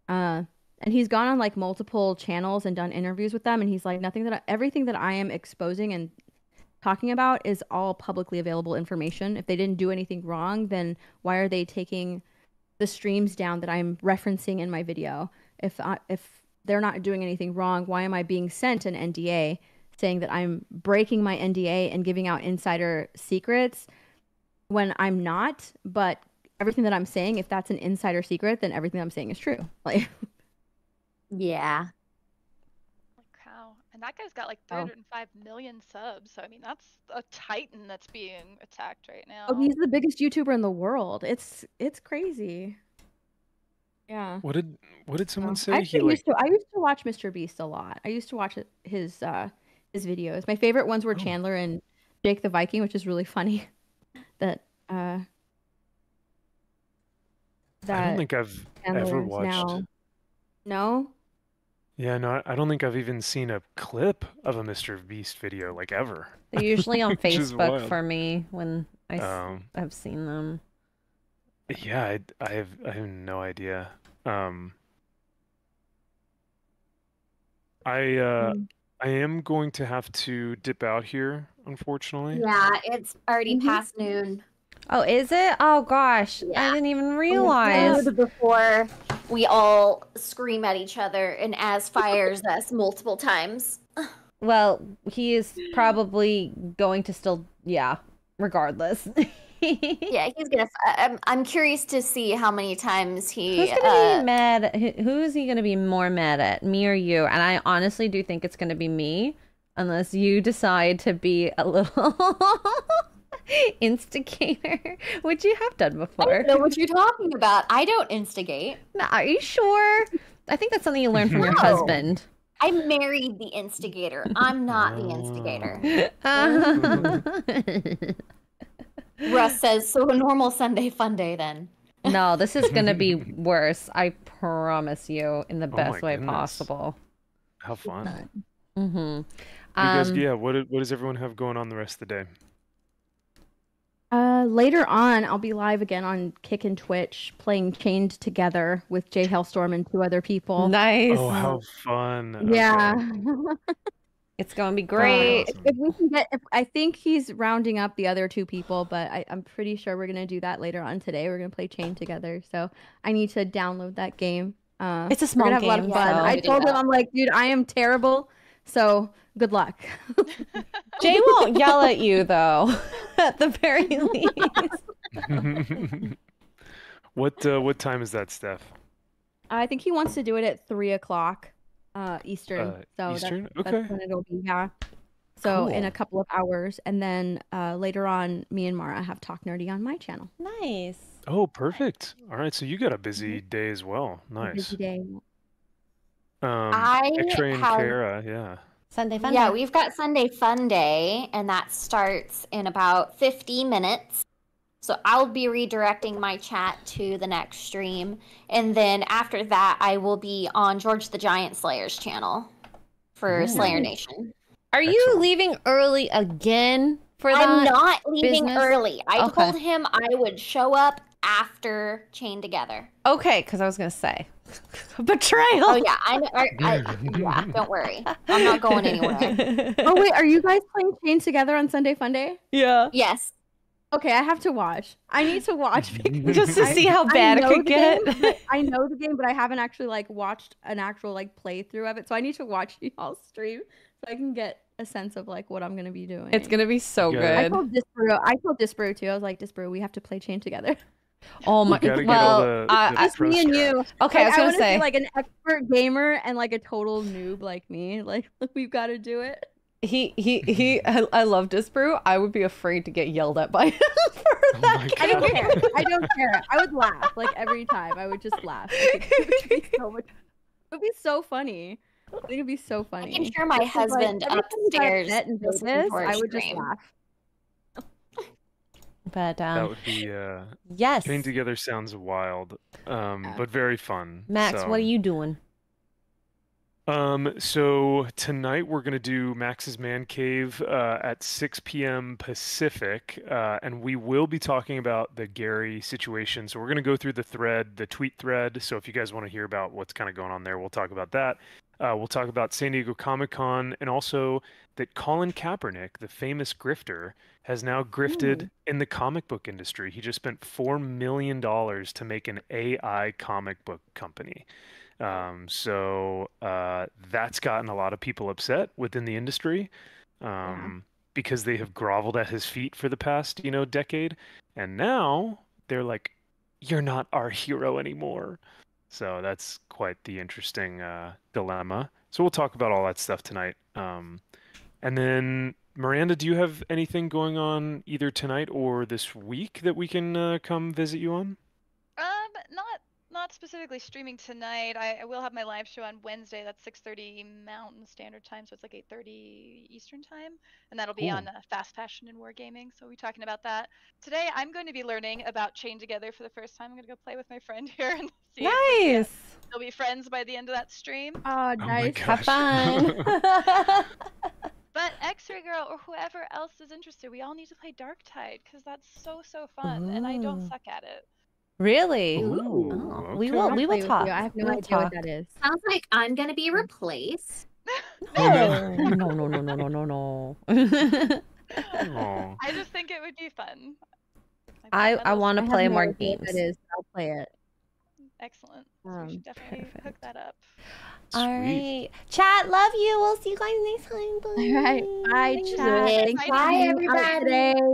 And he's gone on like multiple channels and done interviews with them, and he's like, everything that I am exposing and talking about is all publicly available information. If they didn't do anything wrong, then why are they taking the streams down that I'm referencing in my video? If they're not doing anything wrong, why am I being sent an NDA saying that I'm breaking my NDA and giving out insider secrets when I'm not? But everything that I'm saying, if that's an insider secret, then everything I'm saying is true. Like, Yeah. now, and that guy's got like Oh. 305 million subs. So I mean, that's a titan that's being attacked right now. Oh, he's the biggest YouTuber in the world. It's crazy. Yeah. What did someone I say? actually used to watch Mr. Beast a lot. I used to watch his videos. My favorite ones were Chandler and Jake the Viking, which is really funny. That I don't think I've ever Chandler is watched. now. No? Yeah, no, I don't think I've even seen a clip of a Mr. Beast video like ever. They're usually on Which is Facebook wild. for me when I've seen them. Yeah, I have no idea. I am going to have to dip out here, unfortunately. Yeah, it's already past noon. Oh, is it? Oh gosh, Yeah. I didn't even realize. Before we all scream at each other and as fires us multiple times. Well, he is probably going to still, regardless. Yeah, he's gonna. I'm curious to see how many times he. Who's gonna be mad? Who is he gonna be more mad at, me or you? And I honestly do think it's gonna be me, unless you decide to be a little instigator, which you have done I before. don't know what you're talking about. I don't instigate. No, are you sure? I think that's something you learned from your No. husband. I married the instigator. I'm not the instigator. Russ says, so a normal Sunday fun day then. No, this is gonna be worse. I promise you, in the best way goodness. possible. How fun. Mm-hmm. You guys, what does everyone have going on the rest of the day? Later on, I'll be live again on Kick and Twitch playing Chained Together with Jay Hellstorm and 2 other people. Nice. Oh, how fun. Yeah. Okay. It's gonna be great. Awesome. If we can get, I think he's rounding up the other 2 people, but I'm pretty sure we're gonna do that later on today. We're gonna play Chained Together, so I need to download that game. It's a small we're gonna have a game. lot of fun. So. I told him, I'm like, dude, I am terrible, so good luck. Jay won't yell at you though, at the very least. What time is that, Steph? I think he wants to do it at 3 o'clock Eastern. So Eastern? That's Okay. when it'll be, yeah. So in Cool. a couple of hours, and then later on, me and Mara have Talk Nerdy on my channel. Nice. Oh, perfect. All right, so you got a busy day as well. Nice. Busy day. Xray and have- Kara, yeah. Sunday fun. Yeah, day. we've got Sunday Fun Day, and that starts in about 50 minutes. So I'll be redirecting my chat to the next stream. And then after that, I will be on George the Giant Slayer's channel for Ooh. Slayer Nation. Are you Excellent. leaving early again for that? I'm not leaving business? early. I Okay. told him I would show up after Chained Together. Okay, because I was gonna say betrayal. Oh, yeah. Yeah, don't worry. I'm not going anywhere. Oh wait, are you guys playing Chained Together on Sunday Fun Day? Yeah. Yes. Okay, I have to watch. I need to watch because Just to see how bad it know could the get. game, but I know the game, but I haven't actually watched an actual playthrough of it. So I need to watch y'all's stream so I can get a sense of what I'm gonna be doing. It's gonna be so Yeah. I good. told Disbrew too. I was like, Disbrew, we have to play Chained Together. Oh my. You gotta get all Well, the Just pro me and strats. you. okay. I was gonna wanna say. be an expert gamer and a total noob like me. We've got to do it. I love Disbrew. I would be afraid to get yelled at by him for Oh that. my I don't God. care. I don't care. I would laugh every time. I would just laugh. It would be so funny. I think it'd be so I funny. can hear my husband every time we got upstairs met in listening Vegas, to our I would just stream. laugh. But That would be yes. Chained Together sounds wild, but very fun. Max, so. what are you doing? So tonight we're gonna do Max's Man Cave at 6 p.m. Pacific, and we will be talking about the Gary situation. So we're gonna go through the tweet thread. So if you guys want to hear about what's kind of going on there, we'll talk about that. We'll talk about San Diego Comic-Con, and also that Colin Kaepernick, the famous grifter, has now grifted in the comic book industry. He just spent $4 million to make an AI comic book company. So that's gotten a lot of people upset within the industry because they have groveled at his feet for the past, decade. And now they're like, you're not our hero anymore. So that's quite the interesting dilemma. So we'll talk about all that stuff tonight. And then Miranda, do you have anything going on either tonight or this week that we can come visit you on? Not specifically streaming tonight. I will have my live show on Wednesday. That's 6:30 Mountain Standard Time, so it's like 8:30 Eastern Time, and that'll be on Fast Fashion and Wargaming. So we'll be talking about that. Today, I'm going to be learning about Chain Together for the first time. I'm going to go play with my friend here and see if we'll be friends by the end of that stream. Oh, nice. Have fun. But Xray Girl or whoever else is interested, we all need to play Darktide because that's so fun, and I don't suck at it. Really? Ooh, Oh, okay. we will talk. I have no idea what that is. Sounds like I'm gonna be replaced. No, no. Aw. I just think it would be fun. I want to play more games. That is, I'll play it. Excellent. So we should definitely hook that up. All right, chat. Love you. We'll see you guys next time. Bye. All right. Bye, chat. Thanks for Bye, being out everybody. today.